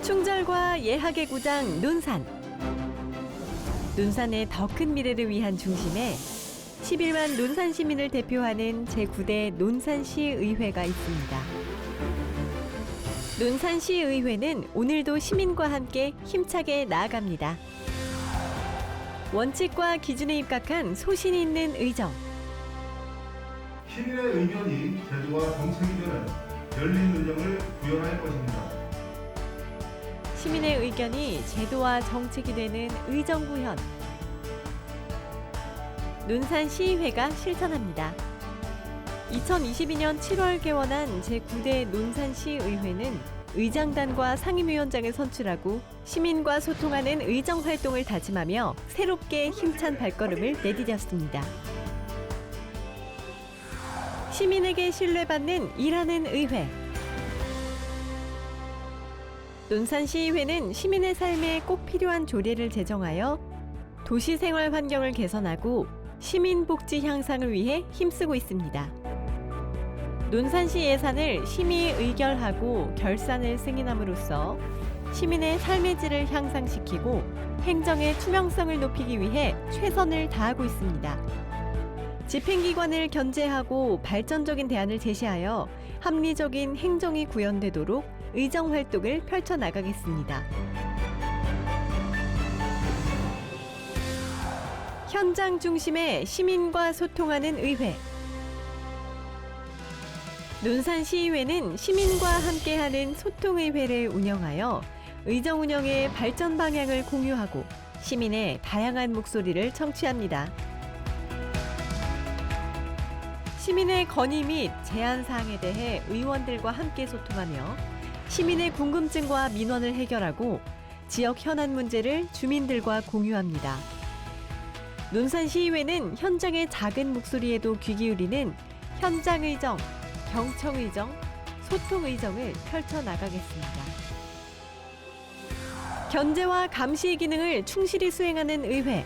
충절과 예학의 고장 논산. 논산의 더 큰 미래를 위한 중심에 11만 논산 시민을 대표하는 제9대 논산시의회가 있습니다. 논산시의회는 오늘도 시민과 함께 힘차게 나아갑니다. 원칙과 기준에 입각한 소신 있는 의정. 시민의 의견이 제도와 정책이 되는 열린 의정을 구현할 것입니다. 시민의 의견이 제도와 정책이 되는 의정 구현. 논산시의회가 실천합니다. 2022년 7월 개원한 제9대 논산시의회는 의장단과 상임위원장을 선출하고 시민과 소통하는 의정 활동을 다짐하며 새롭게 힘찬 발걸음을 내디뎠습니다. 시민에게 신뢰받는 일하는 의회. 논산시의회는 시민의 삶에 꼭 필요한 조례를 제정하여 도시 생활 환경을 개선하고 시민 복지 향상을 위해 힘쓰고 있습니다. 논산시 예산을 심의 의결하고 결산을 승인함으로써 시민의 삶의 질을 향상시키고 행정의 투명성을 높이기 위해 최선을 다하고 있습니다. 집행기관을 견제하고 발전적인 대안을 제시하여 합리적인 행정이 구현되도록 의정 활동을 펼쳐나가겠습니다. 현장 중심의 시민과 소통하는 의회. 논산시의회는 시민과 함께하는 소통의회를 운영하여 의정 운영의 발전 방향을 공유하고 시민의 다양한 목소리를 청취합니다. 시민의 건의 및 제안 사항에 대해 의원들과 함께 소통하며 시민의 궁금증과 민원을 해결하고 지역 현안 문제를 주민들과 공유합니다. 논산시의회는 현장의 작은 목소리에도 귀 기울이는 현장의정, 경청의정, 소통의정을 펼쳐나가겠습니다. 견제와 감시의 기능을 충실히 수행하는 의회.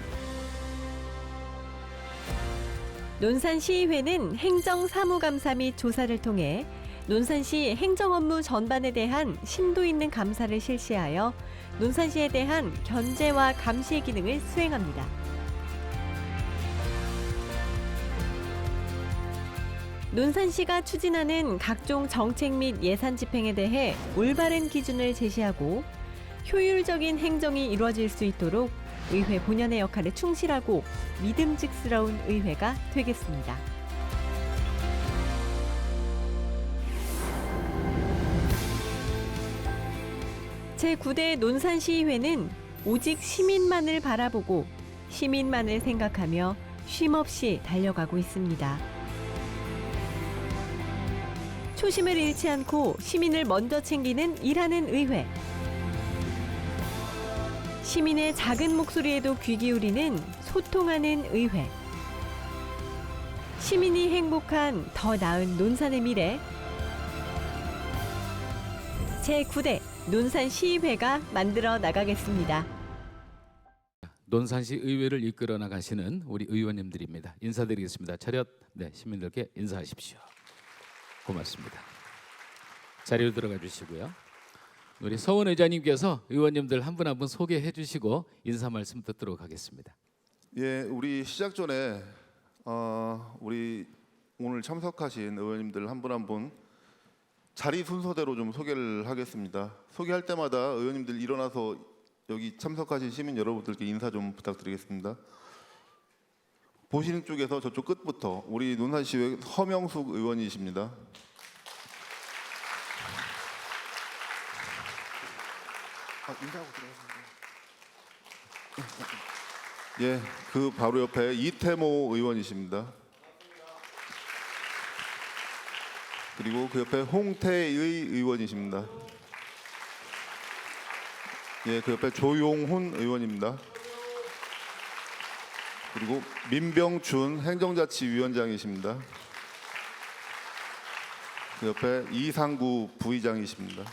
논산시의회는 행정사무감사 및 조사를 통해 논산시 행정업무 전반에 대한 심도 있는 감사를 실시하여 논산시에 대한 견제와 감시의 기능을 수행합니다. 논산시가 추진하는 각종 정책 및 예산 집행에 대해 올바른 기준을 제시하고 효율적인 행정이 이루어질 수 있도록 의회 본연의 역할에 충실하고 믿음직스러운 의회가 되겠습니다. 제9대 논산시의회는 오직 시민만을 바라보고 시민만을 생각하며 쉼없이 달려가고 있습니다. 초심을 잃지 않고 시민을 먼저 챙기는 일하는 의회. 시민의 작은 목소리에도 귀 기울이는 소통하는 의회. 시민이 행복한 더 나은 논산의 미래. 제9대 논산시의회가 만들어 나가겠습니다. 논산시 의회를 이끌어 나가시는 우리 의원님들입니다. 인사드리겠습니다. 차렷, 시민들께 인사하십시오. 고맙습니다. 자리로 들어가 주시고요. 우리 서원 의장님께서 의원님들 한 분 한 분 소개해 주시고 인사 말씀 듣도록 하겠습니다. 예, 우리 시작 전에 우리 오늘 참석하신 의원님들 한 분 한 분 자리 순서대로 좀 소개를 하겠습니다. 소개할 때마다 의원님들 일어나서 여기 참석하신 시민 여러분들께 인사 좀 부탁드리겠습니다. 보시는 쪽에서 저쪽 끝부터 우리 논산시의회 허명숙 의원이십니다. 인사하고 들어가세요. 예, 그 바로 옆에 이태모 의원이십니다. 그리고 그 옆에 홍태의 의원이십니다. 예, 그 옆에 조용훈 의원입니다. 그리고 민병춘 행정자치위원장이십니다. 그 옆에 이상구 부의장이십니다.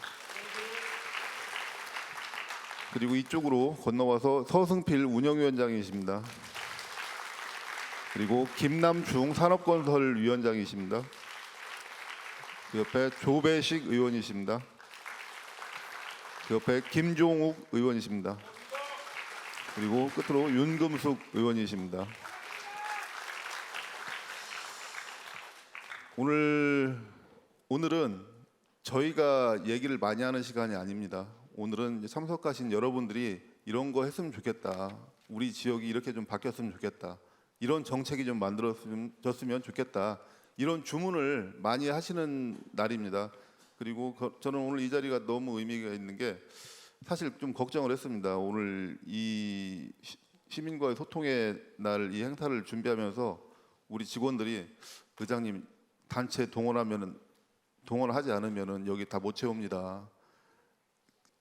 그리고 이쪽으로 건너와서 서승필 운영위원장이십니다. 그리고 김남중 산업건설위원장이십니다. 그 옆에 조배식 의원이십니다. 그 옆에 김종욱 의원이십니다. 그리고 끝으로 윤금숙 의원이십니다. 오늘은 저희가 얘기를 많이 하는 시간이 아닙니다. 오늘은 이제 참석하신 여러분들이 이런 거 했으면 좋겠다. 우리 지역이 이렇게 좀 바뀌었으면 좋겠다. 이런 정책이 좀 만들어졌으면 좋겠다. 이런 주문을 많이 하시는 날입니다. 그리고 저는 오늘 이 자리가 너무 의미가 있는 게 사실 좀 걱정을 했습니다. 오늘 이 시민과의 소통의 날 이 행사를 준비하면서 우리 직원들이 의장님 단체 동원하지 않으면은 여기 다 못 채웁니다.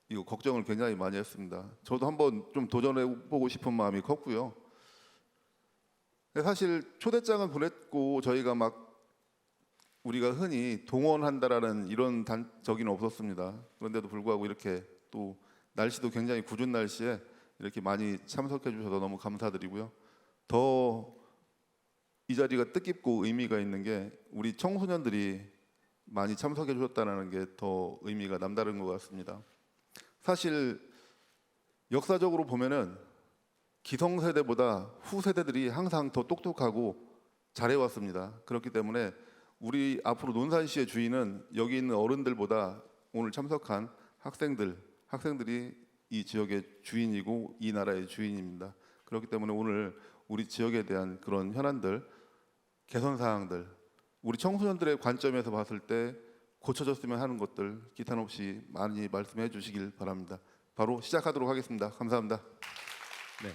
이거 걱정을 굉장히 많이 했습니다. 저도 한번 좀 도전해 보고 싶은 마음이 컸고요. 근데 사실 초대장은 보냈고 저희가 막 우리가 흔히 동원한다라는 이런 적이는 없었습니다. 그런데도 불구하고 이렇게 또 날씨도 굉장히 궂은 날씨에 이렇게 많이 참석해 주셔서 너무 감사드리고요. 더 이 자리가 뜻깊고 의미가 있는 게 우리 청소년들이 많이 참석해 주셨다는 게 더 의미가 남다른 것 같습니다. 사실 역사적으로 보면은 기성세대보다 후세대들이 항상 더 똑똑하고 잘해왔습니다. 그렇기 때문에 우리 앞으로 논산시의 주인은 여기 있는 어른들보다 오늘 참석한 학생들이 이 지역의 주인이고 이 나라의 주인입니다. 그렇기 때문에 오늘 우리 지역에 대한 그런 현안들, 개선 사항들, 우리 청소년들의 관점에서 봤을 때 고쳐졌으면 하는 것들 기탄 없이 많이 말씀해 주시길 바랍니다. 바로 시작하도록 하겠습니다. 감사합니다. 네.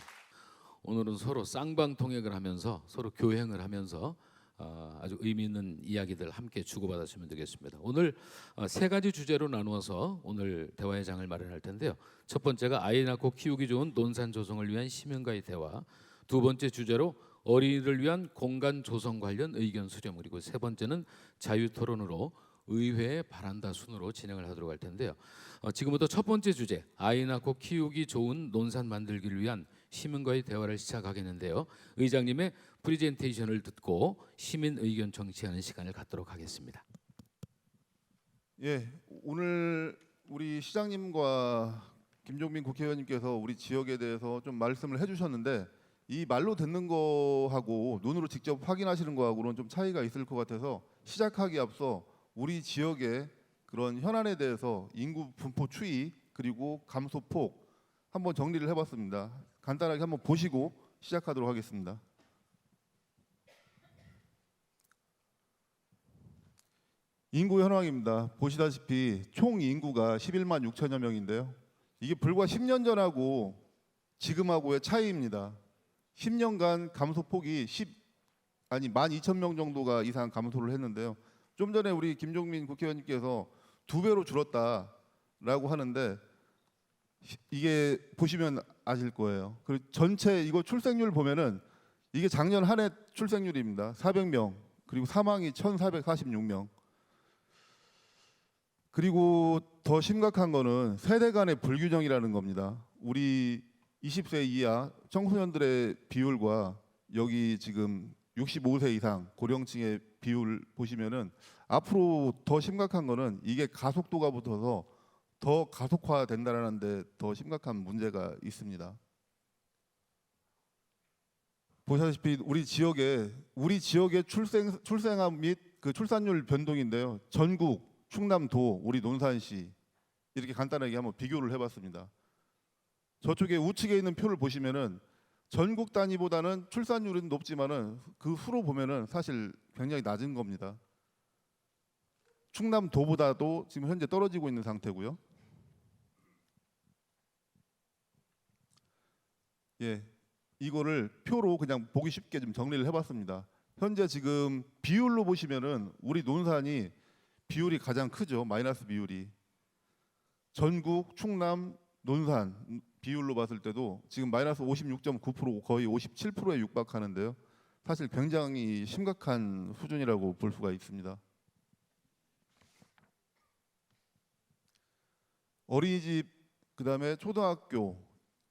오늘은 서로 쌍방통역을 하면서 서로 교행을 하면서 아주 의미 있는 이야기들 함께 주고받았으면 되겠습니다. 오늘 세 가지 주제로 나누어서 오늘 대화의 장을 마련할 텐데요. 첫 번째가 아이 낳고 키우기 좋은 논산 조성을 위한 시민과의 대화. 두 번째 주제로 어린이를 위한 공간 조성 관련 의견 수렴. 그리고 세 번째는 자유 토론으로 의회의 바란다 순으로 진행을 하도록 할 텐데요. 지금부터 첫 번째 주제 아이 낳고 키우기 좋은 논산 만들기를 위한 시민과의 대화를 시작하겠는데요. 의장님의 프리젠테이션을 듣고 시민 의견 청취하는 시간을 갖도록 하겠습니다. 예, 오늘 우리 시장님과 김종민 국회의원님께서 우리 지역에 대해서 좀 말씀을 해주셨는데 이 말로 듣는 거하고 눈으로 직접 확인하시는 거하고는 좀 차이가 있을 것 같아서 시작하기 앞서 우리 지역의 그런 현안에 대해서 인구 분포 추이 그리고 감소폭 한번 정리를 해봤습니다. 간단하게 한번 보시고 시작하도록 하겠습니다. 인구 현황입니다. 보시다시피 총 인구가 11만 6천여 명인데요. 이게 불과 10년 전하고 지금하고의 차이입니다. 10년간 감소폭이 12,000명 정도가 이상 감소를 했는데요. 좀 전에 우리 김종민 국회의원님께서 2배로 줄었다라고 하는데 이게 보시면 아실 거예요. 그리고 전체 이거 출생률 보면은 이게 작년 한 해 출생률입니다. 400명 그리고 사망이 1,446명. 그리고 더 심각한 거는 세대 간의 불균형이라는 겁니다. 우리 20세 이하 청소년들의 비율과 여기 지금 65세 이상 고령층의 비율 보시면은 앞으로 더 심각한 거는 이게 가속도가 붙어서 더 가속화된다는 데 더 심각한 문제가 있습니다. 보시다시피 우리 지역의 출생암 및 그 출산율 변동인데요. 전국, 충남도, 우리 논산시 이렇게 간단하게 한번 비교를 해봤습니다. 저쪽에 우측에 있는 표를 보시면은 전국 단위보다는 출산율은 높지만은 그 수로 보면은 사실 굉장히 낮은 겁니다. 충남도보다도 지금 현재 떨어지고 있는 상태고요. 예, 이거를 표로 그냥 보기 쉽게 좀 정리를 해봤습니다. 현재 지금 비율로 보시면은 우리 논산이 비율이 가장 크죠. 마이너스 비율이. 전국, 충남, 논산 비율로 봤을 때도 지금 마이너스 56.9% 거의 57%에 육박하는데요. 사실 굉장히 심각한 수준이라고 볼 수가 있습니다. 어린이집, 그다음에 초등학교,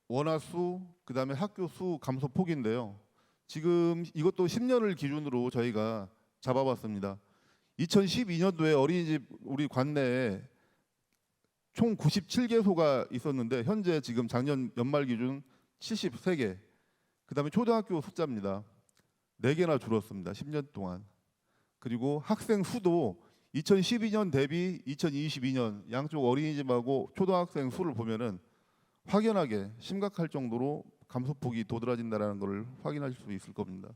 원화수, 그다음에 학교 수 감소폭인데요. 지금 이것도 10년을 기준으로 저희가 잡아봤습니다. 2012년도에 어린이집 우리 관내에 총 97개소가 있었는데 현재 지금 작년 연말 기준 73개. 그다음에 초등학교 숫자입니다. 4개나 줄었습니다. 10년 동안. 그리고 학생 수도 2012년 대비 2022년 양쪽 어린이집하고 초등학생 수를 보면은 확연하게 심각할 정도로 감소폭이 도드라진다는 것을 확인하실 수 있을 겁니다.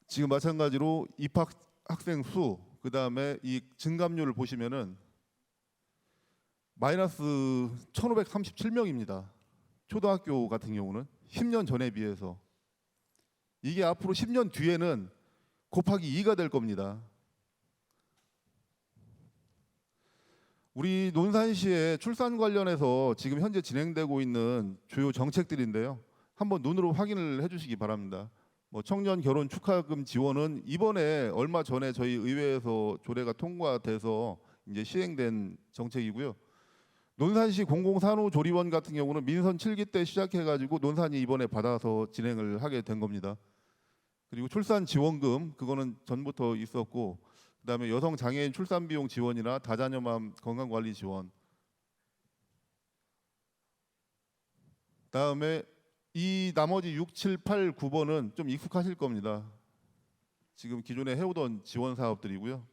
지금 마찬가지로 입학 학생 수, 그 다음에 이 증감률을 보시면은 마이너스 1,537명입니다. 초등학교 같은 경우는 10년 전에 비해서 이게 앞으로 10년 뒤에는 곱하기 2가 될 겁니다. 우리 논산시의 출산 관련해서 지금 현재 진행되고 있는 주요 정책들인데요. 한번 눈으로 확인을 해주시기 바랍니다. 뭐 청년 결혼 축하금 지원은 이번에 얼마 전에 저희 의회에서 조례가 통과돼서 이제 시행된 정책이고요. 논산시 공공산후조리원 같은 경우는 민선 7기 때 시작해가지고 논산이 이번에 받아서 진행을 하게 된 겁니다. 그리고 출산 지원금 그거는 전부터 있었고, 그다음에 여성 장애인 출산 비용 지원이나 다자녀맘 건강관리 지원. 다음에 이 나머지 6, 7, 8, 9번은 좀 익숙하실 겁니다. 지금 기존에 해오던 지원 사업들이고요.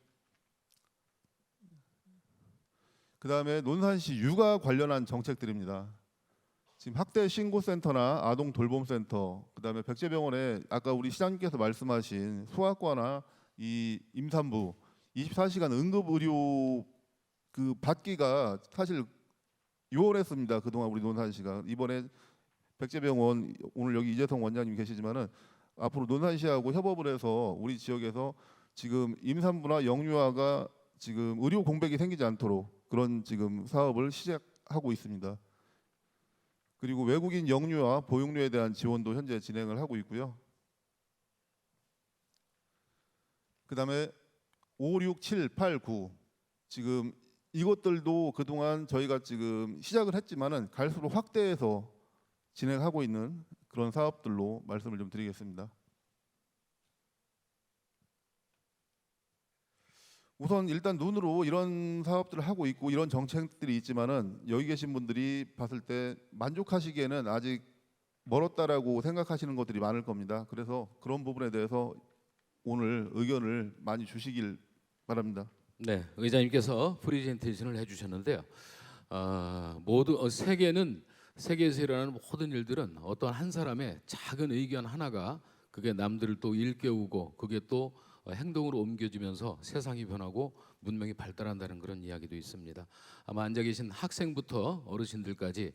그다음에 논산시 육아 관련한 정책들입니다. 지금 학대 신고센터나 아동 돌봄센터, 그다음에 백제병원에 아까 우리 시장님께서 말씀하신 소아과나 이 임산부 24시간 응급 의료 그 받기가 사실 6월했습니다. 그동안 우리 논산시가 이번에 백제병원 오늘 여기 이재성 원장님 계시지만은 앞으로 논산시하고 협업을 해서 우리 지역에서 지금 임산부나 영유아가 지금 의료 공백이 생기지 않도록 그런 지금 사업을 시작하고 있습니다. 그리고 외국인 영유아 보육료에 대한 지원도 현재 진행을 하고 있고요. 그다음에 5, 6, 7, 8, 9 지금 이것들도 그동안 저희가 지금 시작을 했지만은 갈수록 확대해서 진행하고 있는 그런 사업들로 말씀을 좀 드리겠습니다. 우선 일단 눈으로 이런 사업들을 하고 있고 이런 정책들이 있지만은 여기 계신 분들이 봤을 때 만족하시기에는 아직 멀었다라고 생각하시는 것들이 많을 겁니다. 그래서 그런 부분에 대해서 오늘 의견을 많이 주시길 바랍니다. 네, 의장님께서 프리젠테이션을 해주셨는데요. 모두 세계에서 일어나는 모든 일들은 어떤 한 사람의 작은 의견 하나가 그게 남들을 또 일깨우고 그게 또 행동으로 옮겨지면서 세상이 변하고 문명이 발달한다는 그런 이야기도 있습니다. 아마 앉아 계신 학생부터 어르신들까지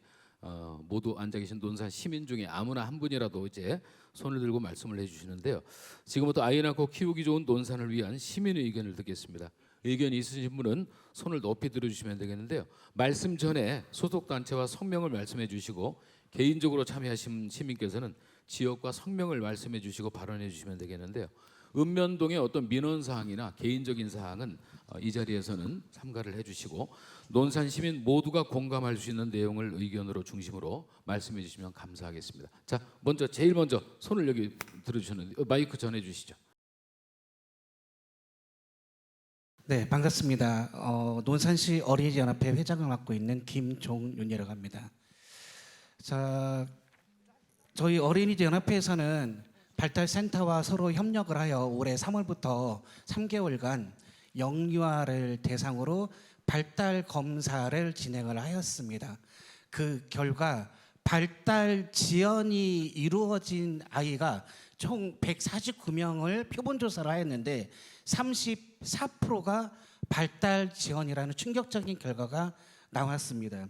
모두 앉아 계신 논산 시민 중에 아무나 한 분이라도 이제 손을 들고 말씀을 해주시는데요. 지금부터 아이 낳고 키우기 좋은 논산을 위한 시민의 의견을 듣겠습니다. 의견이 있으신 분은 손을 높이 들어주시면 되겠는데요. 말씀 전에 소속 단체와 성명을 말씀해 주시고 개인적으로 참여하신 시민께서는 지역과 성명을 말씀해 주시고 발언해 주시면 되겠는데요. 읍면동의 어떤 민원 사항이나 개인적인 사항은 이 자리에서는 삼가를 해주시고 논산 시민 모두가 공감할 수 있는 내용을 의견으로 중심으로 말씀해 주시면 감사하겠습니다. 자, 제일 먼저 손을 여기 들어주셨는데 마이크 전해 주시죠. 네, 반갑습니다. 논산시 어린이연합회 회장을 맡고 있는 김종윤이라고 합니다. 자, 저희 어린이연합회에서는 발달센터와 서로 협력을 하여 올해 3월부터 3개월간 영유아를 대상으로 발달 검사를 진행을 하였습니다. 그 결과 발달 지연이 이루어진 아이가 총 149명을 표본 조사를 하였는데 34%가 발달 지연이라는 충격적인 결과가 나왔습니다.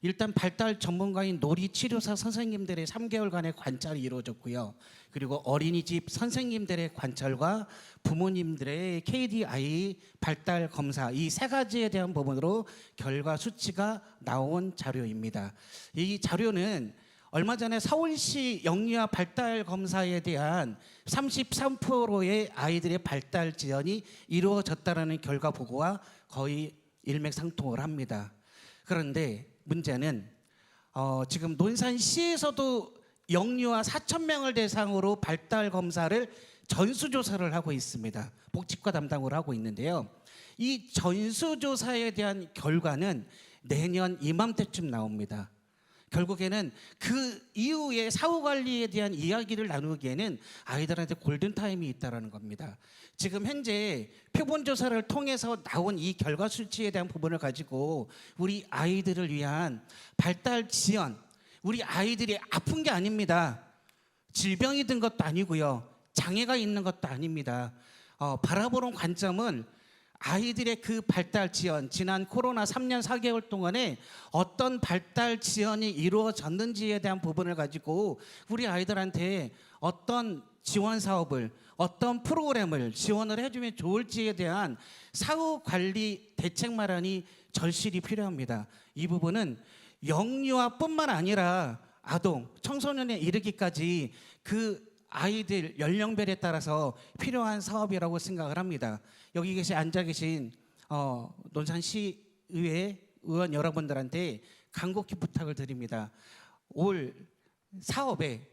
일단 발달 전문가인 놀이치료사 선생님들의 3개월간의 관찰이 이루어졌고요. 그리고 어린이집 선생님들의 관찰과 부모님들의 KDI 발달 검사 이 세 가지에 대한 부분으로 결과 수치가 나온 자료입니다. 이 자료는 얼마 전에 서울시 영유아 발달 검사에 대한 33%의 아이들의 발달 지연이 이루어졌다는 결과 보고와 거의 일맥상통을 합니다. 그런데 문제는 지금 논산시에서도 영유아 4,000명을 대상으로 발달 검사를 전수조사를 하고 있습니다. 복지과 담당을 하고 있는데요. 이 전수조사에 대한 결과는 내년 이맘때쯤 나옵니다. 결국에는 그 이후에 사후 관리에 대한 이야기를 나누기에는 아이들한테 골든 타임이 있다라는 겁니다. 지금 현재 표본 조사를 통해서 나온 이 결과 수치에 대한 부분을 가지고 우리 아이들을 위한 발달 지원, 우리 아이들이 아픈 게 아닙니다. 질병이 든 것도 아니고요. 장애가 있는 것도 아닙니다. 바라보는 관점은 아이들의 그 발달 지원, 지난 코로나 3년 4개월 동안에 어떤 발달 지원이 이루어졌는지에 대한 부분을 가지고 우리 아이들한테 어떤 지원 사업을, 어떤 프로그램을 지원을 해주면 좋을지에 대한 사후 관리 대책 마련이 절실히 필요합니다. 이 부분은 영유아뿐만 아니라 아동, 청소년에 이르기까지 그 아이들 연령별에 따라서 필요한 사업이라고 생각을 합니다. 여기 앉아 계신 논산시의회 의원 여러분들한테 간곡히 부탁을 드립니다. 올 사업에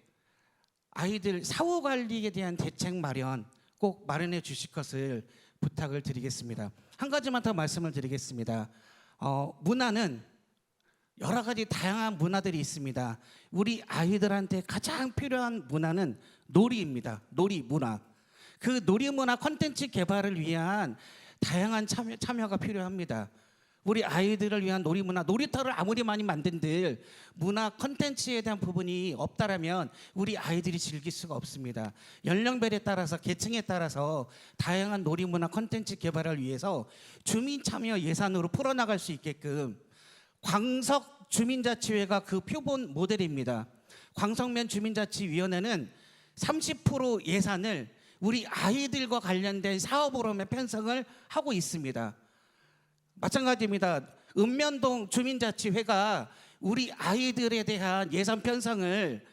아이들 사후 관리에 대한 대책 마련 꼭 마련해 주실 것을 부탁을 드리겠습니다. 한 가지만 더 말씀을 드리겠습니다. 문화는 여러 가지 다양한 문화들이 있습니다. 우리 아이들한테 가장 필요한 문화는 놀이입니다. 놀이 문화. 그 놀이 문화 콘텐츠 개발을 위한 다양한 참여가 필요합니다. 우리 아이들을 위한 놀이 문화, 놀이터를 아무리 많이 만든들 문화 콘텐츠에 대한 부분이 없다라면 우리 아이들이 즐길 수가 없습니다. 연령별에 따라서 계층에 따라서 다양한 놀이 문화 콘텐츠 개발을 위해서 주민 참여 예산으로 풀어나갈 수 있게끔 광석 주민자치회가 그 표본 모델입니다. 광석면 주민자치위원회는 30% 예산을 우리 아이들과 관련된 사업으로 편성을 하고 있습니다. 마찬가지입니다. 읍면동 주민자치회가 우리 아이들에 대한 예산 편성을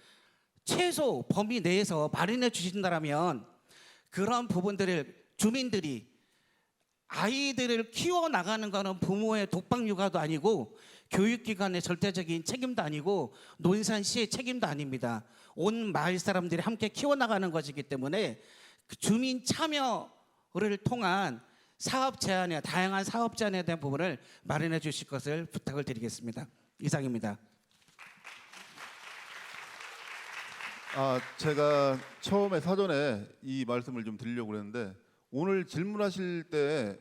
최소 범위 내에서 마련해 주신다면 그런 부분들을 주민들이 아이들을 키워나가는 것은 부모의 독박 육아도 아니고 교육기관의 절대적인 책임도 아니고 논산시의 책임도 아닙니다. 온 마을 사람들이 함께 키워나가는 것이기 때문에 그 주민 참여를 통한 사업 제안에 다양한 사업 제안에 대한 부분을 마련해 주실 것을 부탁을 드리겠습니다. 이상입니다. 제가 처음에 사전에 이 말씀을 좀 드리려고 그랬는데 오늘 질문하실 때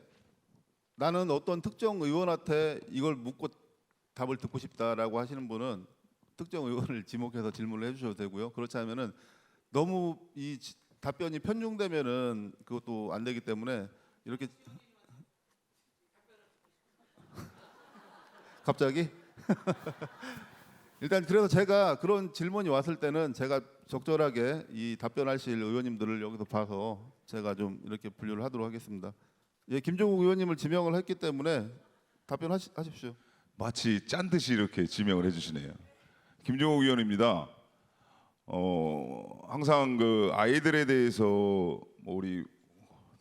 나는 어떤 특정 의원한테 이걸 묻고 답을 듣고 싶다라고 하시는 분은 특정 의원을 지목해서 질문을 해주셔도 되고요. 그렇지 않으면은 너무 이 답변이 편중되면은 그것도 안 되기 때문에 이렇게 갑자기 일단 그래서 제가 그런 질문이 왔을 때는 제가 적절하게 이 답변하실 의원님들을 여기서 봐서 제가 좀 이렇게 분류를 하도록 하겠습니다. 예, 김종욱 의원님을 지명을 했기 때문에 답변하십시오. 마치 짠 듯이 이렇게 지명을 해주시네요. 김종욱 의원입니다. 항상 그 아이들에 대해서 뭐 우리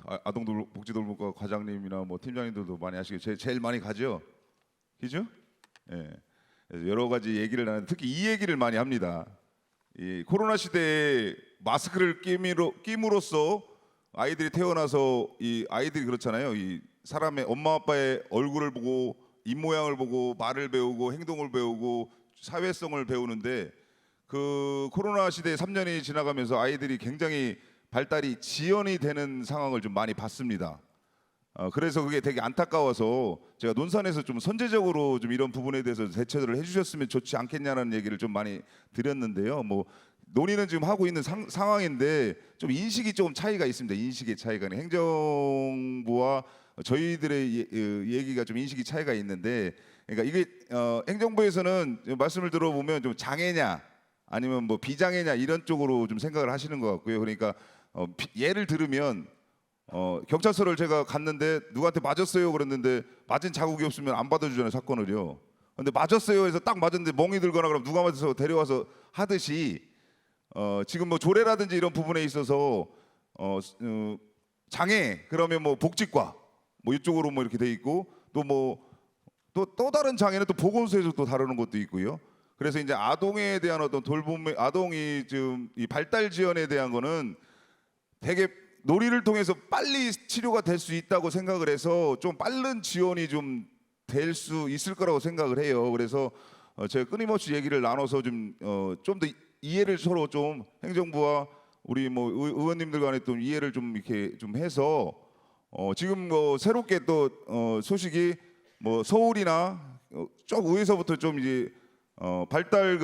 아동복지돌봄과 과장님이나 뭐 팀장님들도 많이 아시겠죠. 제일 많이 가죠, 그죠? 예. 그래서 여러 가지 얘기를 나누는데 특히 이 얘기를 많이 합니다. 이 코로나 시대에 마스크를 끼므로써 아이들이 태어나서 이 아이들이 그렇잖아요. 이 사람의 엄마 아빠의 얼굴을 보고 입 모양을 보고 말을 배우고 행동을 배우고 사회성을 배우는데 그 코로나 시대 3년이 지나가면서 아이들이 굉장히 발달이 지연이 되는 상황을 좀 많이 봤습니다. 그래서 그게 되게 안타까워서 제가 논산에서 좀 선제적으로 좀 이런 부분에 대해서 대처를 해주셨으면 좋지 않겠냐는 얘기를 좀 많이 드렸는데요. 뭐 논의는 지금 하고 있는 상황인데 좀 인식이 조금 차이가 있습니다. 인식의 차이가 행정부와 저희들의 얘기가 좀 인식이 차이가 있는데, 그러니까 이게 행정부에서는 말씀을 들어보면 좀 장애냐 아니면 뭐 비장애냐 이런 쪽으로 좀 생각을 하시는 것 같고요. 그러니까 예를 들으면 경찰서를 제가 갔는데 누구한테 맞았어요 그랬는데 맞은 자국이 없으면 안 받아주잖아요, 사건을요. 근데 맞았어요 해서 딱 맞았는데 멍이 들거나 그러면 누가 맞아서 데려와서 하듯이 지금 뭐 조례라든지 이런 부분에 있어서 장애 그러면 뭐 복지과 뭐 이쪽으로 뭐 이렇게 돼 있고 또 뭐 또 다른 장애는 또 보건소에서 또 다루는 것도 있고요. 그래서 이제 아동에 대한 어떤 돌봄, 아동이 지금 이 발달 지원에 대한 거는 되게 놀이를 통해서 빨리 치료가 될 수 있다고 생각을 해서 좀 빠른 지원이 좀 될 수 있을 거라고 생각을 해요. 그래서 제가 끊임없이 얘기를 나눠서 좀 더 이해를 서로 좀 행정부와 우리 뭐 의원님들 간에 또 이해를 좀 이렇게 좀 해서 지금 뭐 새롭게 또 소식이 뭐 서울이나 쪽 위에서부터 좀 이제 발달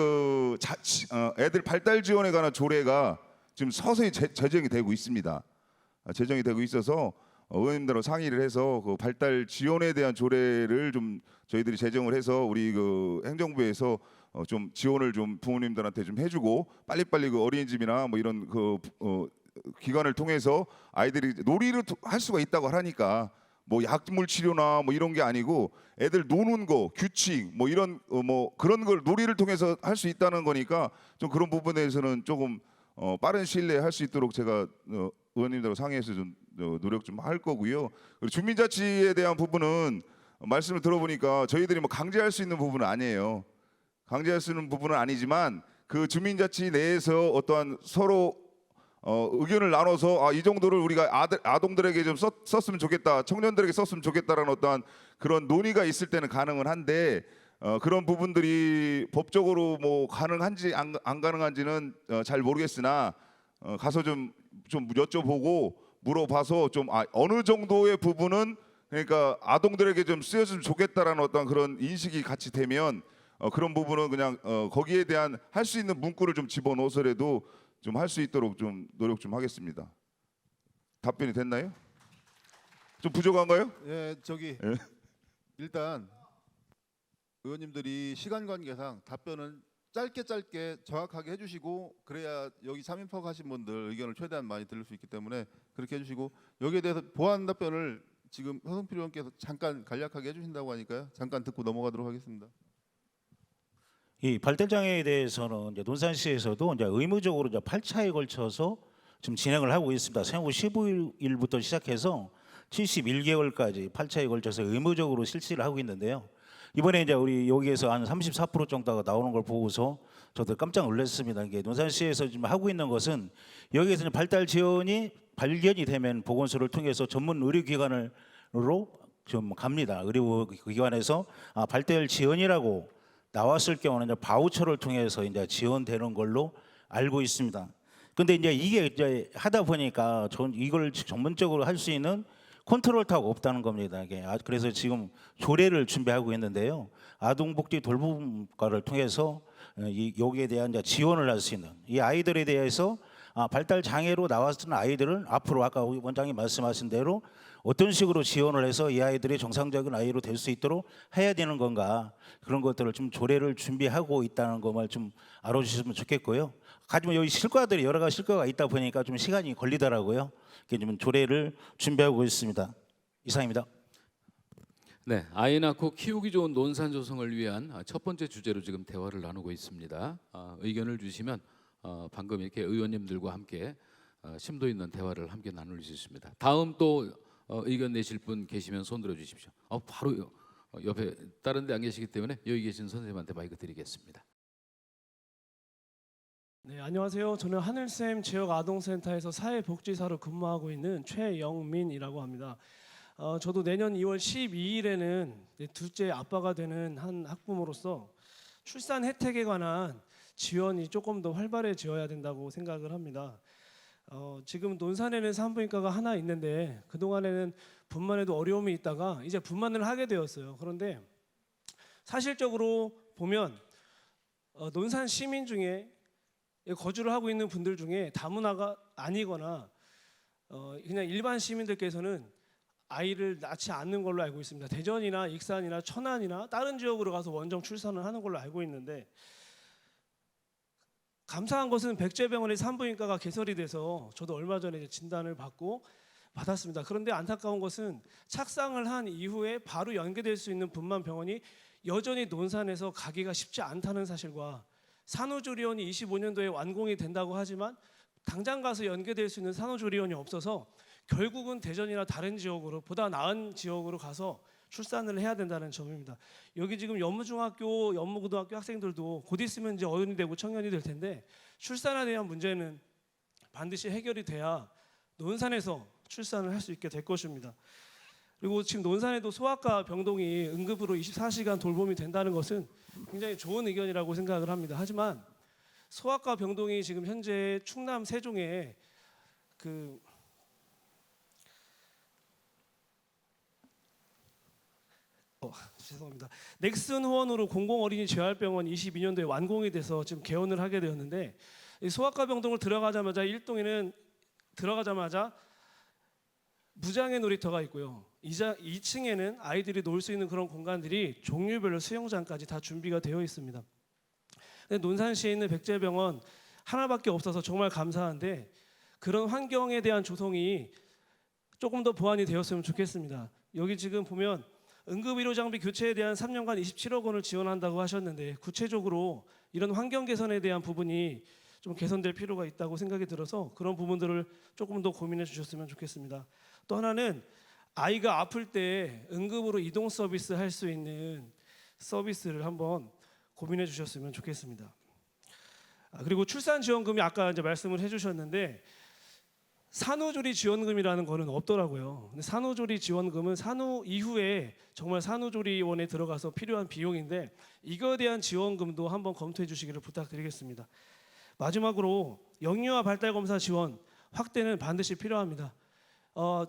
애들 발달 지원에 관한 조례가 지금 서서히 제정이 되고 있습니다. 제정이 되고 있어서 의원님들하고 상의를 해서 그 발달 지원에 대한 조례를 좀 저희들이 제정을 해서 우리 그 행정부에서 좀 지원을 좀 부모님들한테 좀 해주고 빨리빨리 그 어린이집이나 뭐 이런 그 기관을 통해서 아이들이 놀이를 할 수가 있다고 하니까 뭐 약물 치료나 뭐 이런 게 아니고 애들 노는 거 규칙 뭐 이런 뭐 그런 걸 놀이를 통해서 할 수 있다는 거니까 좀 그런 부분에서는 조금 빠른 시일 내에 할 수 있도록 제가 의원님들하고 상의해서 좀 노력 좀 할 거고요. 그리고 주민자치에 대한 부분은 말씀을 들어보니까 저희들이 뭐 강제할 수 있는 부분은 아니에요. 강제할 수 있는 부분은 아니지만 그 주민자치 내에서 어떠한 서로 의견을 나눠서 이 정도를 우리가 아동들에게 좀 썼으면 좋겠다, 청년들에게 썼으면 좋겠다라는 어떠한 그런 논의가 있을 때는 가능은 한데 그런 부분들이 법적으로 뭐 가능한지 안 가능한지는 잘 모르겠으나 가서 좀 여쭤보고 물어봐서 좀 어느 정도의 부분은 그러니까 아동들에게 좀 쓰여주면 좋겠다라는 어떤 그런 인식이 같이 되면 그런 부분은 그냥 거기에 대한 할 수 있는 문구를 좀 집어넣어서라도 좀 할 수 있도록 좀 노력 좀 하겠습니다. 답변이 됐나요? 좀 부족한가요? 예, 저기 예. 일단 의원님들이 시간 관계상 답변은 짧게 정확하게 해주시고 그래야 여기 3인석 하신 분들 의견을 최대한 많이 들을 수 있기 때문에 그렇게 해주시고 여기에 대해서 보완 답변을 지금 서성필 의원께서 잠깐 간략하게 해주신다고 하니까요. 잠깐 듣고 넘어가도록 하겠습니다. 이 발달 장애에 대해서는 이제 논산시에서도 이제 의무적으로 이제 8차에 걸쳐서 지금 진행을 하고 있습니다. 생후 15일부터 시작해서 71개월까지 8차에 걸쳐서 의무적으로 실시를 하고 있는데요. 이번에 이제 우리 여기에서 한 34% 정도가 나오는 걸 보고서 저도 깜짝 놀랐습니다. 이게 논산시에서 지금 하고 있는 것은 여기에서 발달 지원이 발견이 되면 보건소를 통해서 전문 의료기관으로 좀 갑니다. 의료기관에서 발달 지원이라고 나왔을 경우는 이제 바우처를 통해서 이제 지원되는 걸로 알고 있습니다. 근데 이제 이게 이제 하다 보니까 이걸 전문적으로 할 수 있는 컨트롤 타워가 없다는 겁니다. 그래서 지금 조례를 준비하고 있는데요. 아동복지 돌봄과를 통해서 여기에 대한 이제 지원을 할 수 있는 이 아이들에 대해서 발달 장애로 나왔던 아이들은 앞으로 아까 원장님 말씀하신 대로 어떤 식으로 지원을 해서 이 아이들이 정상적인 아이로 될 수 있도록 해야 되는 건가 그런 것들을 좀 조례를 준비하고 있다는 것만 좀 알아주시면 좋겠고요. 하지만 여기 실과들이 여러 가지 실과가 있다 보니까 좀 시간이 걸리더라고요. 좀 조례를 준비하고 있습니다. 이상입니다. 네, 아이 낳고 키우기 좋은 논산 조성을 위한 첫 번째 주제로 지금 대화를 나누고 있습니다. 의견을 주시면 방금 이렇게 의원님들과 함께 심도 있는 대화를 함께 나눌 수 있습니다. 다음 또 의견 내실 분 계시면 손 들어 주십시오. 바로 옆에 다른 데 안 계시기 때문에 여기 계신 선생님한테 마이크 드리겠습니다. 네, 안녕하세요. 저는 하늘샘 지역아동센터에서 사회복지사로 근무하고 있는 최영민이라고 합니다. 저도 내년 2월 12일에는 둘째 아빠가 되는 한 학부모로서 출산 혜택에 관한 지원이 조금 더 활발해져야 된다고 생각을 합니다. 지금 논산에는 산부인과가 하나 있는데 그동안에는 분만에도 어려움이 있다가 이제 분만을 하게 되었어요. 그런데 사실적으로 보면 논산 시민 중에 거주를 하고 있는 분들 중에 다문화가 아니거나 그냥 일반 시민들께서는 아이를 낳지 않는 걸로 알고 있습니다. 대전이나 익산이나 천안이나 다른 지역으로 가서 원정 출산을 하는 걸로 알고 있는데 감사한 것은 백제병원의 산부인과가 개설이 돼서 저도 얼마 전에 진단을 받았습니다. 그런데 안타까운 것은 착상을 한 이후에 바로 연계될 수 있는 분만병원이 여전히 논산에서 가기가 쉽지 않다는 사실과 산후조리원이 25년도에 완공이 된다고 하지만 당장 가서 연계될 수 있는 산후조리원이 없어서 결국은 대전이나 다른 지역으로 보다 나은 지역으로 가서 출산을 해야 된다는 점입니다. 여기 지금 연무중학교, 연무고등학교 학생들도 곧 있으면 이제 어른이 되고 청년이 될 텐데 출산에 대한 문제는 반드시 해결이 돼야 논산에서 출산을 할 수 있게 될 것입니다. 그리고 지금 논산에도 소아과 병동이 응급으로 24시간 돌봄이 된다는 것은 굉장히 좋은 의견이라고 생각을 합니다. 하지만 소아과 병동이 지금 현재 충남 세종에 죄송합니다. 넥슨 후원으로 공공어린이 재활병원 22년도에 완공이 돼서 지금 개원을 하게 되었는데, 이 소아과 병동을 들어가자마자 1동에는 들어가자마자 무장애 놀이터가 있고요. 2층에는 아이들이 놀 수 있는 그런 공간들이 종류별로 수영장까지 다 준비가 되어 있습니다. 근데 논산시에 있는 백제병원 하나밖에 없어서 정말 감사한데, 그런 환경에 대한 조성이 조금 더 보완이 되었으면 좋겠습니다. 여기 지금 보면 응급의료 장비 교체에 대한 3년간 27억 원을 지원한다고 하셨는데, 구체적으로 이런 환경 개선에 대한 부분이 좀 개선될 필요가 있다고 생각이 들어서 그런 부분들을 조금 더 고민해 주셨으면 좋겠습니다. 또 하나는 아이가 아플 때 응급으로 이동 서비스 할 수 있는 서비스를 한번 고민해 주셨으면 좋겠습니다. 그리고 출산 지원금이 아까 이제 말씀을 해주셨는데, 산후조리 지원금이라는 거는 없더라고요. 근데 산후조리 지원금은 산후 이후에 정말 산후조리원에 들어가서 필요한 비용인데, 이거에 대한 지원금도 한번 검토해 주시기를 부탁드리겠습니다. 마지막으로 영유아 발달 검사 지원 확대는 반드시 필요합니다.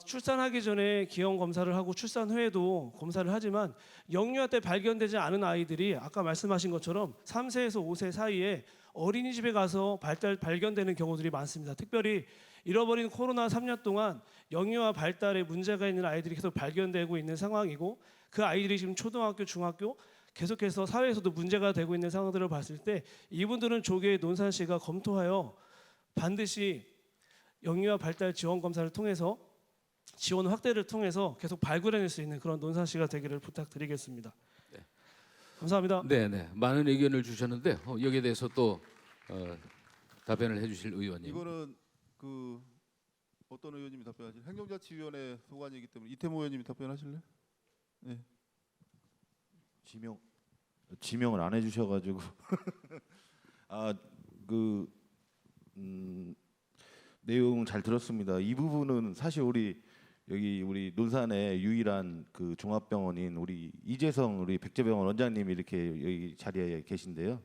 출산하기 전에 기형 검사를 하고 출산 후에도 검사를 하지만, 영유아 때 발견되지 않은 아이들이 아까 말씀하신 것처럼 3세에서 5세 사이에 어린이집에 가서 발견되는 경우들이 많습니다. 특별히 잃어버린 코로나 3년 동안 영유아 발달에 문제가 있는 아이들이 계속 발견되고 있는 상황이고, 그 아이들이 지금 초등학교, 중학교 계속해서 사회에서도 문제가 되고 있는 상황들을 봤을 때, 이분들은 조계 논산시가 검토하여 반드시 영유아 발달 지원 검사를 통해서 지원 확대를 통해서 계속 발굴해낼 수 있는 그런 논산시가 되기를 부탁드리겠습니다. 네. 감사합니다. 네, 많은 의견을 주셨는데 여기에 대해서 또 답변을 해주실 의원님. 이거는 그 어떤 의원님이 답변하실? 행정자치위원회 소관이기 때문에 이태모 의원님이 답변하실래? 네. 지명을 안 해주셔가지고 내용 잘 들었습니다. 이 부분은 사실 우리 논산의 유일한 그 종합병원인 우리 이재성 우리 백제병원 원장님이 이렇게 여기 자리에 계신데요.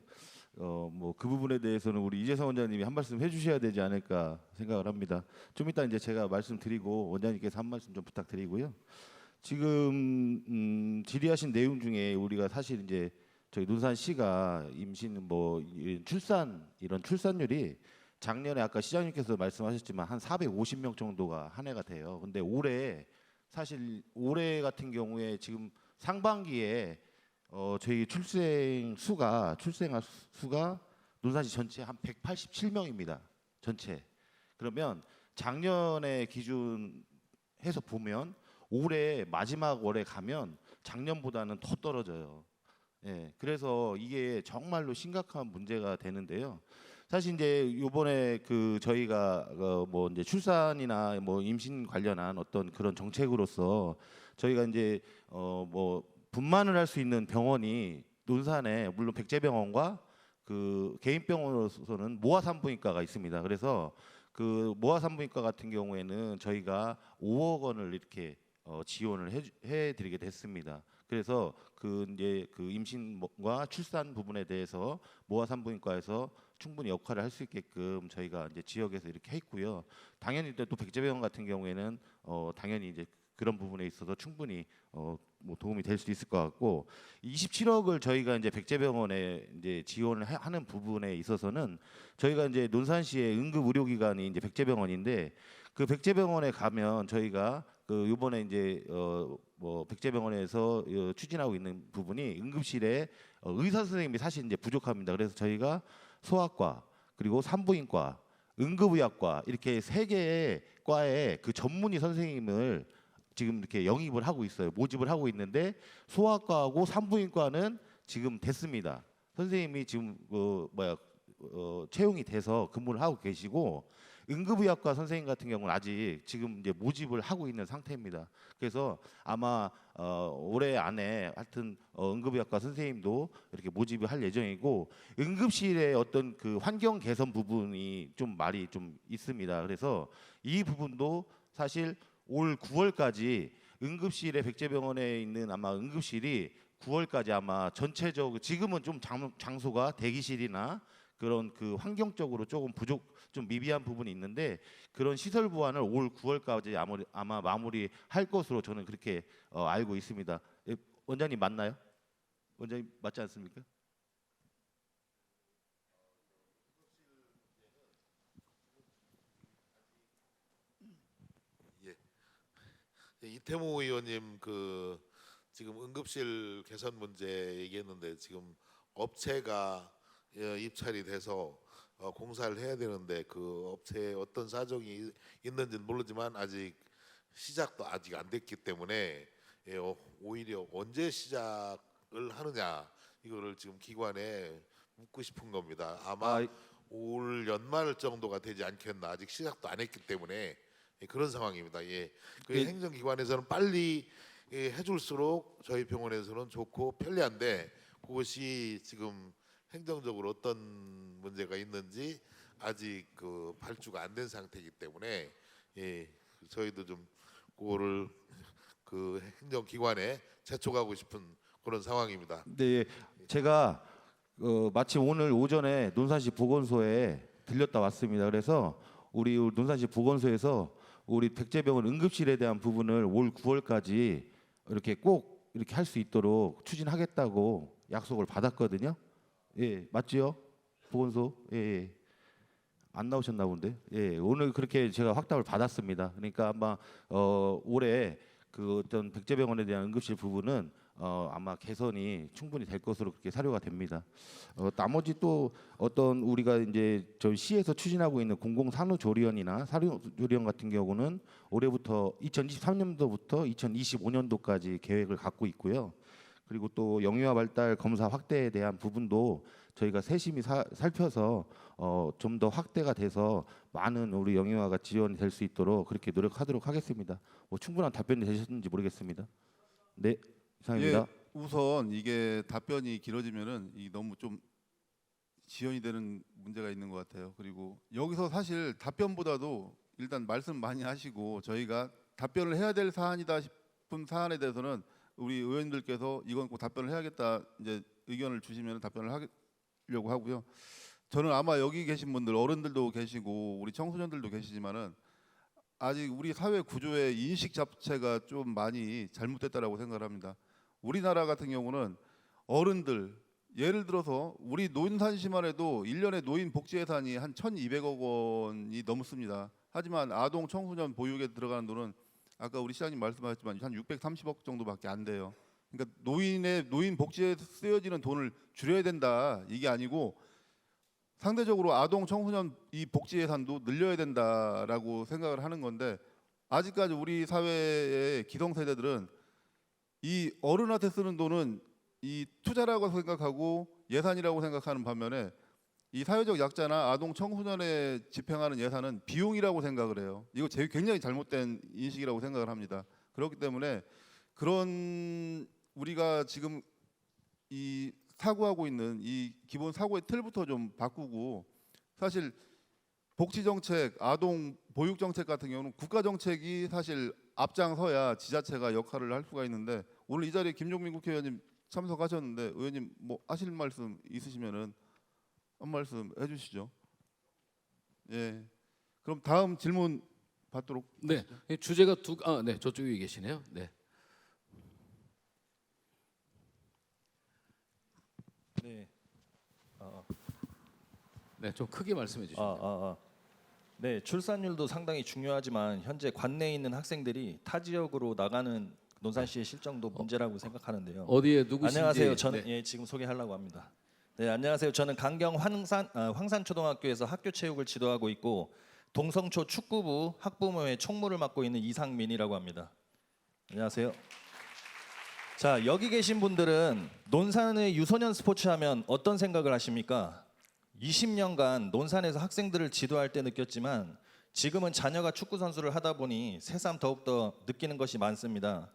뭐 그 부분에 대해서는 우리 이재성 원장님이 한 말씀 해주셔야 되지 않을까 생각을 합니다. 좀 이따 이제 제가 말씀드리고 원장님께서 한 말씀 좀 부탁드리고요. 지금 질의하신 내용 중에 우리가 사실 이제 저희 논산시가 임신 이런 출산율이 작년에 아까 시장님께서 말씀하셨지만 한 450명 정도가 한 해가 돼요. 근데 올해 같은 경우에 지금 상반기에 저희 출생아 수가 논산시 전체 한 187명입니다. 전체. 그러면 작년에 기준해서 보면 올해 마지막 월에 가면 작년보다는 더 떨어져요. 예, 그래서 이게 정말로 심각한 문제가 되는데요. 사실 이제 이번에 저희가 뭐 이제 출산이나 뭐 임신 관련한 어떤 그런 정책으로서 저희가 이제 뭐 분만을 할 수 있는 병원이 논산에 물론 백제병원과 그 개인 병원으로서는 모아산부인과가 있습니다. 그래서 그 모아산부인과 같은 경우에는 저희가 5억 원을 이렇게 지원을 해드리게 됐습니다. 그래서 이제 임신과 출산 부분에 대해서 모아산부인과에서 충분히 역할을 할 수 있게끔 저희가 이제 지역에서 이렇게 했고요. 당연히 또 백제병원 같은 경우에는 당연히 이제 그런 부분에 있어서 충분히 뭐 도움이 될 수 있을 것 같고, 27억을 저희가 이제 백제병원에 이제 지원을 하는 부분에 있어서는 저희가 이제 논산시의 응급의료기관이 이제 백제병원인데, 그 백제병원에 가면 저희가 이번에 이제 뭐 백제병원에서 추진하고 있는 부분이 응급실에 의사 선생님이 사실 이제 부족합니다. 그래서 저희가 소아과 그리고 산부인과, 응급의학과 이렇게 3개의 과에 그 전문의 선생님을 지금 이렇게 영입을 하고 있어요. 모집을 하고 있는데 소아과하고 산부인과는 지금 됐습니다. 선생님이 지금 채용이 돼서 근무를 하고 계시고, 응급의학과 선생님 같은 경우는 아직 지금 이제 모집을 하고 있는 상태입니다. 그래서 아마 올해 안에 하여튼 응급의학과 선생님도 이렇게 모집을 할 예정이고, 응급실의 어떤 그 환경 개선 부분이 좀 말이 좀 있습니다. 그래서 이 부분도 사실 올 9월까지 응급실에 백제병원에 있는 아마 응급실이 9월까지 아마 전체적으로, 지금은 좀 장소가 대기실이나 그런 그 환경적으로 조금 좀 미비한 부분이 있는데, 그런 시설 보완을 올 9월까지 아마 마무리할 것으로 저는 그렇게 알고 있습니다. 예, 원장님 맞나요? 원장님 맞지 않습니까? 이태모 의원님 그 지금 응급실 개선 문제 얘기했는데, 지금 업체가 입찰이 돼서 공사를 해야 되는데 그 업체에 어떤 사정이 있는지는 모르지만 아직 시작도 아직 안 됐기 때문에 오히려 언제 시작을 하느냐 이거를 지금 기관에 묻고 싶은 겁니다. 아마 올 연말 정도가 되지 않겠나. 아직 시작도 안 했기 때문에 그런 상황입니다. 예. 그 행정기관에서는 빨리 해줄수록 저희 병원에서는 좋고 편리한데, 그것이 지금 행정적으로 어떤 문제가 있는지 아직 그 발주가 안 된 상태이기 때문에 저희도 좀 그거를 그 행정기관에 제촉하고 싶은 그런 상황입니다. 네, 제가 마침 오늘 오전에 논산시 보건소에 들렸다 왔습니다. 그래서 우리 논산시 보건소에서 우리 백제병원 응급실에 대한 부분을 올 9월까지 이렇게 꼭 이렇게 할 수 있도록 추진하겠다고 약속을 받았거든요. 예, 맞지요? 보건소. 예. 안 나오셨나 본데. 예, 오늘 그렇게 제가 확답을 받았습니다. 그러니까 아마 올해 그 어떤 백제병원에 대한 응급실 부분은 아마 개선이 충분히 될 것으로 그렇게 사료가 됩니다. 나머지 또 어떤 우리가 이제 저희 시에서 추진하고 있는 공공산후조리원이나 사료조리원 같은 경우는 올해부터 2023년도부터 2025년도까지 계획을 갖고 있고요. 그리고 또 영유아 발달 검사 확대에 대한 부분도 저희가 세심히 살펴서 좀 더 확대가 돼서 많은 우리 영유아가 지원이 될 수 있도록 그렇게 노력하도록 하겠습니다. 뭐 충분한 답변이 되셨는지 모르겠습니다. 네, 이상입니다. 예, 우선 이게 답변이 길어지면은 이 너무 좀 지연이 되는 문제가 있는 것 같아요. 그리고 여기서 사실 답변보다도 일단 말씀 많이 하시고, 저희가 답변을 해야 될 사안이다 싶은 사안에 대해서는 우리 의원님들께서 이건 꼭 답변을 해야겠다 이제 의견을 주시면 답변을 하려고 하고요. 저는 아마 여기 계신 분들, 어른들도 계시고 우리 청소년들도 계시지만은 아직 우리 사회 구조의 인식 자체가 좀 많이 잘못됐다라고 생각을 합니다. 우리나라 같은 경우는 어른들, 예를 들어서 우리 논산시만 해도 1년에 노인 복지 예산이 한 1,200억 원이 넘습니다. 하지만 아동 청소년 보육에 들어가는 돈은 아까 우리 시장님 말씀하셨지만 한 630억 정도밖에 안 돼요. 그러니까 노인 복지에 쓰여지는 돈을 줄여야 된다 이게 아니고, 상대적으로 아동 청소년 이 복지 예산도 늘려야 된다라고 생각을 하는 건데, 아직까지 우리 사회의 기성세대들은 이 어른한테 쓰는 돈은 이 투자라고 생각하고 예산이라고 생각하는 반면에, 이 사회적 약자나 아동 청소년에 집행하는 예산은 비용이라고 생각을 해요. 이거 굉장히 잘못된 인식이라고 생각을 합니다. 그렇기 때문에 그런 우리가 지금 이 사고하고 있는 이 기본 사고의 틀부터 좀 바꾸고, 사실 복지 정책, 아동 보육 정책 같은 경우는 국가 정책이 사실 앞장서야 지자체가 역할을 할 수가 있는데, 오늘 이 자리에 김종민 국회의원님 참석하셨는데 의원님 뭐 하실 말씀 있으시면은 한 말씀 해주시죠. 예. 그럼 다음 질문 받도록. 네, 주제가 네, 저쪽에 계시네요. 네. 네. 네, 좀 크게 말씀해 주시죠. 네, 출산율도 상당히 중요하지만 현재 관내에 있는 학생들이 타 지역으로 나가는 논산시의 실정도 문제라고 생각하는데요. 어디에 누구신지. 안녕하세요. 저는 네. 지금 소개하려고 합니다. 네, 안녕하세요. 저는 강경 황산초등학교에서 학교 체육을 지도하고 있고 동성초 축구부 학부모회 총무를 맡고 있는 이상민이라고 합니다. 안녕하세요. 자, 여기 계신 분들은 논산의 유소년 스포츠 하면 어떤 생각을 하십니까? 20년간 논산에서 학생들을 지도할 때 느꼈지만 지금은 자녀가 축구 선수를 하다 보니 새삼 더욱더 느끼는 것이 많습니다.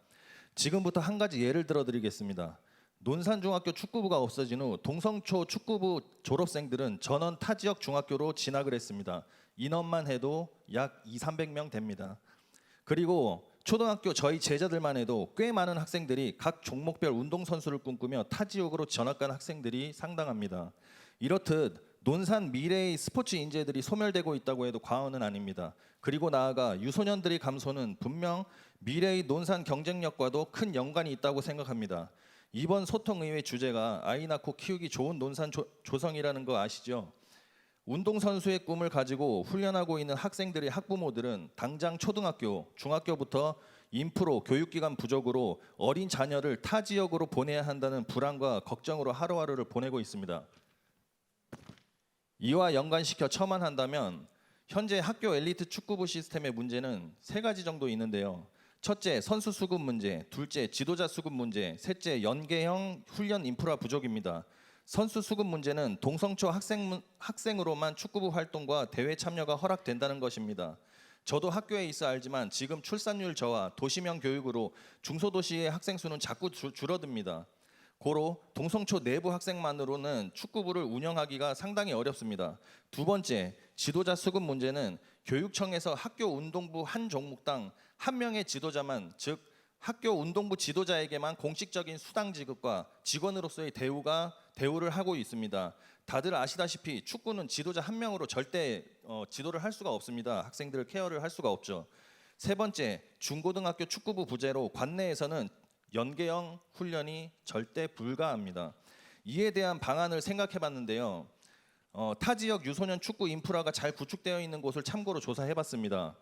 지금부터 한 가지 예를 들어드리겠습니다. 논산중학교 축구부가 없어진 후 동성초 축구부 졸업생들은 전원 타 지역 중학교로 진학을 했습니다. 인원만 해도 약 200~300명 됩니다. 그리고 초등학교 저희 제자들만 해도 꽤 많은 학생들이 각 종목별 운동선수를 꿈꾸며 타 지역으로 전학 간 학생들이 상당합니다. 이렇듯 논산 미래의 스포츠 인재들이 소멸되고 있다고 해도 과언은 아닙니다. 그리고 나아가 유소년들의 감소는 분명 미래의 논산 경쟁력과도 큰 연관이 있다고 생각합니다. 이번 소통의회 주제가 아이 낳고 키우기 좋은 논산 조성이라는 거 아시죠? 운동선수의 꿈을 가지고 훈련하고 있는 학생들의 학부모들은 당장 초등학교, 중학교부터 인프로 교육기관 부족으로 어린 자녀를 타 지역으로 보내야 한다는 불안과 걱정으로 하루하루를 보내고 있습니다. 이와 연관시켜 첨언한다면 현재 학교 엘리트 축구부 시스템의 문제는 3가지 정도 있는데요. 첫째, 선수 수급 문제, 둘째, 지도자 수급 문제, 셋째, 연계형 훈련 인프라 부족입니다. 선수 수급 문제는 동성초 학생으로만 축구부 활동과 대회 참여가 허락된다는 것입니다. 저도 학교에 있어 알지만 지금 출산율 저하, 도시명 교육으로 중소도시의 학생 수는 자꾸 줄어듭니다. 고로 동성초 내부 학생만으로는 축구부를 운영하기가 상당히 어렵습니다. 두 번째, 지도자 수급 문제는 교육청에서 학교 운동부 한 종목당 한 명의 지도자만, 즉 학교 운동부 지도자에게만 공식적인 수당 지급과 직원으로서의 대우를 하고 있습니다. 다들 아시다시피 축구는 지도자 한 명으로 절대 지도를 할 수가 없습니다. 학생들을 케어를 할 수가 없죠. 세 번째, 중고등학교 축구부 부재로 관내에서는 연계형 훈련이 절대 불가합니다. 이에 대한 방안을 생각해봤는데요. 타 지역 유소년 축구 인프라가 잘 구축되어 있는 곳을 참고로 조사해봤습니다.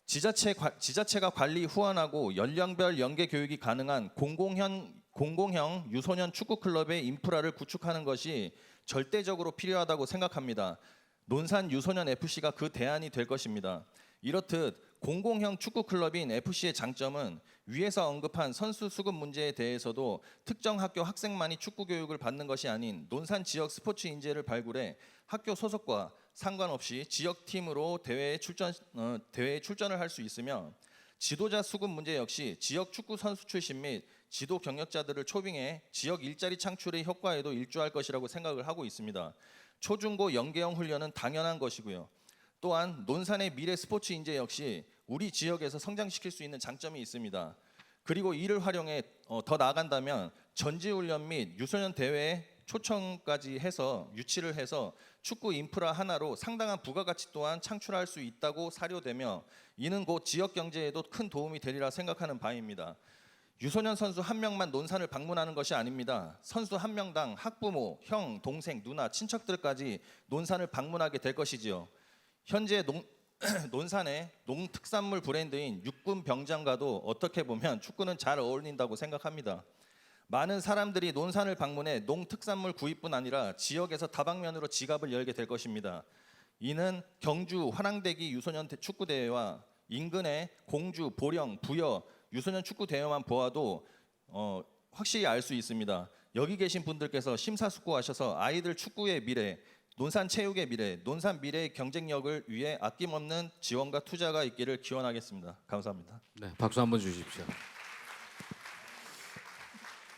지자체가 관리 후원하고 연령별 연계 교육이 가능한 공공형 유소년 축구 클럽의 인프라를 구축하는 것이 절대적으로 필요하다고 생각합니다. 논산 유소년 FC가 그 대안이 될 것입니다. 이렇듯 공공형 축구 클럽인 FC의 장점은 위에서 언급한 선수 수급 문제에 대해서도 특정 학교 학생만이 축구 교육을 받는 것이 아닌 논산 지역 스포츠 인재를 발굴해 학교 소속과 상관없이 지역 팀으로 대회에 출전을 할 수 있으며, 지도자 수급 문제 역시 지역 축구 선수 출신 및 지도 경력자들을 초빙해 지역 일자리 창출의 효과에도 일조할 것이라고 생각을 하고 있습니다. 초중고 연계형 훈련은 당연한 것이고요. 또한 논산의 미래 스포츠 인재 역시 우리 지역에서 성장시킬 수 있는 장점이 있습니다. 그리고 이를 활용해 더 나아간다면 전지훈련 및 유소년 대회에 초청까지 해서 유치를 해서 축구 인프라 하나로 상당한 부가가치 또한 창출할 수 있다고 사료되며, 이는 곧 지역 경제에도 큰 도움이 되리라 생각하는 바입니다. 유소년 선수 한 명만 논산을 방문하는 것이 아닙니다. 선수 한 명당 학부모, 형, 동생, 누나, 친척들까지 논산을 방문하게 될 것이지요. 현재 논산의 농특산물 브랜드인 육군 병장과도 어떻게 보면 축구는 잘 어울린다고 생각합니다. 많은 사람들이 논산을 방문해 농특산물 구입뿐 아니라 지역에서 다방면으로 지갑을 열게 될 것입니다. 이는 경주 화랑대기 유소년 축구 대회와 인근의 공주, 보령, 부여 유소년 축구 대회만 보아도 확실히 알 수 있습니다. 여기 계신 분들께서 심사숙고하셔서 아이들 축구의 미래, 논산 체육의 미래, 논산 미래의 경쟁력을 위해 아낌없는 지원과 투자가 있기를 기원하겠습니다. 감사합니다. 네, 박수 한번 주십시오.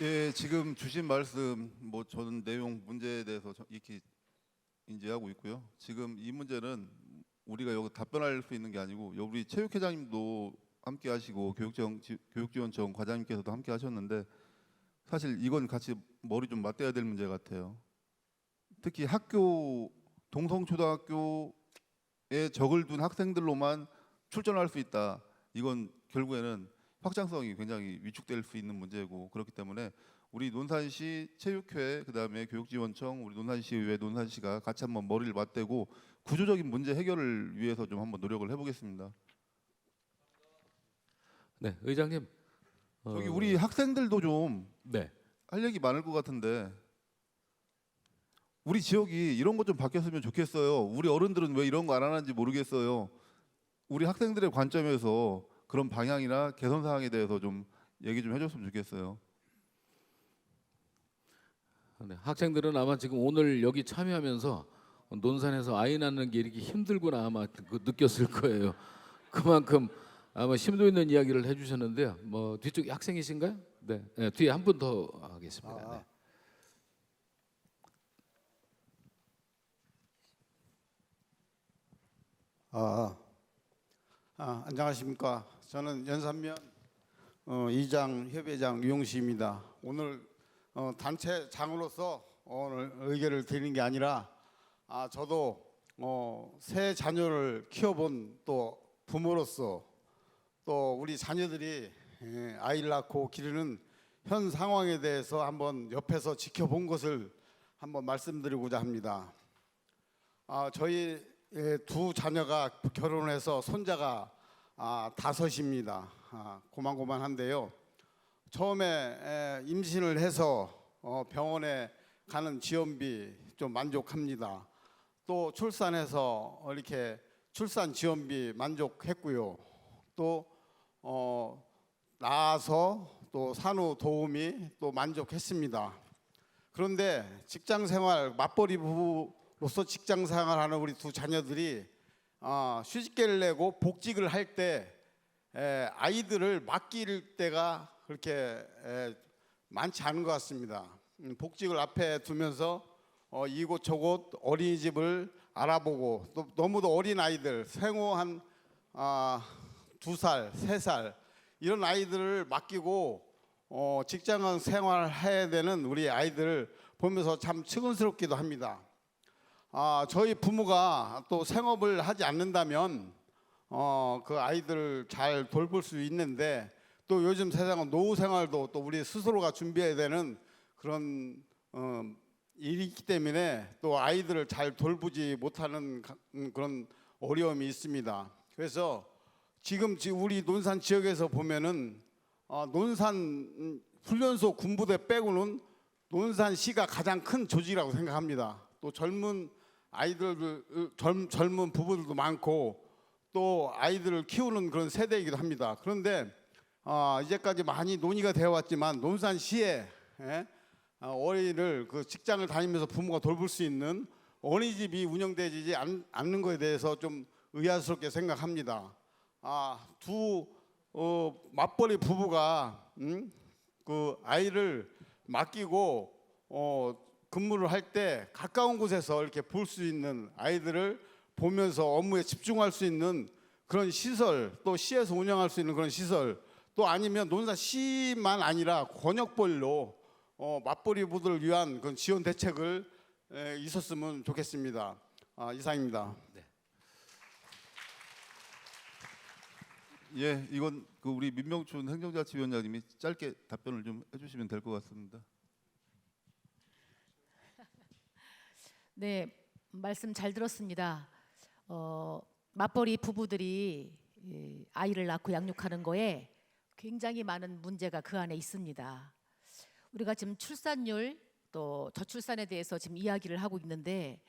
예, 지금 주신 말씀 저는 내용 문제에 대해서 익히 인지하고 있고요. 지금 이 문제는 우리가 여기 답변할 수 있는 게 아니고 우리 체육회장님도 함께 하시고 교육지원청 과장님께서도 함께 하셨는데, 사실 이건 같이 머리 좀 맞대야 될 문제 같아요. 특히 동성초등학교에 적을 둔 학생들로만 출전할 수 있다. 이건 결국에는 확장성이 굉장히 위축될 수 있는 문제고, 그렇기 때문에 우리 논산시 체육회, 그다음에 교육지원청, 우리 논산시의회, 논산시가 같이 한번 머리를 맞대고 구조적인 문제 해결을 위해서 좀 한번 노력을 해보겠습니다. 네, 의장님. 저기 우리 학생들도 좀 네. 할 얘기 많을 것 같은데, 우리 지역이 이런 것 좀 바뀌었으면 좋겠어요. 우리 어른들은 왜 이런 거 안 하는지 모르겠어요. 우리 학생들의 관점에서 그런 방향이나 개선 사항에 대해서 좀 얘기 좀 해줬으면 좋겠어요. 네, 학생들은 아마 지금 오늘 여기 참여하면서 논산에서 아이 낳는 게 이렇게 힘들구나 아마 느꼈을 거예요. 그만큼 아마 심도 있는 이야기를 해주셨는데요. 뭐 뒤쪽 학생이신가요? 네, 네 뒤에 한 분 더 하겠습니다. 네. 안녕하십니까. 저는 연산면 이장 협회장 유용식입니다. 오늘 단체 장으로서 오늘 의견을 드리는 게 아니라 저도 새 자녀를 키워본 또 부모로서 또 우리 자녀들이 아이를 낳고 기르는 현 상황에 대해서 한번 옆에서 지켜본 것을 한번 말씀드리고자 합니다. 저희 두 자녀가 결혼해서 손자가 5입니다. 고만고만한데요. 처음에 임신을 해서 병원에 가는 지원비 좀 만족합니다. 또 출산해서 이렇게 출산 지원비 만족했고요. 또 낳아서 또 산후 도우미 또 만족했습니다. 그런데 직장 생활 맞벌이 부부로서 직장 생활하는 우리 두 자녀들이 휴직계를 내고 복직을 할 때 아이들을 맡길 때가 그렇게 많지 않은 것 같습니다. 복직을 앞에 두면서 이곳저곳 어린이집을 알아보고 또 너무도 어린 아이들 생후 한 2살, 3살 이런 아이들을 맡기고 직장 생활해야 되는 우리 아이들을 보면서 참 측은스럽기도 합니다. 저희 부모가 또 생업을 하지 않는다면 그 아이들을 잘 돌볼 수 있는데 또 요즘 세상은 노후 생활도 또 우리 스스로가 준비해야 되는 그런 일이 있기 때문에 또 아이들을 잘 돌보지 못하는 그런 어려움이 있습니다. 그래서 지금 우리 논산 지역에서 보면은 논산 훈련소 군부대 빼고는 논산시가 가장 큰 조직이라고 생각합니다. 또 젊은 아이들, 젊은 부부들도 많고 또 아이들을 키우는 그런 세대이기도 합니다. 그런데 이제까지 많이 논의가 되어 왔지만 논산시에 어린이를 그 직장을 다니면서 부모가 돌볼 수 있는 어린이집이 운영되지 않는 것에 대해서 좀 의아스럽게 생각합니다. 두 맞벌이 부부가 그 아이를 맡기고 근무를 할 때 가까운 곳에서 이렇게 볼 수 있는 아이들을 보면서 업무에 집중할 수 있는 그런 시설, 또 시에서 운영할 수 있는 그런 시설, 또 아니면 논산시만 아니라 권역별로 맞벌이 부부들을 위한 그런 지원 대책을 있었으면 좋겠습니다. 이상입니다. 네. 예, 이건 그 우리 민명춘 행정자치위원장님이 짧게 답변을 좀 해주시면 될 것 같습니다. 네, 말씀 잘 들었습니다. 맞벌이 부부들이 아이를 낳고 양육하는 거에 굉장히 많은 문제가 그 안에 있습니다. 우리가 지금 출산율 또 저출산에 대해서 지금 이야기를 하고 있는데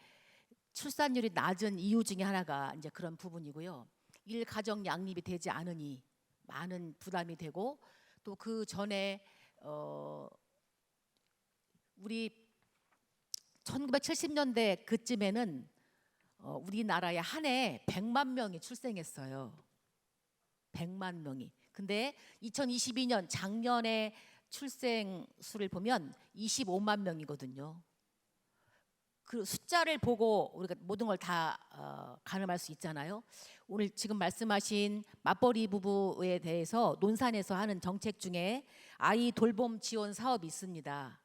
출산율이 낮은 이유 중에 하나가 이제 그런 부분이고요. 일가정 양립이 되지 않으니 많은 부담이 되고 또 그 전에 우리 1970년대 그쯤에는 우리나라에 한 해 100만 명이 출생했어요. 100만 명이. 근데 2022년 작년에 출생 수를 보면 25만 명이거든요. 그 숫자를 보고 우리가 모든 걸 다 가늠할 수 있잖아요. 오늘 지금 말씀하신 맞벌이 부부에 대해서 논산에서 하는 정책 중에 아이 돌봄 지원 사업이 있습니다.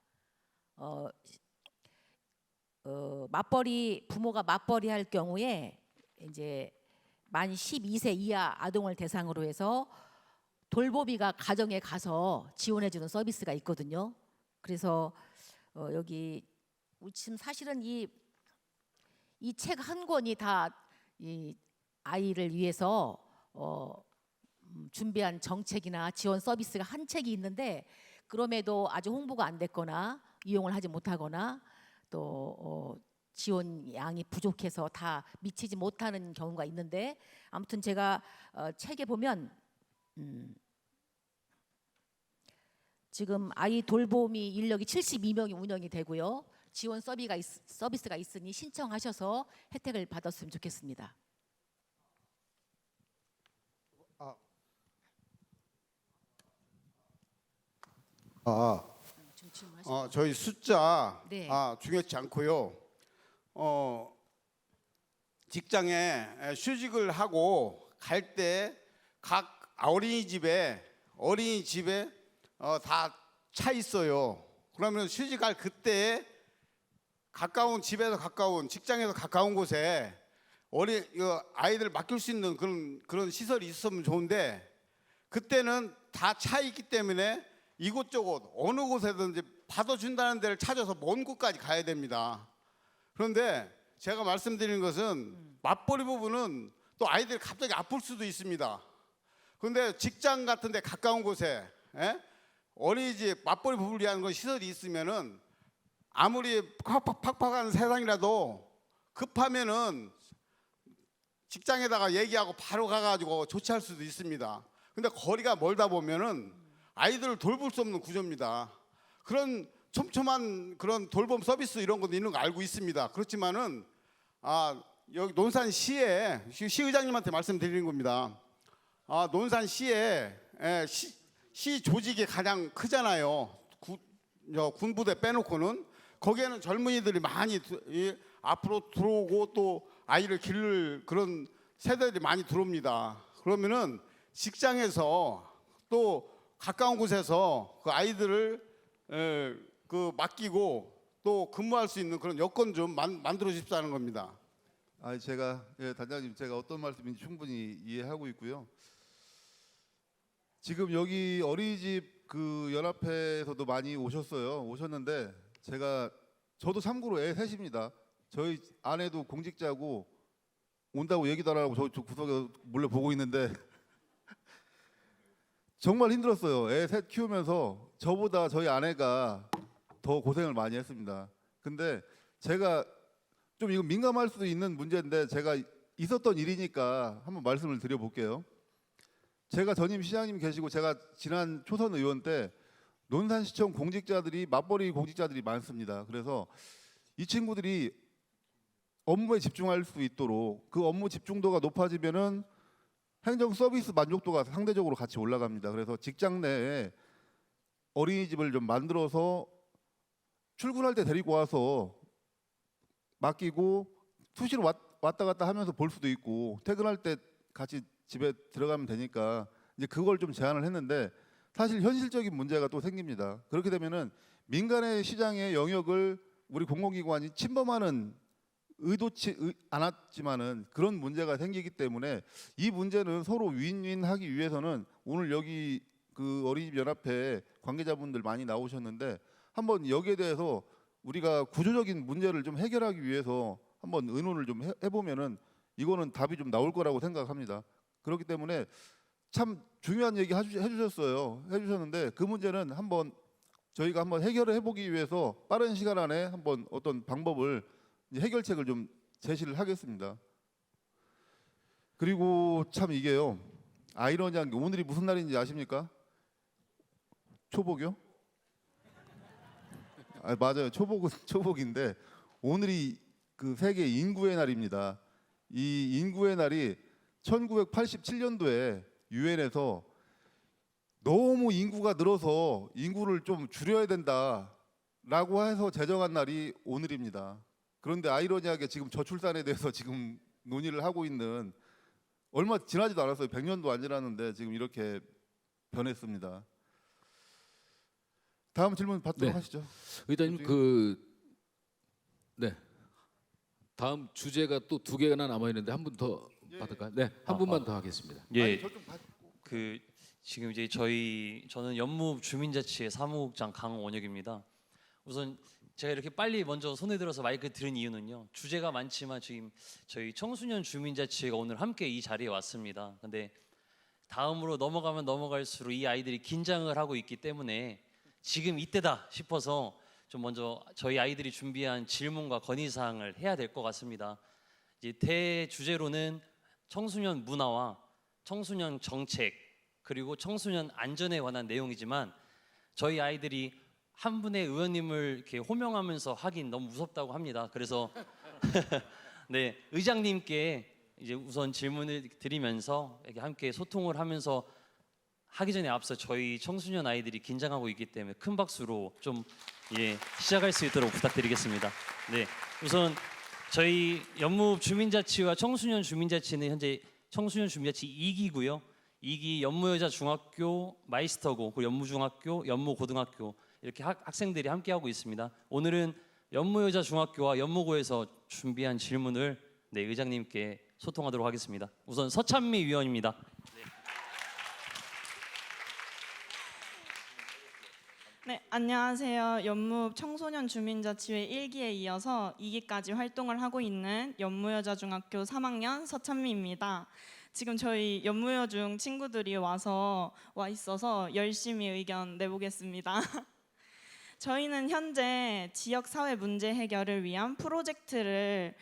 맞벌이 부모가 맞벌이 할 경우에 이제 만 12세 이하 아동을 대상으로 해서 돌보비가 가정에 가서 지원해주는 서비스가 있거든요. 그래서 여기 지금 사실은 이 책 한 권이 다 이 아이를 위해서 준비한 정책이나 지원 서비스가 한 책이 있는데 그럼에도 아주 홍보가 안 됐거나 이용을 하지 못하거나 또 지원 양이 부족해서 다 미치지 못하는 경우가 있는데 아무튼 제가 책에 보면 지금 아이 돌보미 인력이 72명이 운영이 되고요. 지원 서비스가 있으니 신청하셔서 혜택을 받았으면 좋겠습니다. 좀 질문하시죠. 저희 숫자 네. 중요치 않고요. 직장에 휴직을 하고 갈 때 각 어린이집에 다 차 있어요. 그러면 휴직할 그때 가까운 집에서 가까운 직장에서 가까운 곳에 아이들 맡길 수 있는 그런 시설이 있으면 좋은데 그때는 다 차 있기 때문에 이곳저곳 어느 곳에든지 받아준다는 데를 찾아서 먼 곳까지 가야 됩니다. 그런데 제가 말씀드리는 것은 맞벌이 부분은 또 아이들이 갑자기 아플 수도 있습니다. 그런데 직장 같은 데 가까운 곳에 어린이집 맞벌이 부부를 위한 그 시설이 있으면은 아무리 팍팍한 세상이라도 급하면은 직장에다가 얘기하고 바로 가가지고 조치할 수도 있습니다. 근데 거리가 멀다 보면은 아이들을 돌볼 수 없는 구조입니다. 그런 촘촘한 그런 돌봄 서비스 이런 것도 있는 거 알고 있습니다. 그렇지만은 여기 논산시에 시의장님한테 말씀드리는 겁니다. 논산시에 시 조직이 가장 크잖아요. 군부대 빼놓고는 거기에는 젊은이들이 많이 앞으로 들어오고 또 아이를 기를 그런 세대들이 많이 들어옵니다. 그러면은 직장에서 또 가까운 곳에서 그 아이들을 맡기고 또 근무할 수 있는 그런 여건 좀 만들어 주십사는 겁니다. 단장님 제가 어떤 말씀인지 충분히 이해하고 있고요. 지금 여기 어린이집 그 연합회에서도 많이 오셨는데 저도 참고로 애 셋입니다. 저희 아내도 공직자고 온다고 얘기도 안 하고 저 구석에 몰래 보고 있는데 정말 힘들었어요. 애 셋 키우면서 저보다 저희 아내가 더 고생을 많이 했습니다. 근데 제가 좀 이거 민감할 수도 있는 문제인데 제가 있었던 일이니까 한번 말씀을 드려볼게요. 제가 전임 시장님 계시고 제가 지난 초선 의원 때 논산시청 맞벌이 공직자들이 많습니다. 그래서 이 친구들이 업무에 집중할 수 있도록 그 업무 집중도가 높아지면은 행정 서비스 만족도가 상대적으로 같이 올라갑니다. 그래서 직장 내에 어린이집을 좀 만들어서 출근할 때 데리고 와서 맡기고 수시로 왔다 갔다 하면서 볼 수도 있고 퇴근할 때 같이 집에 들어가면 되니까 이제 그걸 좀 제안을 했는데 사실 현실적인 문제가 또 생깁니다. 그렇게 되면은 민간의 시장의 영역을 우리 공공기관이 침범하는 의도치 않았지만은 그런 문제가 생기기 때문에 이 문제는 서로 윈윈하기 위해서는 오늘 여기 그 어린이집 연합회 관계자분들 많이 나오셨는데 한번 여기에 대해서 우리가 구조적인 문제를 좀 해결하기 위해서 한번 의논을 좀 해보면은 이거는 답이 좀 나올 거라고 생각합니다. 그렇기 때문에 참 중요한 얘기 해주셨는데 그 문제는 저희가 한번 해결을 해보기 위해서 빠른 시간 안에 한번 어떤 방법을 해결책을 좀 제시를 하겠습니다. 그리고 참 이게요 아이러니한 게 오늘이 무슨 날인지 아십니까? 초복이요? 맞아요. 초복인데 오늘이 그 세계 인구의 날입니다. 이 인구의 날이 1987년도에 유엔에서 너무 인구가 늘어서 인구를 좀 줄여야 된다라고 해서 제정한 날이 오늘입니다. 그런데 아이러니하게 지금 저출산에 대해서 지금 논의를 하고 있는 얼마 지나지도 않았어요. 100년도 안 지났는데 지금 이렇게 변했습니다. 다음 질문 받도록 하시죠. 의장님 다음 주제가 또 2개나 남아 있는데 한 분 더 받을까요? 네, 한 분만 더 하겠습니다. 예. 지금 이제 저는 연무 주민자치회 사무국장 강원혁입니다. 우선 제가 이렇게 빨리 먼저 손에 들어서 마이크 들은 이유는요. 주제가 많지만 지금 저희 청소년 주민자치회가 오늘 함께 이 자리에 왔습니다. 근데 다음으로 넘어가면 넘어갈수록 이 아이들이 긴장을 하고 있기 때문에 지금 이때다 싶어서 좀 먼저 저희 아이들이 준비한 질문과 건의사항을 해야 될 것 같습니다. 이제 대주제로는 청소년 문화와 청소년 정책 그리고 청소년 안전에 관한 내용이지만 저희 아이들이 한 분의 의원님을 이렇게 호명하면서 하긴 너무 무섭다고 합니다. 그래서 네, 의장님께 이제 우선 질문을 드리면서 이렇게 함께 소통을 하면서 하기 전에 앞서 저희 청소년 아이들이 긴장하고 있기 때문에 큰 박수로 좀 시작할 수 있도록 부탁드리겠습니다. 네, 우선 저희 연무 주민자치와 청소년 주민자치는 현재 청소년 주민자치 2기고요. 2기 연무여자 중학교 마이스터고 그리고 연무중학교, 연무고등학교 이렇게 학생들이 함께 하고 있습니다. 오늘은 연무여자 중학교와 연무고에서 준비한 질문을 의장님께 소통하도록 하겠습니다. 우선 서찬미 위원입니다. 네, 안녕하세요. 연무 청소년 주민자치회 1기에 이어서 2기까지 활동을 하고 있는 연무여자중학교 3학년 서찬미입니다. 지금 저희 연무여중 친구들이 와 있어서 열심히 의견 내보겠습니다. 저희는 현재 지역 사회 문제 해결을 위한 프로젝트를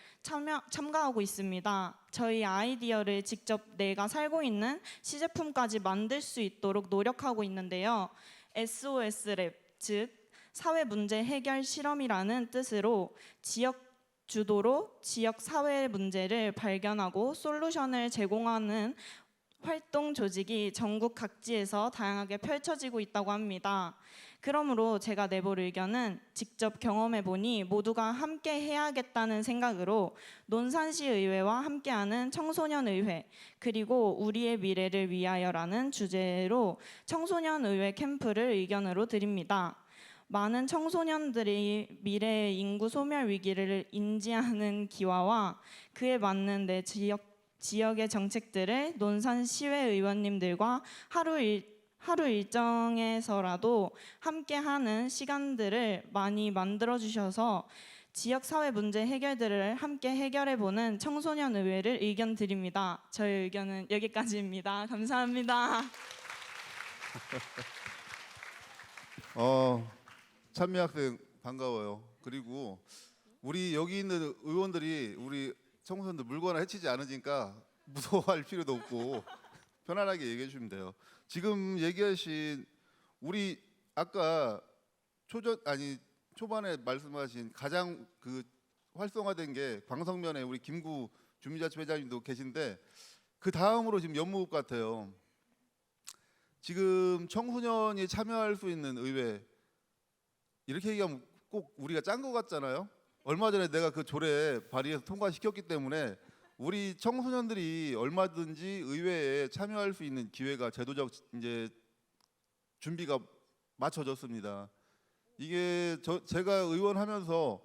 참가하고 있습니다. 저희 아이디어를 직접 내가 살고 있는 시제품까지 만들 수 있도록 노력하고 있는데요. SOS랩, 즉 사회 문제 해결 실험이라는 뜻으로 지역 주도로 지역 사회 문제를 발견하고 솔루션을 제공하는 활동 조직이 전국 각지에서 다양하게 펼쳐지고 있다고 합니다. 그러므로 제가 내볼 의견은 직접 경험해보니 모두가 함께 해야겠다는 생각으로 논산시 의회와 함께하는 청소년의회 그리고 우리의 미래를 위하여라는 주제로 청소년의회 캠프를 의견으로 드립니다. 많은 청소년들이 미래의 인구 소멸 위기를 인지하는 기와와 그에 맞는 내 지역의 정책들을 논산시회 의원님들과 하루 일정에서라도 함께하는 시간들을 많이 만들어 주셔서 지역 사회 문제 해결들을 함께 해결해보는 청소년의회를 의견 드립니다. 저의 의견은 여기까지입니다. 감사합니다. 찬미 학생 반가워요. 그리고 우리 여기 있는 의원들이 우리 청소년들 물거나 해치지 않으니까 무서워할 필요도 없고 편안하게 얘기해 주시면 돼요. 지금 얘기하신 우리 아까 초반에 말씀하신 가장 그 활성화된 게 광성면에 우리 김구 주민자치 회장님도 계신데 그 다음으로 지금 연무읍 같아요. 지금 청소년이 참여할 수 있는 의회 이렇게 얘기하면 꼭 우리가 짠 것 같잖아요. 얼마 전에 내가 그 조례 발의해서 통과시켰기 때문에 우리 청소년들이 얼마든지 의회에 참여할 수 있는 기회가 제도적 이제 준비가 맞춰졌습니다. 이게 제가 의원하면서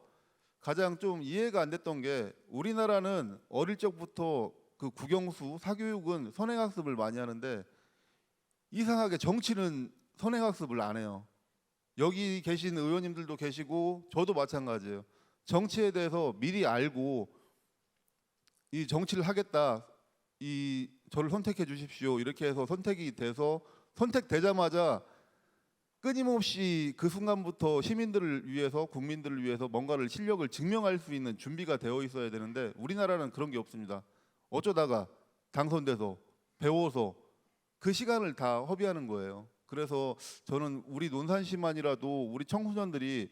가장 좀 이해가 안 됐던 게 우리나라는 어릴 적부터 그 국영수 사교육은 선행학습을 많이 하는데 이상하게 정치는 선행학습을 안 해요. 여기 계신 의원님들도 계시고 저도 마찬가지예요. 정치에 대해서 미리 알고 이 정치를 하겠다, 저를 선택해 주십시오 이렇게 해서 선택이 돼서 선택되자마자 끊임없이 그 순간부터 시민들을 위해서 국민들을 위해서 뭔가를 실력을 증명할 수 있는 준비가 되어 있어야 되는데 우리나라는 그런 게 없습니다. 어쩌다가 당선돼서 배워서 그 시간을 다 허비하는 거예요. 그래서 저는 우리 논산시만이라도 우리 청소년들이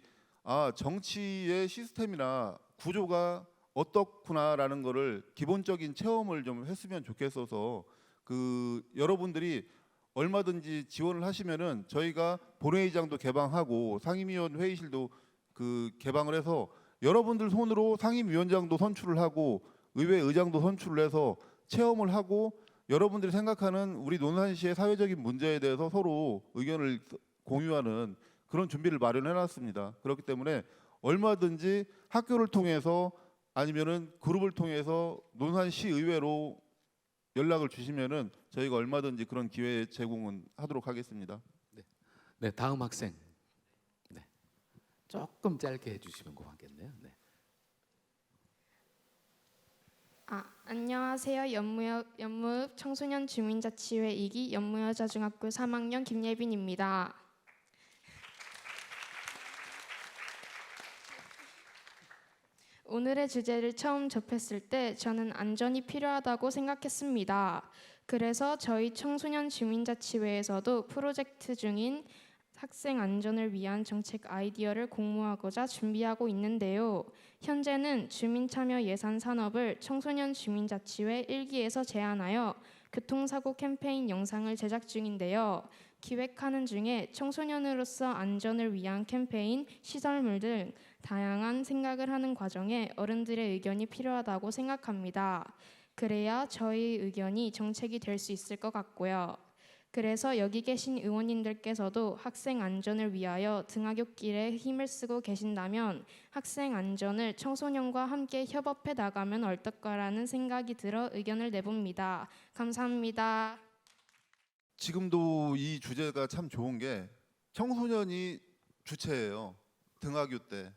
정치의 시스템이나 구조가 어떻구나라는 거를 기본적인 체험을 좀 했으면 좋겠어서 여러분들이 얼마든지 지원을 하시면은 저희가 본회의장도 개방하고 상임위원 회의실도 개방을 해서 여러분들 손으로 상임위원장도 선출을 하고 의회 의장도 선출을 해서 체험을 하고 여러분들이 생각하는 우리 논산시의 사회적인 문제에 대해서 서로 의견을 공유하는 그런 준비를 마련해 놨습니다. 그렇기 때문에 얼마든지 학교를 통해서 아니면은 그룹을 통해서 논산시 의회로 연락을 주시면은 저희가 얼마든지 그런 기회 제공은 하도록 하겠습니다. 네, 다음 학생. 네, 조금 짧게 해주시면 고맙겠네요. 네. 안녕하세요. 연무읍 청소년 주민자치회 2기 연무여자중학교 3학년 김예빈입니다. 오늘의 주제를 처음 접했을 때 저는 안전이 필요하다고 생각했습니다. 그래서 저희 청소년 주민자치회에서도 프로젝트 중인 학생 안전을 위한 정책 아이디어를 공모하고자 준비하고 있는데요. 현재는 주민참여 예산 산업을 청소년 주민자치회 1기에서 제안하여 교통사고 캠페인 영상을 제작 중인데요. 기획하는 중에 청소년으로서 안전을 위한 캠페인, 시설물 등 다양한 생각을 하는 과정에 어른들의 의견이 필요하다고 생각합니다. 그래야 저희 의견이 정책이 될 수 있을 것 같고요. 그래서 여기 계신 의원님들께서도 학생 안전을 위하여 등하굣길에 힘을 쓰고 계신다면 학생 안전을 청소년과 함께 협업해 나가면 어떨까라는 생각이 들어 의견을 내봅니다. 감사합니다. 지금도 이 주제가 참 좋은 게 청소년이 주체예요. 등하교 때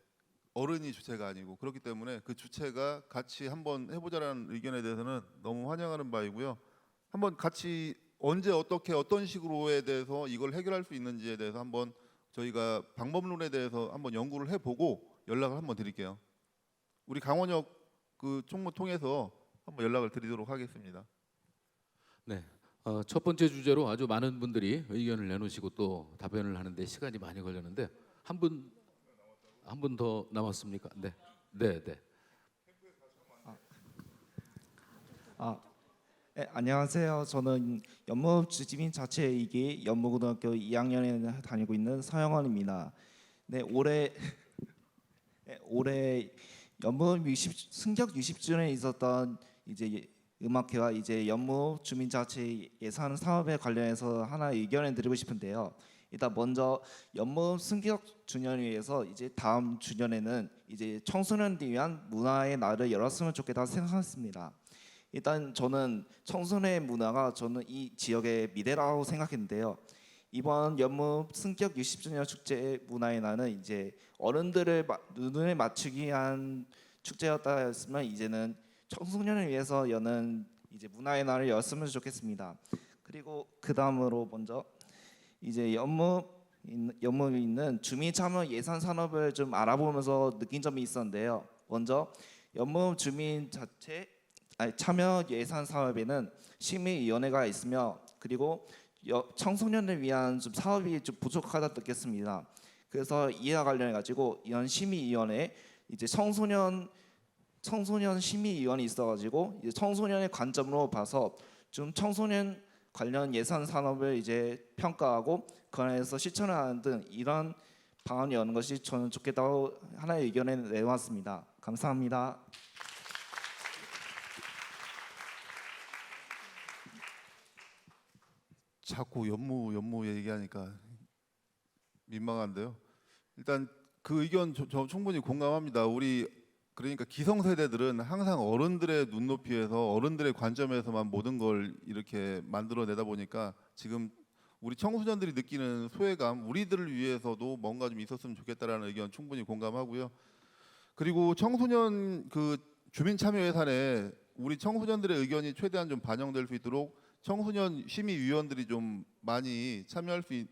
어른이 주체가 아니고, 그렇기 때문에 그 주체가 같이 한번 해보자라는 의견에 대해서는 너무 환영하는 바이고요. 한번 같이 언제 어떻게 어떤 식으로에 대해서 이걸 해결할 수 있는지에 대해서 한번 저희가 방법론에 대해서 한번 연구를 해보고 연락을 한번 드릴게요. 우리 강원역 그 총무 통해서 한번 연락을 드리도록 하겠습니다. 네. 첫 번째 주제로 아주 많은 분들이 의견을 내놓으시고 또 답변을 하는데 시간이 많이 걸렸는데 한 분 더 남았습니까? 네. 네, 네. 네, 안녕하세요. 저는 연무 주민자치회의기 연무고등학교 2학년에 다니고 있는 서영원입니다. 네, 올해 연무 승격 60주년에 있었던 이제 음악회와 이제 연무 주민자치 예산 사업에 관련해서 하나 의견을 드리고 싶은데요. 일단 먼저 연무 승격 주년을 위해서 이제 다음 주년에는 이제 청소년들을 위한 문화의 날을 열었으면 좋겠다 생각했습니다. 일단 저는 청소년의 문화가 저는 이 지역의 미래라고 생각했는데요. 이번 연무 승격 60주년 축제 문화의 날은 이제 어른들을 눈을 맞추기 위한 축제였다 했으면 이제는 청소년을 위해서 여는 이제 문화의 날을 열었으면 좋겠습니다. 그리고 그 다음으로 먼저 이제 연무에 있는 주민 참여 예산 산업을 좀 알아보면서 느낀 점이 있었는데요. 먼저 연무 주민 참여 예산 사업에는 심의위원회가 있으며 그리고 청소년을 위한 좀 사업이 좀 부족하다 느꼈습니다. 그래서 이와 관련해 가지고 이런 심의위원회 이제 청소년 심의위원이 있어가지고 이제 청소년의 관점으로 봐서 좀 청소년 관련 예산 산업을 이제 평가하고 그 안에서 실천하는 등 이런 방안이 여는 것이 저는 좋겠다고 하나의 의견을 내왔습니다. 감사합니다. 자꾸 연무 얘기하니까 민망한데요. 일단 그 의견 저 충분히 공감합니다. 우리 그러니까 기성세대들은 항상 어른들의 눈높이에서 어른들의 관점에서만 모든 걸 이렇게 만들어내다 보니까 지금 우리 청소년들이 느끼는 소외감, 우리들을 위해서도 뭔가 좀 있었으면 좋겠다라는 의견 충분히 공감하고요. 그리고 청소년 그 주민 참여 예산에 우리 청소년들의 의견이 최대한 좀 반영될 수 있도록 청소년 심의위원들이 좀 많이 참여할 수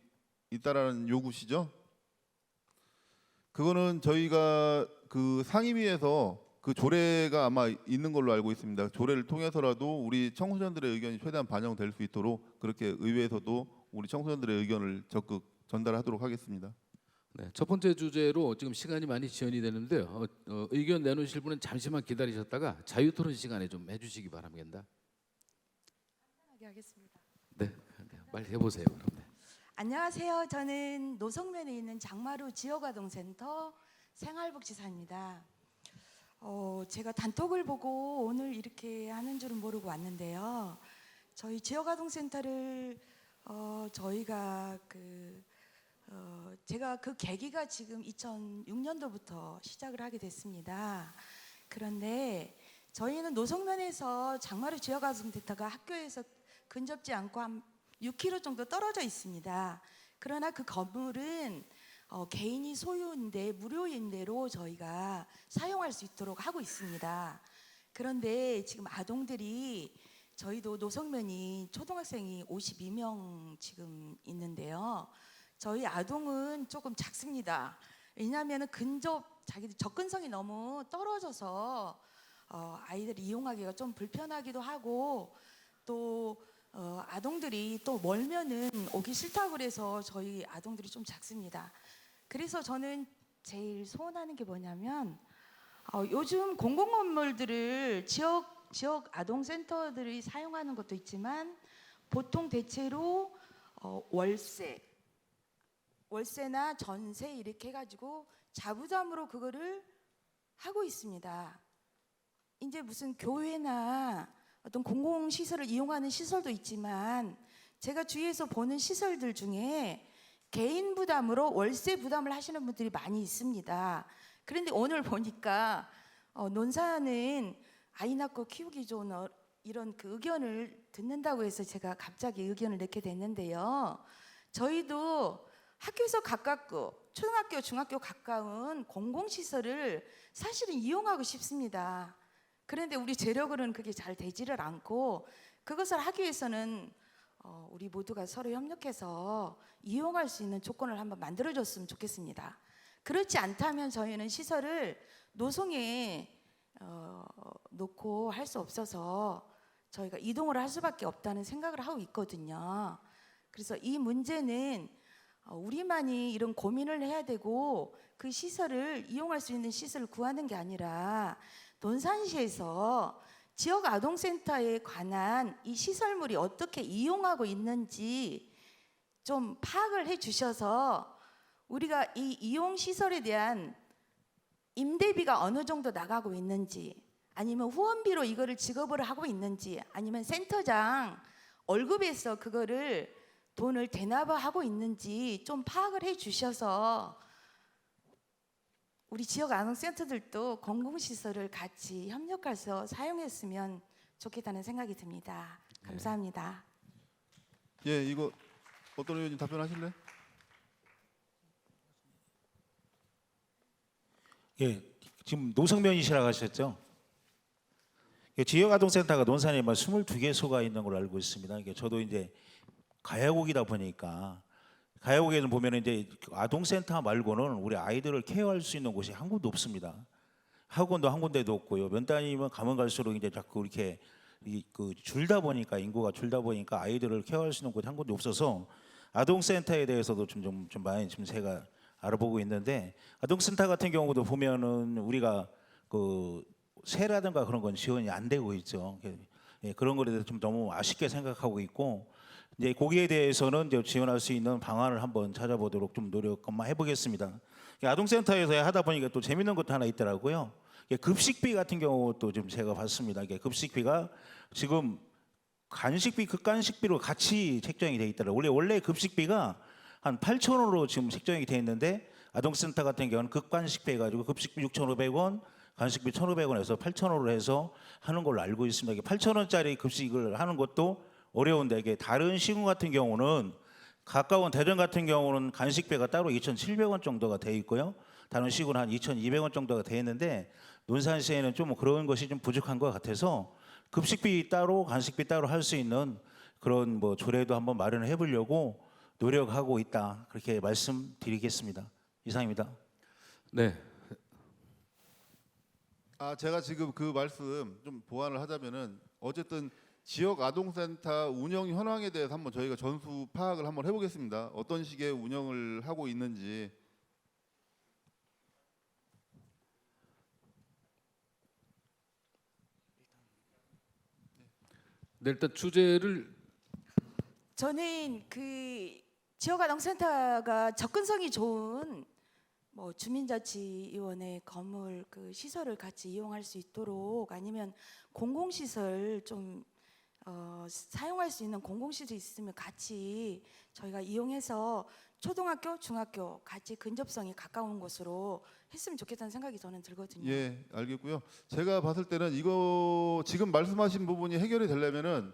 있다라는 요구시죠? 그거는 저희가 그 상임위에서 그 조례가 아마 있는 걸로 알고 있습니다. 조례를 통해서라도 우리 청소년들의 의견이 최대한 반영될 수 있도록 그렇게 의회에서도 우리 청소년들의 의견을 적극 전달하도록 하겠습니다. 네, 첫 번째 주제로 지금 시간이 많이 지연이 되는데 의견 내놓으실 분은 잠시만 기다리셨다가 자유토론 시간에 좀 해주시기 바랍니다. 간단하게 하겠습니다. 네, 빨리 해보세요. 그럼. 네. 안녕하세요. 저는 노성면에 있는 장마루 지역아동센터 생활복지사입니다. 제가 단톡을 보고 오늘 이렇게 하는 줄은 모르고 왔는데요. 저희 지역아동센터를 저희가 제가 그 계기가 지금 2006년도부터 시작을 하게 됐습니다. 그런데 저희는 노성면에서 장마루 지역아동센터가 학교에서 근접지 않고 한 6km 정도 떨어져 있습니다. 그러나 그 건물은 개인이 소유인데 무료임대로 저희가 사용할 수 있도록 하고 있습니다. 그런데 지금 아동들이 저희도 노성면이 초등학생이 52명 지금 있는데요. 저희 아동은 조금 작습니다. 왜냐하면 자기들 접근성이 너무 떨어져서 아이들이 이용하기가 좀 불편하기도 하고 또 아동들이 또 멀면은 오기 싫다고 그래서 저희 아동들이 좀 작습니다. 그래서 저는 제일 소원하는 게 뭐냐면 요즘 공공건물들을 지역 아동센터들이 사용하는 것도 있지만 보통 대체로 월세나 전세 이렇게 해가지고 자부담으로 그거를 하고 있습니다. 이제 무슨 교회나 어떤 공공시설을 이용하는 시설도 있지만 제가 주위에서 보는 시설들 중에 개인 부담으로 월세 부담을 하시는 분들이 많이 있습니다. 그런데 오늘 보니까 논사는 아이 낳고 키우기 좋은 이런 그 의견을 듣는다고 해서 제가 갑자기 의견을 내게 됐는데요. 저희도 학교에서 가깝고 초등학교, 중학교 가까운 공공시설을 사실은 이용하고 싶습니다. 그런데 우리 재력으로는 그게 잘 되지를 않고 그것을 하기 위해서는 우리 모두가 서로 협력해서 이용할 수 있는 조건을 한번 만들어줬으면 좋겠습니다. 그렇지 않다면 저희는 시설을 노송에 놓고 할 수 없어서 저희가 이동을 할 수밖에 없다는 생각을 하고 있거든요. 그래서 이 문제는 우리만이 이런 고민을 해야 되고 그 시설을 이용할 수 있는 시설을 구하는 게 아니라 논산시에서 지역 아동센터에 관한 이 시설물이 어떻게 이용하고 있는지 좀 파악을 해 주셔서 우리가 이 이용 시설에 대한 임대비가 어느 정도 나가고 있는지 아니면 후원비로 이거를 지급을 하고 있는지 아니면 센터장 월급에서 그거를 돈을 대납하고 있는지 좀 파악을 해 주셔서 우리 지역 아동센터들도 공공시설을 같이 협력해서 사용했으면 좋겠다는 생각이 듭니다. 감사합니다. 예, 이거 어떤 의원님 답변하실래? 예, 지금 노성면이시라고 하셨죠? 지역 아동센터가 논산에 22개소가 있는 걸로 알고 있습니다. 저도 이제 가야곡이다 보니까 가야곡에는 보면 이제 아동센터 말고는 우리 아이들을 케어할 수 있는 곳이 한 군데 없습니다. 학원도 한 군데도 없고요. 면 단위면 가면 갈수록 이제 자꾸 이렇게 줄다 보니까 인구가 줄다 보니까 아이들을 케어할 수 있는 곳이 한 군데 없어서 아동센터에 대해서도 좀 많이 지금 제가 알아보고 있는데 아동센터 같은 경우도 보면은 우리가 세라든가 그런 건 지원이 안 되고 있죠. 예, 그런 거에 대해서 좀 너무 아쉽게 생각하고 있고 이제 거기에 대해서는 이제 지원할 수 있는 방안을 한번 찾아보도록 좀 노력 한번 해보겠습니다. 아동센터에서 하다 보니까 또 재밌는 것도 하나 있더라고요. 급식비 같은 경우도 좀 제가 봤습니다. 급식비가 지금 간식비, 극간식비로 같이 책정이 돼 있더라고요. 원래 급식비가 한 8,000원으로 지금 책정이 돼 있는데 아동센터 같은 경우는 극간식비 해가지고 급식비 6,500원, 간식비 1,500원에서 8,000원으로 해서 하는 걸로 알고 있습니다. 8,000원짜리 급식을 하는 것도 어려운데 이게 다른 시군 같은 경우는 가까운 대전 같은 경우는 간식비가 따로 2,700원 정도가 돼 있고요. 다른 시군은 한 2,200원 정도가 돼 있는데 논산시에는 좀 그런 것이 좀 부족한 것 같아서 급식비 따로 간식비 따로 할 수 있는 그런 조례도 한번 마련을 해보려고 노력하고 있다. 그렇게 말씀드리겠습니다. 이상입니다. 네. 제가 지금 그 말씀 좀 보완을 하자면은 어쨌든 지역 아동센터 운영 현황에 대해서 한번 저희가 전수 파악을 한번 해보겠습니다. 어떤 식의 운영을 하고 있는지. 네, 일단 주제를 저는 그 지역 아동센터가 접근성이 좋은 주민자치위원회 건물 그 시설을 같이 이용할 수 있도록 아니면 공공시설 좀 사용할 수 있는 공공시설이 있으면 같이 저희가 이용해서 초등학교, 중학교 같이 근접성이 가까운 곳으로 했으면 좋겠다는 생각이 저는 들거든요. 예, 알겠고요. 제가 봤을 때는 이거 지금 말씀하신 부분이 해결이 되려면은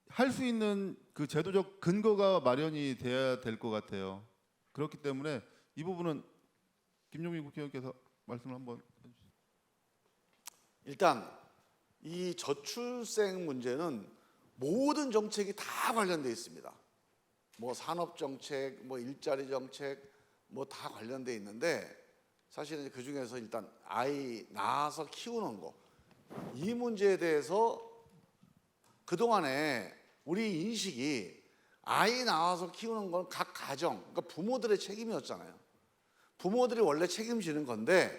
할 수 있는 그 제도적 근거가 마련이 돼야 될 것 같아요. 그렇기 때문에 이 부분은 김용민 국회의원께서 말씀을 한번 해주시죠. 일단 이 저출생 문제는 모든 정책이 다 관련돼 있습니다. 산업 정책, 일자리 정책, 다 관련돼 있는데 사실은 그 중에서 일단 아이 낳아서 키우는 거 이 문제에 대해서 그 동안에 우리 인식이 아이 낳아서 키우는 건 각 가정, 그러니까 부모들의 책임이었잖아요. 부모들이 원래 책임지는 건데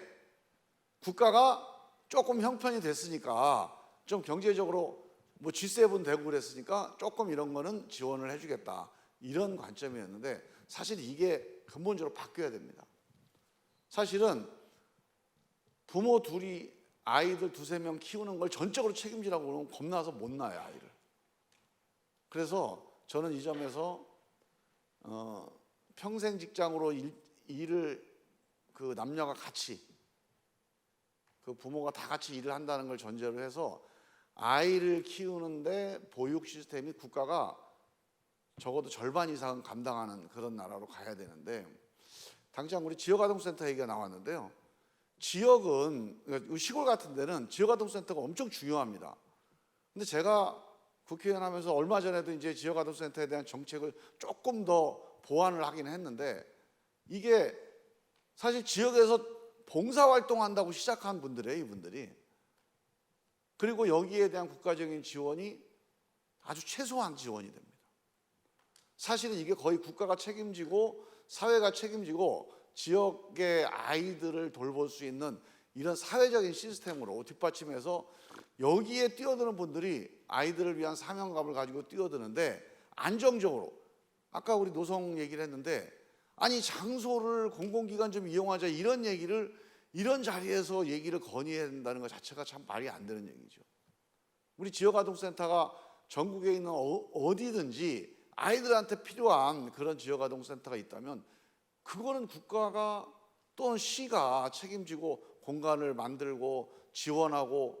국가가 조금 형편이 됐으니까 좀 경제적으로 뭐 G7 되고 그랬으니까 조금 이런 거는 지원을 해주겠다, 이런 관점이었는데 사실 이게 근본적으로 바뀌어야 됩니다. 사실은 부모 둘이 아이들 두세 명 키우는 걸 전적으로 책임지라고 그러면 겁나서 못 낳아요, 아이를. 그래서 저는 이 점에서 평생 직장으로 일을 그 남녀가 같이, 그 부모가 다 같이 일을 한다는 걸 전제로 해서 아이를 키우는데 보육 시스템이 국가가 적어도 절반 이상은 감당하는 그런 나라로 가야 되는데, 당장 우리 지역아동센터 얘기가 나왔는데요. 지역은, 그러니까 시골 같은 데는 지역아동센터가 엄청 중요합니다. 근데 제가 국회의원 하면서 얼마 전에도 이제 지역아동센터에 대한 정책을 조금 더 보완을 하긴 했는데, 이게 사실 지역에서 봉사활동한다고 시작한 분들이에요, 이분들이. 그리고 여기에 대한 국가적인 지원이 아주 최소한 지원이 됩니다. 사실은 이게 거의 국가가 책임지고 사회가 책임지고 지역의 아이들을 돌볼 수 있는 이런 사회적인 시스템으로 뒷받침해서 여기에 뛰어드는 분들이 아이들을 위한 사명감을 가지고 뛰어드는데, 안정적으로, 아까 우리 노성 얘기를 했는데, 아니 장소를 공공기관 좀 이용하자, 이런 얘기를 이런 자리에서 얘기를 건의해야 된다는 것 자체가 참 말이 안 되는 얘기죠. 우리 지역아동센터가 전국에 있는 어디든지 아이들한테 필요한 그런 지역아동센터가 있다면 그거는 국가가 또는 시가 책임지고 공간을 만들고 지원하고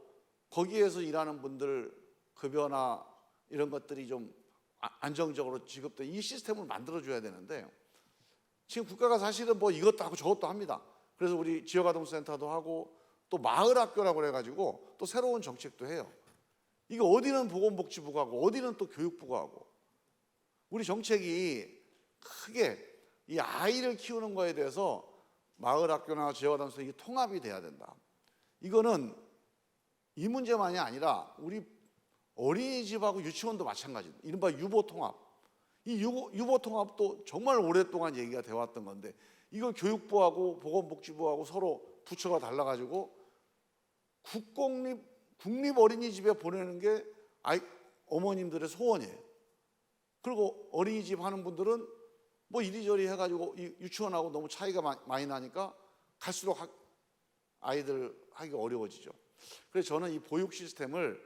거기에서 일하는 분들 급여나 이런 것들이 좀 안정적으로 지급돼, 이 시스템을 만들어줘야 되는데, 지금 국가가 사실은 뭐 이것도 하고 저것도 합니다. 그래서 우리 지역아동센터도 하고 또 마을학교라고 그래가지고 또 새로운 정책도 해요. 이게 어디는 보건복지부가 하고 어디는 또 교육부가 하고, 우리 정책이 크게 이 아이를 키우는 거에 대해서 마을학교나 지역아동센터 이게 통합이 돼야 된다. 이거는 이 문제만이 아니라 우리 어린이집하고 유치원도 마찬가지입니다. 이른바 유보통합. 이 유보통합도 정말 오랫동안 얘기가 돼 왔던 건데, 이걸 교육부하고 보건복지부하고 서로 부처가 달라가지고 국립 어린이집에 보내는 게 어머님들의 소원이에요. 그리고 어린이집 하는 분들은 뭐 이리저리 해가지고 유치원하고 너무 차이가 많이 나니까 갈수록 아이들 하기가 어려워지죠. 그래서 저는 이 보육 시스템을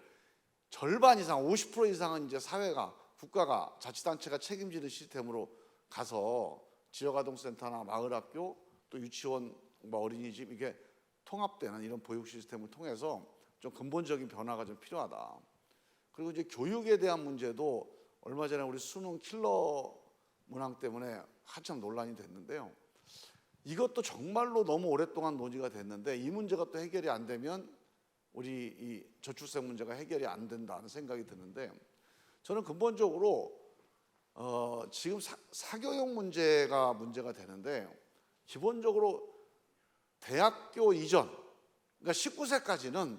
절반 이상, 50% 이상은 이제 사회가, 국가가, 자치단체가 책임지는 시스템으로 가서 지역아동센터나 마을학교, 또 유치원, 뭐 어린이집, 이게 통합되는 이런 보육 시스템을 통해서 좀 근본적인 변화가 좀 필요하다. 그리고 이제 교육에 대한 문제도 얼마 전에 우리 수능 킬러 문항 때문에 한참 논란이 됐는데요. 이것도 정말로 너무 오랫동안 논의가 됐는데, 이 문제가 또 해결이 안 되면 우리 이 저출생 문제가 해결이 안 된다는 생각이 드는데, 저는 근본적으로 지금 사교육 문제가 되는데, 기본적으로 대학교 이전, 그러니까 19세까지는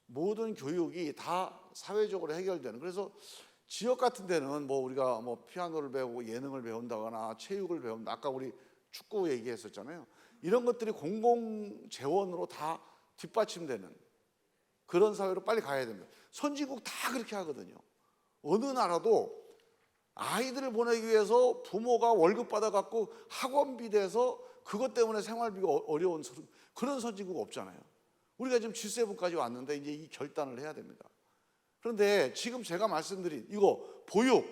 모든 교육이 다 사회적으로 해결되는, 그래서 지역 같은 데는 뭐 우리가 뭐 피아노를 배우고 예능을 배운다거나 체육을 배운다, 아까 우리 축구 얘기했었잖아요. 이런 것들이 공공 재원으로 다 뒷받침되는 그런 사회로 빨리 가야 됩니다. 선진국 다 그렇게 하거든요. 어느 나라도 아이들을 보내기 위해서 부모가 월급 받아갖고 학원비 내서 그것 때문에 생활비가 어려운 그런 선진국 없잖아요. 우리가 지금 G7까지 왔는데 이제 이 결단을 해야 됩니다. 그런데 지금 제가 말씀드린 이거 보육,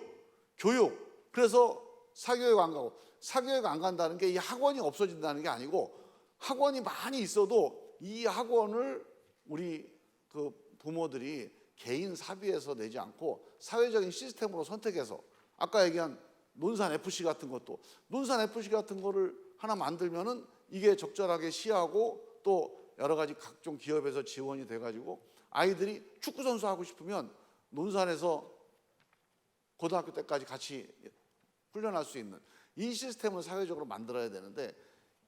교육, 그래서 사교육 안 가고, 사교육 안 간다는 게 이 학원이 없어진다는 게 아니고, 학원이 많이 있어도 이 학원을 우리 그 부모들이 개인 사비에서 내지 않고 사회적인 시스템으로 선택해서, 아까 얘기한 논산 FC 같은 것도, 논산 FC 같은 거를 하나 만들면은 이게 적절하게 시하고 또 여러 가지 각종 기업에서 지원이 돼가지고 아이들이 축구 선수 하고 싶으면 논산에서 고등학교 때까지 같이 훈련할 수 있는 이 시스템을 사회적으로 만들어야 되는데,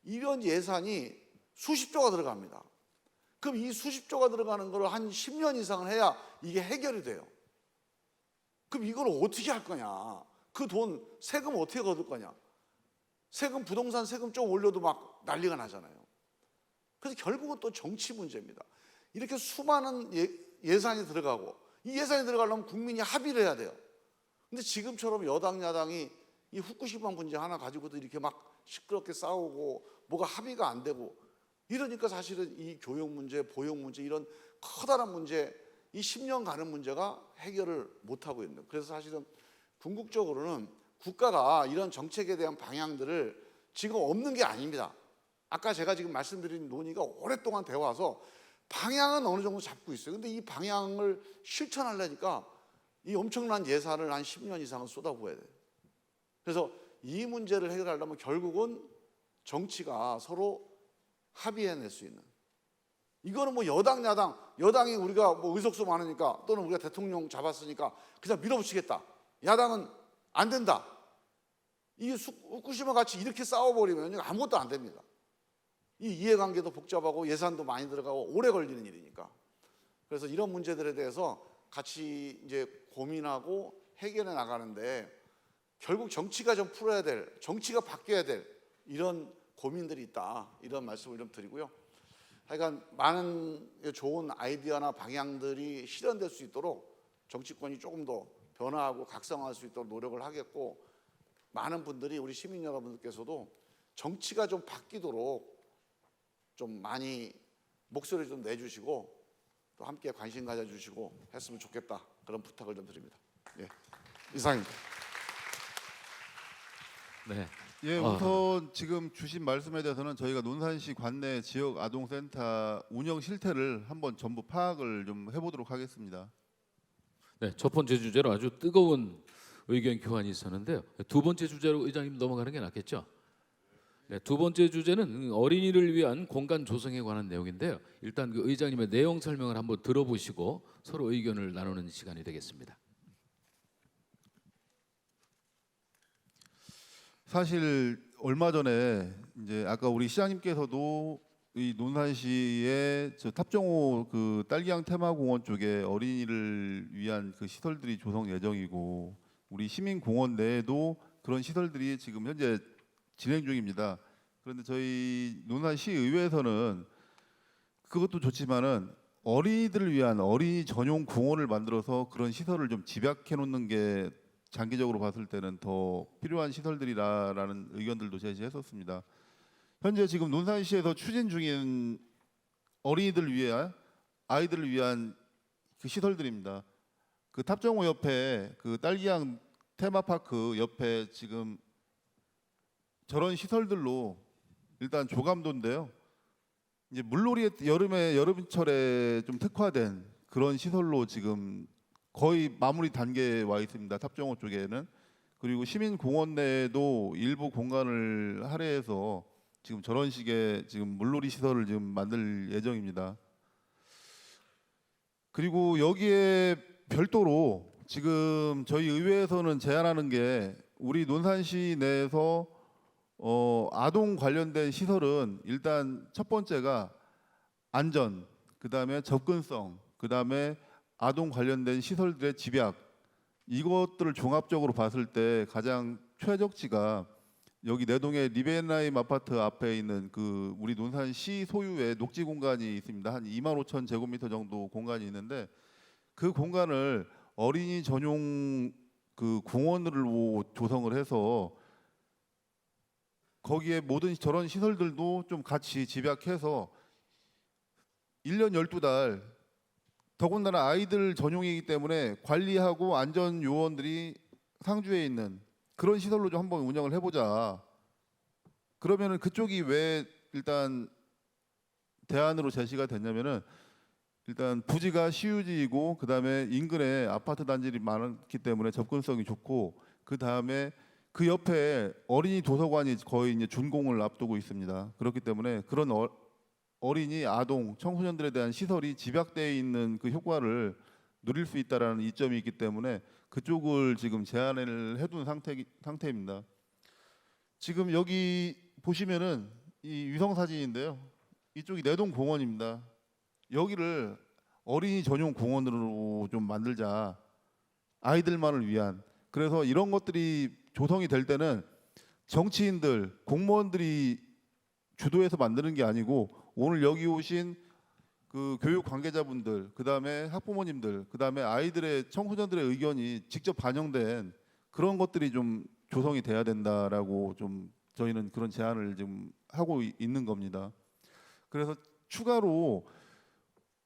이런 예산이 수십조가 들어갑니다. 그럼 이 수십조가 들어가는 걸 한 10년 이상을 해야 이게 해결이 돼요. 그럼 이걸 어떻게 할 거냐? 그 돈 세금 어떻게 거둘 거냐? 세금 부동산 세금 좀 올려도 막 난리가 나잖아요. 그래서 결국은 또 정치 문제입니다. 이렇게 수많은 예산이 들어가고 이 예산이 들어가려면 국민이 합의를 해야 돼요. 근데 지금처럼 여당 야당이 이 후쿠시마 문제 하나 가지고도 이렇게 막 시끄럽게 싸우고 뭐가 합의가 안 되고 이러니까 사실은 이 교육 문제, 보육 문제 이런 커다란 문제 이 10년 가는 문제가 해결을 못 하고 있는. 그래서 사실은 궁극적으로는 국가가 이런 정책에 대한 방향들을 지금 없는 게 아닙니다. 아까 제가 지금 말씀드린 논의가 오랫동안 되어 와서 방향은 어느 정도 잡고 있어요. 근데 이 방향을 실천하려니까 이 엄청난 예산을 한 10년 이상은 쏟아부어야 돼요. 그래서 이 문제를 해결하려면 결국은 정치가 서로 합의해낼 수 있는. 이거는 뭐 여당 야당, 여당이 우리가 뭐 의석수 많으니까 또는 우리가 대통령 잡았으니까 그냥 밀어붙이겠다. 야당은 안 된다. 이 후쿠시마 같이 이렇게 싸워버리면 아무것도 안 됩니다. 이 이해관계도 복잡하고 예산도 많이 들어가고 오래 걸리는 일이니까. 그래서 이런 문제들에 대해서 같이 이제 고민하고 해결해 나가는데 결국 정치가 좀 풀어야 될, 정치가 바뀌어야 될 이런 고민들이 있다. 이런 말씀을 좀 드리고요. 하여간 많은 좋은 아이디어나 방향들이 실현될 수 있도록 정치권이 조금 더 변화하고 각성할 수 있도록 노력을 하겠고, 많은 분들이 우리 시민 여러분들께서도 정치가 좀 바뀌도록 좀 많이 목소리 좀 내주시고 또 함께 관심 가져주시고 했으면 좋겠다, 그런 부탁을 좀 드립니다. 예, 이상입니다. 네. 예, 우선 지금 주신 말씀에 대해서는 저희가 논산시 관내 지역 아동센터 운영 실태를 한번 전부 파악을 좀 해보도록 하겠습니다. 네, 첫 번째 주제로 아주 뜨거운 의견 교환이 있었는데요. 두 번째 주제로 의장님 넘어가는 게 낫겠죠? 네, 두 번째 주제는 어린이를 위한 공간 조성에 관한 내용인데요. 일단 그 의장님의 내용 설명을 한번 들어보시고 서로 의견을 나누는 시간이 되겠습니다. 사실 얼마 전에 이제 아까 우리 시장님께서도 이 논산시의 저 탑정호 그 딸기향 테마공원 쪽에 어린이를 위한 그 시설들이 조성 예정이고, 우리 시민공원 내에도 그런 시설들이 지금 현재 진행 중입니다. 그런데 저희 논산시 의회에서는 그것도 좋지만은 어린이들을 위한 어린이 전용 공원을 만들어서 그런 시설을 좀 집약해 놓는 게 장기적으로 봤을 때는 더 필요한 시설들이라는 의견들도 제시했었습니다. 현재 지금 논산시에서 추진 중인 어린이들을 위한, 아이들을 위한 그 시설들입니다. 그 탑정호 옆에 그 딸기향 테마파크 옆에 지금 저런 시설들로 일단 조감도인데요. 이제 물놀이에 여름철에 좀 특화된 그런 시설로 지금 거의 마무리 단계에 와 있습니다. 탑정호 쪽에는. 그리고 시민공원 내에도 일부 공간을 할애해서 지금 저런 식의 지금 물놀이 시설을 지금 만들 예정입니다. 그리고 여기에 별도로 지금 저희 의회에서는 제안하는 게, 우리 논산시 내에서 아동 관련된 시설은 일단 첫 번째가 안전, 그다음에 접근성, 그다음에 아동 관련된 시설들의 집약, 이것들을 종합적으로 봤을 때 가장 최적지가 여기 내동의 리벤라임 아파트 앞에 있는 그 우리 논산시 소유의 녹지 공간이 있습니다. 한 25,000 제곱미터 정도 공간이 있는데, 그 공간을 어린이 전용 그 공원으로 조성을 해서 거기에 모든 저런 시설들도 좀 같이 집약해서 1년 12달, 더군다나 아이들 전용이기 때문에 관리하고 안전 요원들이 상주에 있는 그런 시설로 좀 한번 운영을 해보자. 그러면은 그쪽이 왜 일단 대안으로 제시가 됐냐면은, 일단 부지가 시유지이고 그다음에 인근에 아파트 단지들이 많기 때문에 접근성이 좋고, 그다음에 그 옆에 어린이 도서관이 거의 이제 준공을 앞두고 있습니다. 그렇기 때문에 그런 어린이, 아동, 청소년들에 대한 시설이 집약되어 있는 그 효과를 누릴 수 있다라는 이점이 있기 때문에 그쪽을 지금 제안을 해둔 상태입니다. 지금 여기 보시면은 이 위성 사진인데요. 이쪽이 내동 공원입니다. 여기를 어린이 전용 공원으로 좀 만들자. 아이들만을 위한, 그래서 이런 것들이 조성이 될 때는 정치인들, 공무원들이 주도해서 만드는 게 아니고 오늘 여기 오신 그 교육 관계자분들, 그다음에 학부모님들, 그다음에 아이들의 청소년들의 의견이 직접 반영된 그런 것들이 좀 조성이 돼야 된다라고 좀 저희는 그런 제안을 지금 하고 있는 겁니다. 그래서 추가로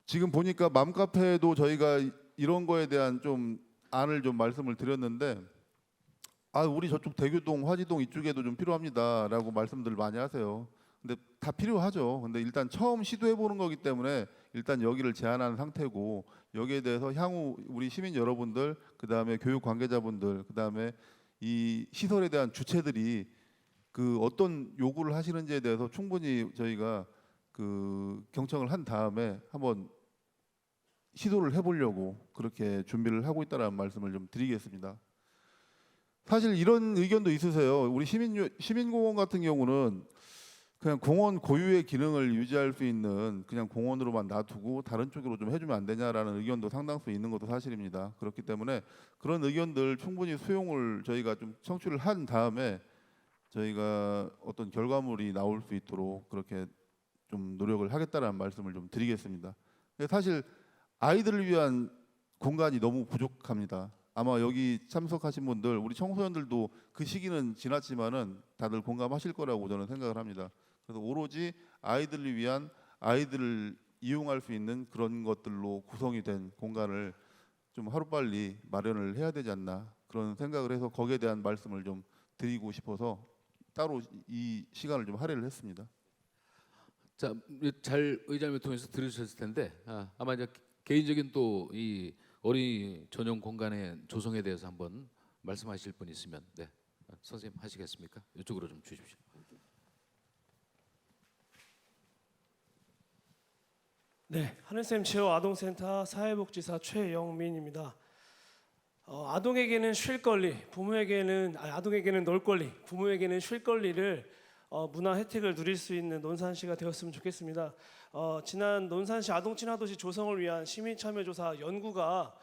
지금 보니까 맘카페도 저희가 이런 거에 대한 좀 안을 좀 말씀을 드렸는데, 우리 저쪽 대교동, 화지동 이쪽에도 좀 필요합니다라고 말씀들 많이 하세요. 근데 다 필요하죠. 근데 일단 처음 시도해 보는 거기 때문에 일단 여기를 제안한 상태고, 여기에 대해서 향후 우리 시민 여러분들, 그다음에 교육 관계자분들, 그다음에 이 시설에 대한 주체들이 그 어떤 요구를 하시는지에 대해서 충분히 저희가 그 경청을 한 다음에 한번 시도를 해보려고 그렇게 준비를 하고 있다는 말씀을 좀 드리겠습니다. 사실 이런 의견도 있으세요. 우리 시민공원 같은 경우는 그냥 공원 고유의 기능을 유지할 수 있는 그냥 공원으로만 놔두고 다른 쪽으로 좀 해주면 안 되냐라는 의견도 상당수 있는 것도 사실입니다. 그렇기 때문에 그런 의견들 충분히 수용을 저희가 좀 청취를 한 다음에 저희가 어떤 결과물이 나올 수 있도록 그렇게 좀 노력을 하겠다는 말씀을 좀 드리겠습니다. 사실 아이들을 위한 공간이 너무 부족합니다. 아마 여기 참석하신 분들, 우리 청소년들도 그 시기는 지났지만은 다들 공감하실 거라고 저는 생각을 합니다. 그래서 오로지 아이들을 위한, 아이들을 이용할 수 있는 그런 것들로 구성이 된 공간을 좀 하루빨리 마련을 해야 되지 않나 그런 생각을 해서 거기에 대한 말씀을 좀 드리고 싶어서 따로 이 시간을 좀 할애를 했습니다. 자, 잘 의장님을 통해서 들으셨을 텐데 아마 이제 개인적인 또 이 어린이 전용 공간의 조성에 대해서 한번 말씀하실 분 있으면 네, 선생님 하시겠습니까? 이쪽으로 좀 주십시오. 네, 하늘샘 지역 아동센터 사회복지사 최영민입니다. 아동에게는 쉴 권리, 아동에게는 놀 권리, 부모에게는 쉴 권리를 문화 혜택을 누릴 수 있는 논산시가 되었으면 좋겠습니다. 지난 논산시 아동친화도시 조성을 위한 시민참여조사 연구가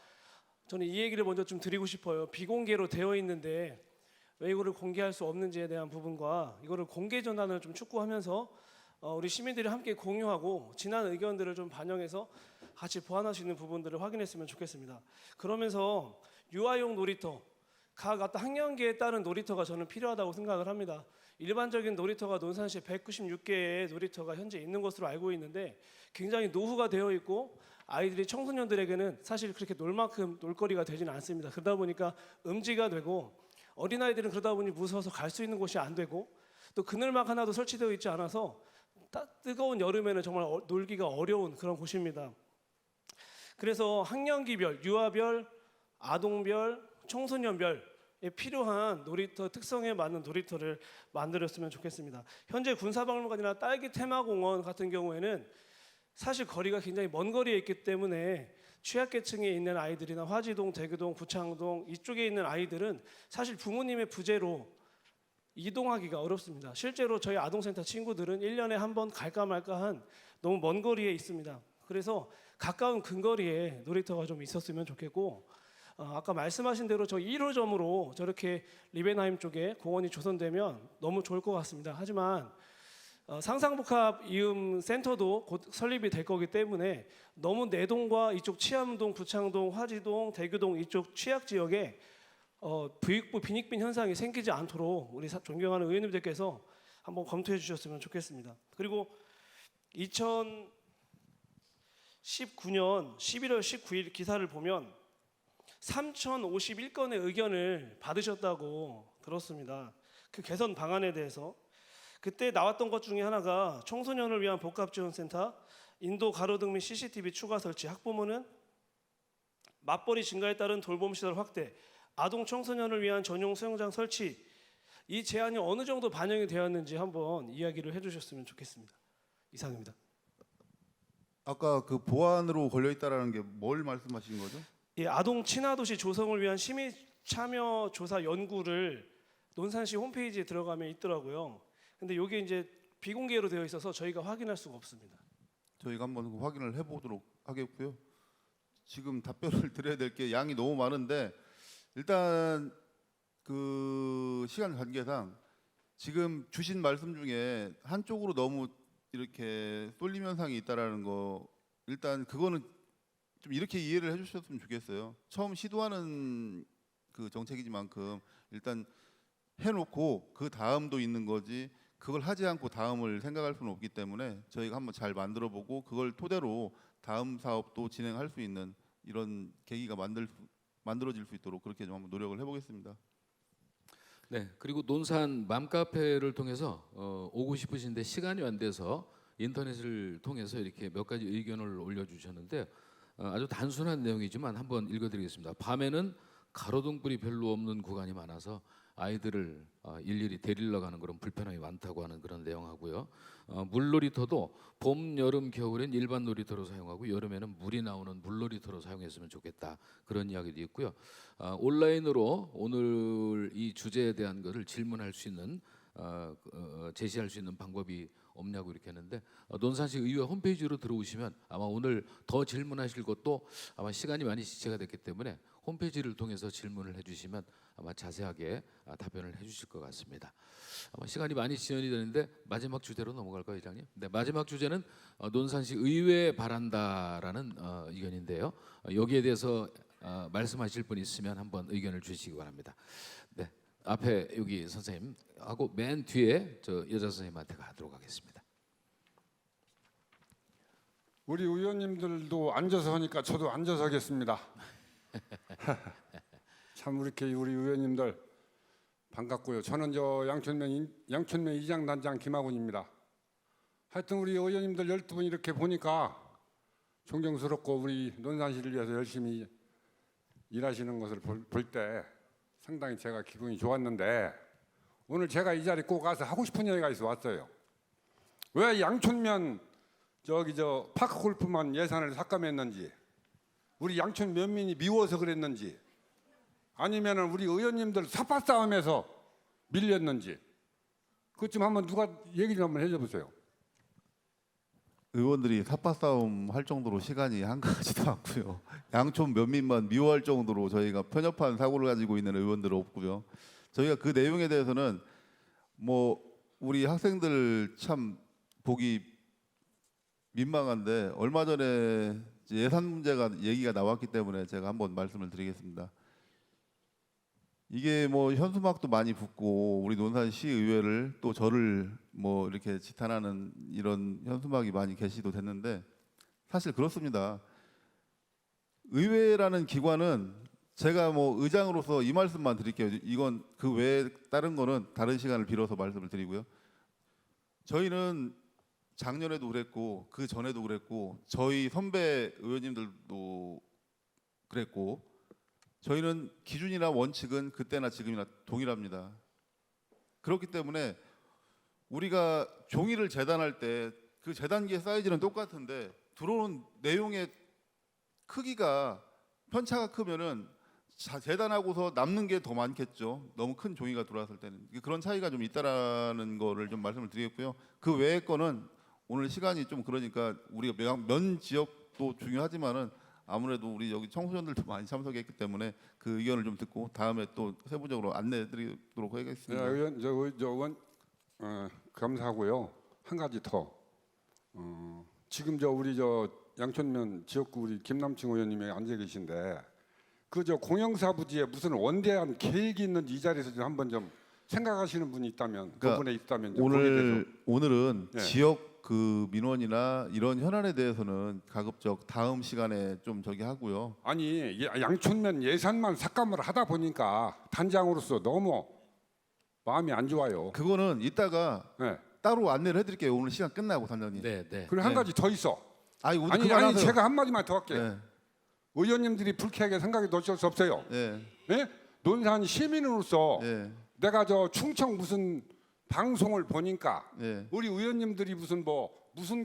저는 이 얘기를 먼저 좀 드리고 싶어요. 비공개로 되어 있는데 왜 이거를 공개할 수 없는지에 대한 부분과 이거를 공개 전환을 좀 촉구하면서 우리 시민들이 함께 공유하고 지난 의견들을 좀 반영해서 같이 보완할 수 있는 부분들을 확인했으면 좋겠습니다. 그러면서 유아용 놀이터, 각 어떤 학년기에 따른 놀이터가 저는 필요하다고 생각을 합니다. 일반적인 놀이터가 논산시에 196개의 놀이터가 현재 있는 것으로 알고 있는데 굉장히 노후가 되어 있고 아이들이 청소년들에게는 사실 그렇게 놀 만큼 놀거리가 되지는 않습니다. 그러다 보니까 음지가 되고 어린아이들은 그러다 보니 무서워서 갈 수 있는 곳이 안 되고 또 그늘막 하나도 설치되어 있지 않아서 뜨거운 여름에는 정말 놀기가 어려운 그런 곳입니다. 그래서 학년기별, 유아별, 아동별, 청소년별 필요한 놀이터, 특성에 맞는 놀이터를 만들었으면 좋겠습니다. 현재 군사박물관이나 딸기 테마공원 같은 경우에는 사실 거리가 굉장히 먼 거리에 있기 때문에 취약계층에 있는 아이들이나 화지동, 대교동, 부창동 이쪽에 있는 아이들은 사실 부모님의 부재로 이동하기가 어렵습니다. 실제로 저희 아동센터 친구들은 1년에 한 번 갈까 말까한 너무 먼 거리에 있습니다. 그래서 가까운 근거리에 놀이터가 좀 있었으면 좋겠고 아까 말씀하신 대로 저 1호점으로 저렇게 리벤하임 쪽에 공원이 조성되면 너무 좋을 것 같습니다. 하지만 상상복합 이음 센터도 곧 설립이 될 거기 때문에 너무 내동과 이쪽 치암동, 부창동, 화지동, 대교동 이쪽 취약 지역에 부익부 빈익빈 현상이 생기지 않도록 우리 존경하는 의원님들께서 한번 검토해 주셨으면 좋겠습니다. 그리고 2019년 11월 19일 기사를 보면 3,051건의 의견을 받으셨다고 들었습니다. 그 개선 방안에 대해서 그때 나왔던 것 중에 하나가 청소년을 위한 복합지원센터, 인도 가로등 및 CCTV 추가 설치, 학부모는 맞벌이 증가에 따른 돌봄시설 확대, 아동 청소년을 위한 전용 수영장 설치, 이 제안이 어느 정도 반영이 되었는지 한번 이야기를 해주셨으면 좋겠습니다. 이상입니다. 아까 그 보안으로 걸려 있다라는 게 뭘 말씀하신 거죠? 예, 아동 친화도시 조성을 위한 시민 참여 조사 연구를 논산시 홈페이지에 들어가면 있더라고요. 근데 이게 이제 비공개로 되어 있어서 저희가 확인할 수가 없습니다. 저희가 한번 확인을 해보도록 하겠고요. 지금 답변을 드려야 될 게 양이 너무 많은데 일단 그 시간 관계상 지금 주신 말씀 중에 한쪽으로 너무 이렇게 쏠림 현상이 있다라는 거, 일단 그거는 좀 이렇게 이해를 해주셨으면 좋겠어요. 처음 시도하는 그 정책이지만큼 일단 해놓고 그 다음도 있는 거지, 그걸 하지 않고 다음을 생각할 수는 없기 때문에 저희가 한번 잘 만들어보고 그걸 토대로 다음 사업도 진행할 수 있는 이런 계기가 만들어질 수 있도록 그렇게 좀 한번 노력을 해보겠습니다. 네, 그리고 논산 맘카페를 통해서 오고 싶으신데 시간이 안 돼서 인터넷을 통해서 이렇게 몇 가지 의견을 올려주셨는데 아주 단순한 내용이지만 한번 읽어드리겠습니다. 밤에는 가로등불이 별로 없는 구간이 많아서 아이들을 일일이 데리러 가는 그런 불편함이 많다고 하는 그런 내용하고요. 물놀이터도 봄, 여름, 겨울엔 일반 놀이터로 사용하고 여름에는 물이 나오는 물놀이터로 사용했으면 좋겠다, 그런 이야기도 있고요. 온라인으로 오늘 이 주제에 대한 것을 질문할 수 있는 제시할 수 있는 방법이 없냐고 이렇게 했는데 논산시 의회 홈페이지로 들어오시면 아마 오늘 더 질문하실 것도 아마 시간이 많이 지체가 됐기 때문에 홈페이지를 통해서 질문을 해주시면 아마 자세하게 답변을 해주실 것 같습니다. 아마 시간이 많이 지연이 되는데 마지막 주제로 넘어갈까요, 회장님? 네, 마지막 주제는 논산시 의회 바란다라는 의견인데요. 여기에 대해서 말씀하실 분 있으면 한번 의견을 주시기 바랍니다. 네, 앞에 여기 선생님 하고 맨 뒤에 저 여자 선생님한테 가도록 하겠습니다. 우리 의원님들도 앉아서 하니까 저도 앉아서 하겠습니다. 참 이렇게 우리 의원님들 반갑고요. 저는 저 양천면 이장단장 김학훈입니다. 하여튼 우리 의원님들 12분 이렇게 보니까 존경스럽고 우리 논산시를 위해서 열심히 일하시는 것을 볼 때 상당히 제가 기분이 좋았는데, 오늘 제가 이 자리 꼭 가서 하고 싶은 얘기가 있어 왔어요. 왜 양천면 저 파크 골프만 예산을 삭감했는지, 우리 양천 면민이 미워서 그랬는지, 아니면은 우리 의원님들 삿바 싸움에서 밀렸는지, 그것 좀 한번 누가 얘기 좀 한번 해줘 보세요. 의원들이 삿바 싸움 할 정도로 시간이 한가하지도 않고요. 양촌 면민만 미워할 정도로 저희가 편협한 사고를 가지고 있는 의원들은 없고요. 저희가 그 내용에 대해서는 뭐 우리 학생들 참 보기 민망한데 얼마 전에 예산 문제가 얘기가 나왔기 때문에 제가 한번 말씀을 드리겠습니다. 이게 뭐 현수막도 많이 붙고 우리 논산시 의회를 또 저를 뭐 이렇게 지탄하는 이런 현수막이 많이 게시도 됐는데 사실 그렇습니다. 의회라는 기관은 제가 뭐 의장으로서 이 말씀만 드릴게요. 이건 그 외에 다른 거는 다른 시간을 빌어서 말씀을 드리고요. 저희는 작년에도 그랬고 그 전에도 그랬고 저희 선배 의원님들도 그랬고 저희는 기준이나 원칙은 그때나 지금이나 동일합니다. 그렇기 때문에 우리가 종이를 재단할 때 그 재단기의 사이즈는 똑같은데 들어오는 내용의 크기가 편차가 크면은 재단하고서 남는 게 더 많겠죠. 너무 큰 종이가 들어왔을 때는 그런 차이가 좀 있다라는 거를 좀 말씀을 드리겠고요. 그 외의 거는 오늘 시간이 좀 그러니까 우리가 면 지역도 중요하지만은 아무래도 우리 여기 청소년들도 많이 참석했기 때문에 그 의견을 좀 듣고 다음에 또 세부적으로 안내해드리도록 하겠습니다. 네, 의원 감사하고요. 한 가지 더. 지금 우리 양천면 지역구 우리 김남층 의원님이 앉아 계신데 그 공영사부지에 무슨 원대한 계획이 있는지 이 자리에서 좀 한번 좀 생각하시는 분이 있다면 그분에 있다면 좀 오늘은 네. 지역 그 민원이나 이런 현안에 대해서는 가급적 다음 시간에 좀 저기 하고요. 아니 양천면 예산만 삭감을 하다 보니까 단장으로서 너무 마음이 안 좋아요. 그거는 이따가 네. 따로 안내를 해드릴게요. 오늘 시간 끝나고 단장님. 네. 그리고 한 가지 더 있어. 아니 아니 제가 한 마디만 더 할게요. 네. 의원님들이 불쾌하게 생각이 어쩔 수 없어요. 네. 네? 논산 시민으로서 네. 내가 충청 무슨 방송을 보니까 네. 우리 의원님들이 무슨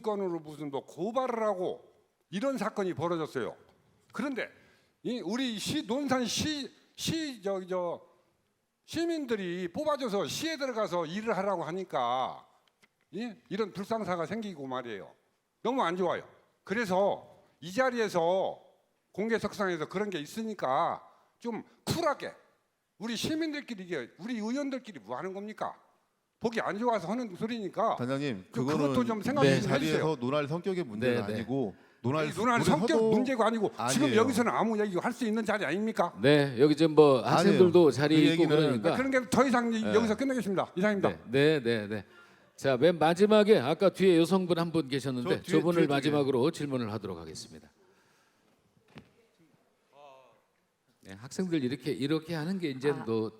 건으로 무슨 고발을 하고 이런 사건이 벌어졌어요. 그런데 우리 논산 시민들이 뽑아줘서 시에 들어가서 일을 하라고 하니까 이런 불상사가 생기고 말이에요. 너무 안 좋아요. 그래서 이 자리에서 공개석상에서 그런 게 있으니까 좀 쿨하게 우리 시민들끼리 이게 우리 의원들끼리 뭐 하는 겁니까? 보기 안 좋아서 하는 소리니까. 단장님, 그것도 그거는 좀 생각 이 좀 자리에서 해주세요. 논할 성격의 문제가 네, 네. 아니고 논할 우리 성격 서도 문제가 아니고 지금 아니에요. 여기서는 아무 얘기 할 수 있는 자리 아닙니까? 네, 여기 지금 뭐 학생들도 아니에요. 자리 그 있고 얘기는 그러니까. 그런 게 더 이상 네. 여기서 끝내겠습니다. 이상입니다. 네. 자, 맨 마지막에 아까 뒤에 여성분 한 분 계셨는데 저 뒤에, 저분을 뒤에 마지막으로 질문을 하도록 하겠습니다. 네, 학생들 이렇게 하는 게 이제 또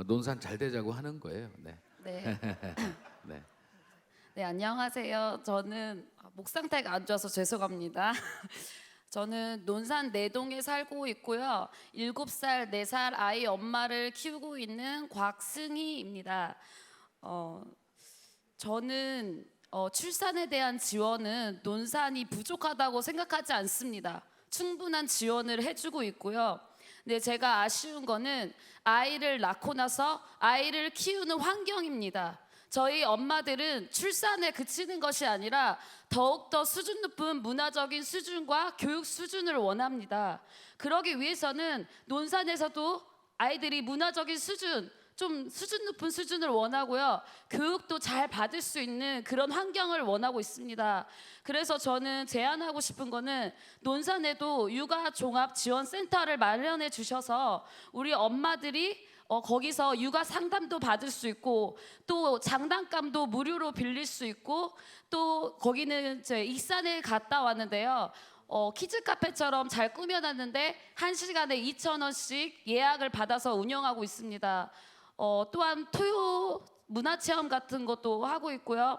논산 잘 되자고 하는 거예요. 네. 네. 네. 네, 안녕하세요. 저는 목 상태가 안 좋아서 죄송합니다. 저는 논산 내동에 살고 있고요. 7살, 4살 아이 엄마를 키우고 있는 곽승희입니다. 저는 출산에 대한 지원은 논산이 부족하다고 생각하지 않습니다. 충분한 지원을 해주고 있고요. 근데 제가 아쉬운 거는 아이를 낳고 나서 아이를 키우는 환경입니다. 저희 엄마들은 출산에 그치는 것이 아니라 더욱더 수준 높은 문화적인 수준과 교육 수준을 원합니다. 그러기 위해서는 논산에서도 아이들이 문화적인 수준, 좀 수준 높은 수준을 원하고요. 교육도 잘 받을 수 있는 그런 환경을 원하고 있습니다. 그래서 저는 제안하고 싶은 거는 논산에도 육아종합지원센터를 마련해 주셔서 우리 엄마들이 거기서 육아 상담도 받을 수 있고 또 장난감도 무료로 빌릴 수 있고 또 거기는 제 익산에 갔다 왔는데요. 키즈 카페처럼 잘 꾸며놨는데 1시간에 2,000원씩 예약을 받아서 운영하고 있습니다. 또한 토요 문화체험 같은 것도 하고 있고요.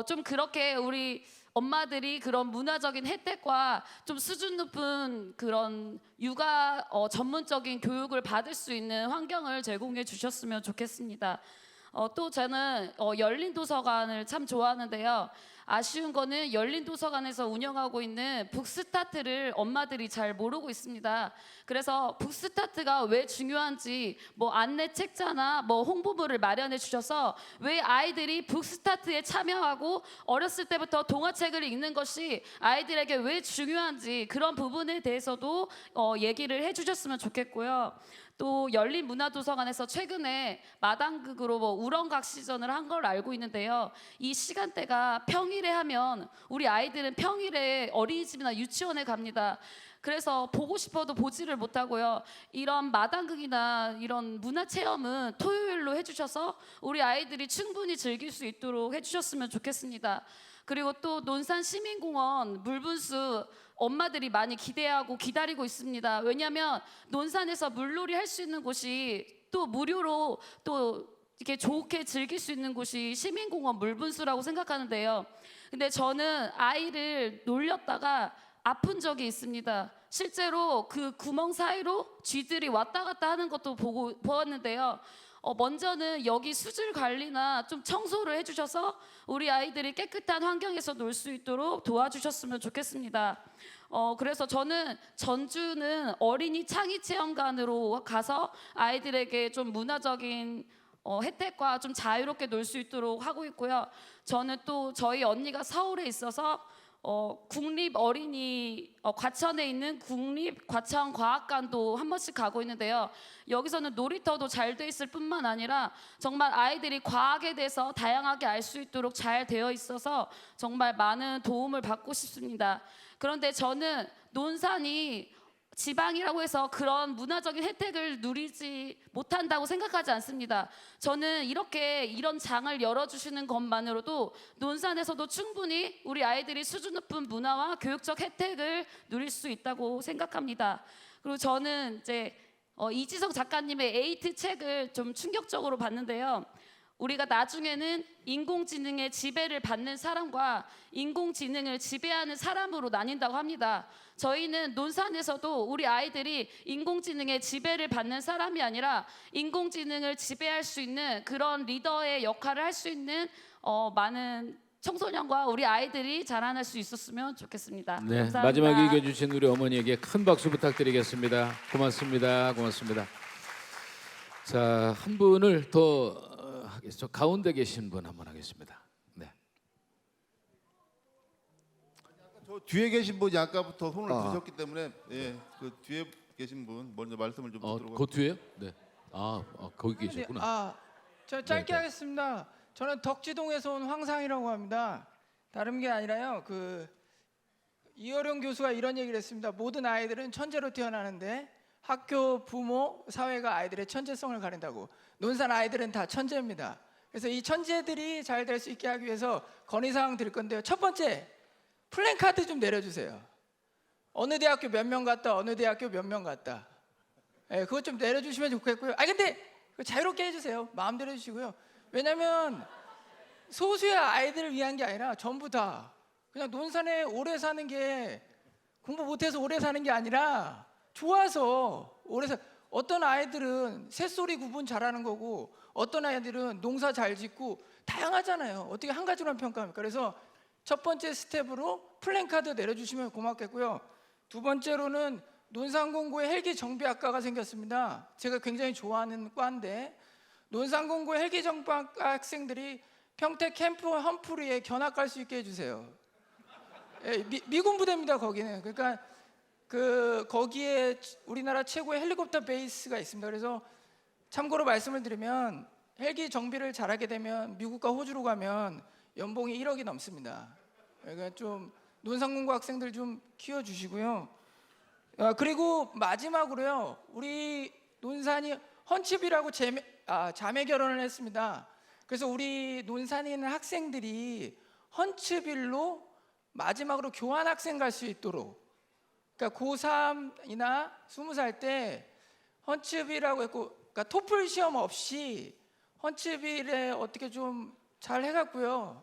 좀 그렇게 우리 엄마들이 그런 문화적인 혜택과 좀 수준 높은 그런 육아 전문적인 교육을 받을 수 있는 환경을 제공해 주셨으면 좋겠습니다. 또 저는 열린 도서관을 참 좋아하는데요. 아쉬운 거는 열린 도서관에서 운영하고 있는 북스타트를 엄마들이 잘 모르고 있습니다. 그래서 북스타트가 왜 중요한지 뭐 안내 책자나 뭐 홍보물을 마련해 주셔서 왜 아이들이 북스타트에 참여하고 어렸을 때부터 동화책을 읽는 것이 아이들에게 왜 중요한지 그런 부분에 대해서도 얘기를 해주셨으면 좋겠고요. 또 열린 문화도서관에서 최근에 마당극으로 뭐 우렁각 시전을 한 걸 알고 있는데요. 이 시간대가 평일에 하면 우리 아이들은 평일에 어린이집이나 유치원에 갑니다. 그래서 보고 싶어도 보지를 못하고요. 이런 마당극이나 이런 문화체험은 토요일로 해주셔서 우리 아이들이 충분히 즐길 수 있도록 해주셨으면 좋겠습니다. 그리고 또 논산 시민공원 물분수 엄마들이 많이 기대하고 기다리고 있습니다. 왜냐하면 논산에서 물놀이 할 수 있는 곳이 또 무료로 또 이렇게 좋게 즐길 수 있는 곳이 시민공원 물분수라고 생각하는데요. 근데 저는 아이를 놀렸다가 아픈 적이 있습니다. 실제로 그 구멍 사이로 쥐들이 왔다 갔다 하는 것도 보았는데요. 먼저는 여기 수질 관리나 좀 청소를 해주셔서 우리 아이들이 깨끗한 환경에서 놀 수 있도록 도와주셨으면 좋겠습니다. 그래서 저는 전주는 어린이 창의 체험관으로 가서 아이들에게 좀 문화적인 혜택과 좀 자유롭게 놀 수 있도록 하고 있고요. 저는 또 저희 언니가 서울에 있어서 국립 어린이 과천에 있는 국립 과천 과학관도 한 번씩 가고 있는데요. 여기서는 놀이터도 잘 돼 있을 뿐만 아니라 정말 아이들이 과학에 대해서 다양하게 알 수 있도록 잘 되어 있어서 정말 많은 도움을 받고 싶습니다. 그런데 저는 논산이 지방이라고 해서 그런 문화적인 혜택을 누리지 못한다고 생각하지 않습니다. 저는 이런 장을 열어주시는 것만으로도 논산에서도 충분히 우리 아이들이 수준 높은 문화와 교육적 혜택을 누릴 수 있다고 생각합니다. 그리고 저는 이제 이지성 작가님의 에이트 책을 좀 충격적으로 봤는데요. 우리가 나중에는 인공지능의 지배를 받는 사람과 인공지능을 지배하는 사람으로 나뉜다고 합니다. 저희는 논산에서도 우리 아이들이 인공지능의 지배를 받는 사람이 아니라 인공지능을 지배할 수 있는 그런 리더의 역할을 할 수 있는 많은 청소년과 우리 아이들이 자라날 수 있었으면 좋겠습니다. 네, 감사합니다. 마지막에 읽어주신 우리 어머니에게 큰 박수 부탁드리겠습니다. 고맙습니다. 자, 한 분을 더 하겠습니다. 가운데 계신 분 한번 하겠습니다. 네. 저 뒤에 계신 분이 아까부터 손을 드셨기 때문에 그 뒤에 계신 분 먼저 말씀을 좀 듣도록 그 뒤에요? 네. 거기 계셨구나. 저 짧게 네. 하겠습니다. 저는 덕지동에서 온 황상이라고 합니다. 다른 게 아니라요. 이어령 교수가 이런 얘기를 했습니다. 모든 아이들은 천재로 태어나는데 학교, 부모, 사회가 아이들의 천재성을 가린다고. 논산 아이들은 다 천재입니다. 그래서 이 천재들이 잘 될 수 있게 하기 위해서 건의사항 드릴 건데요. 첫 번째, 플랜카드 좀 내려주세요. 어느 대학교 몇 명 갔다, 어느 대학교 몇 명 갔다. 그것 좀 내려주시면 좋겠고요. 근데 자유롭게 해주세요. 마음대로 해주시고요. 왜냐하면 소수의 아이들을 위한 게 아니라 전부 다 그냥 논산에 오래 사는 게 공부 못해서 오래 사는 게 아니라 좋아서 오래 어떤 아이들은 새소리 구분 잘하는 거고 어떤 아이들은 농사 잘 짓고 다양하잖아요. 어떻게 한 가지로만 평가합니까? 그래서 첫 번째 스텝으로 플랜카드 내려주시면 고맙겠고요. 두 번째로는 논산공고에 헬기 정비학과가 생겼습니다. 제가 굉장히 좋아하는 과인데 논산공고 헬기 정비학과 학생들이 평택 캠프 험프리에 견학 갈 수 있게 해주세요. 미군 부대입니다. 거기는. 그러니까 거기에 우리나라 최고의 헬리콥터 베이스가 있습니다. 그래서 참고로 말씀을 드리면 헬기 정비를 잘하게 되면 미국과 호주로 가면 연봉이 1억이 넘습니다. 그러니까 좀 논산공고 학생들 좀 키워주시고요. 그리고 마지막으로요. 우리 논산이 헌칩이라고 자매 결혼을 했습니다. 그래서 우리 논산에 있는 학생들이 헌츠빌로 마지막으로 교환학생 갈 수 있도록, 그러니까 고3이나 20살 때 헌츠빌이라고 했고, 그러니까 토플 시험 없이 헌츠빌에 어떻게 좀 잘 해갖고요.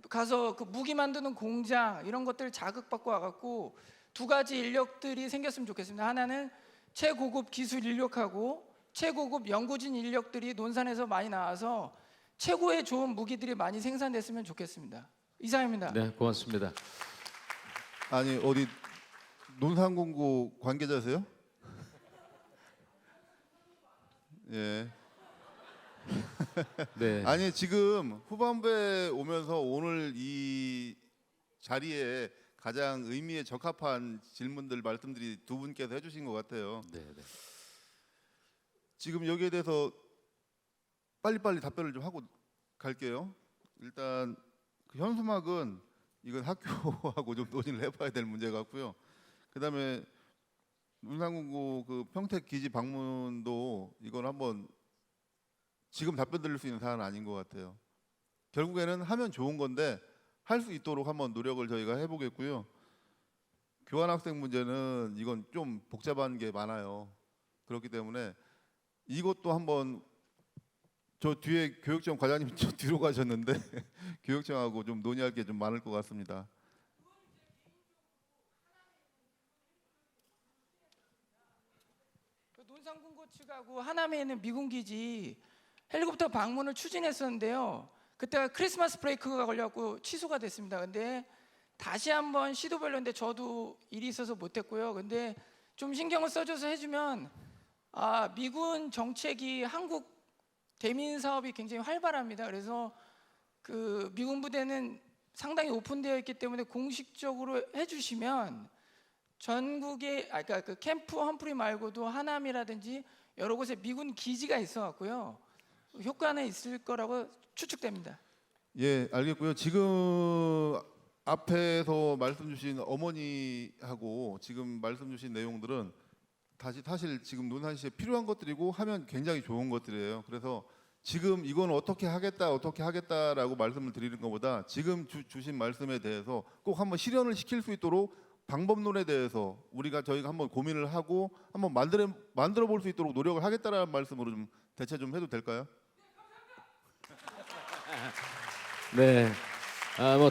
가서 무기 만드는 공장 이런 것들 자극받고 와갖고 두 가지 인력들이 생겼으면 좋겠습니다. 하나는 최고급 기술 인력하고 최고급 연구진 인력들이 논산에서 많이 나와서 최고의 좋은 무기들이 많이 생산됐으면 좋겠습니다. 이상입니다. 네, 고맙습니다. 아니 어디 논산공고 관계자세요? 예. 네. 아니 지금 후반부에 오면서 오늘 이 자리에 가장 의미에 적합한 질문들 말씀들이 두 분께서 해주신 것 같아요. 네. 지금 여기에 대해서 빨리빨리 답변을 좀 하고 갈게요. 일단 현수막은 이건 학교하고 좀 논의를 해봐야 될 문제 같고요. 그다음에 논산공고 평택 기지 방문도 이건 한번 지금 답변 드릴 수 있는 사안은 아닌 것 같아요. 결국에는 하면 좋은 건데 할 수 있도록 한번 노력을 저희가 해보겠고요. 교환학생 문제는 이건 좀 복잡한 게 많아요. 그렇기 때문에 이것도 한번 저 뒤에 교육청 과장님 저 뒤로 가셨는데 교육청하고 좀 논의할 게 좀 많을 것 같습니다. 논산공고 측하고 하남에 있는 미군 기지 헬리콥터 방문을 추진했었는데요. 그때가 크리스마스 브레이크가 걸려갖고 취소가 됐습니다. 근데 다시 한번 시도별로 했는데 저도 일이 있어서 못했고요. 근데 좀 신경을 써줘서 해주면 미군 정책이 한국 대민 사업이 굉장히 활발합니다. 그래서 미군 부대는 상당히 오픈되어 있기 때문에 공식적으로 해주시면 전국에 그러니까 캠프 험프리 말고도 하남이라든지 여러 곳에 미군 기지가 있어갖고요. 효과는 있을 거라고 추측됩니다. 예, 알겠고요. 지금 앞에서 말씀 주신 어머니하고 지금 말씀 주신 내용들은 사실 지금 논산시에 필요한 것들이고 하면 굉장히 좋은 것들이에요. 그래서 지금 이건 어떻게 하겠다라고 말씀을 드리는 것보다 지금 주신 말씀에 대해서 꼭 한번 실현을 시킬 수 있도록 방법론에 대해서 저희가 한번 고민을 하고 한번 만들어 볼 수 있도록 노력을 하겠다라는 말씀으로 좀 대체 좀 해도 될까요? 네.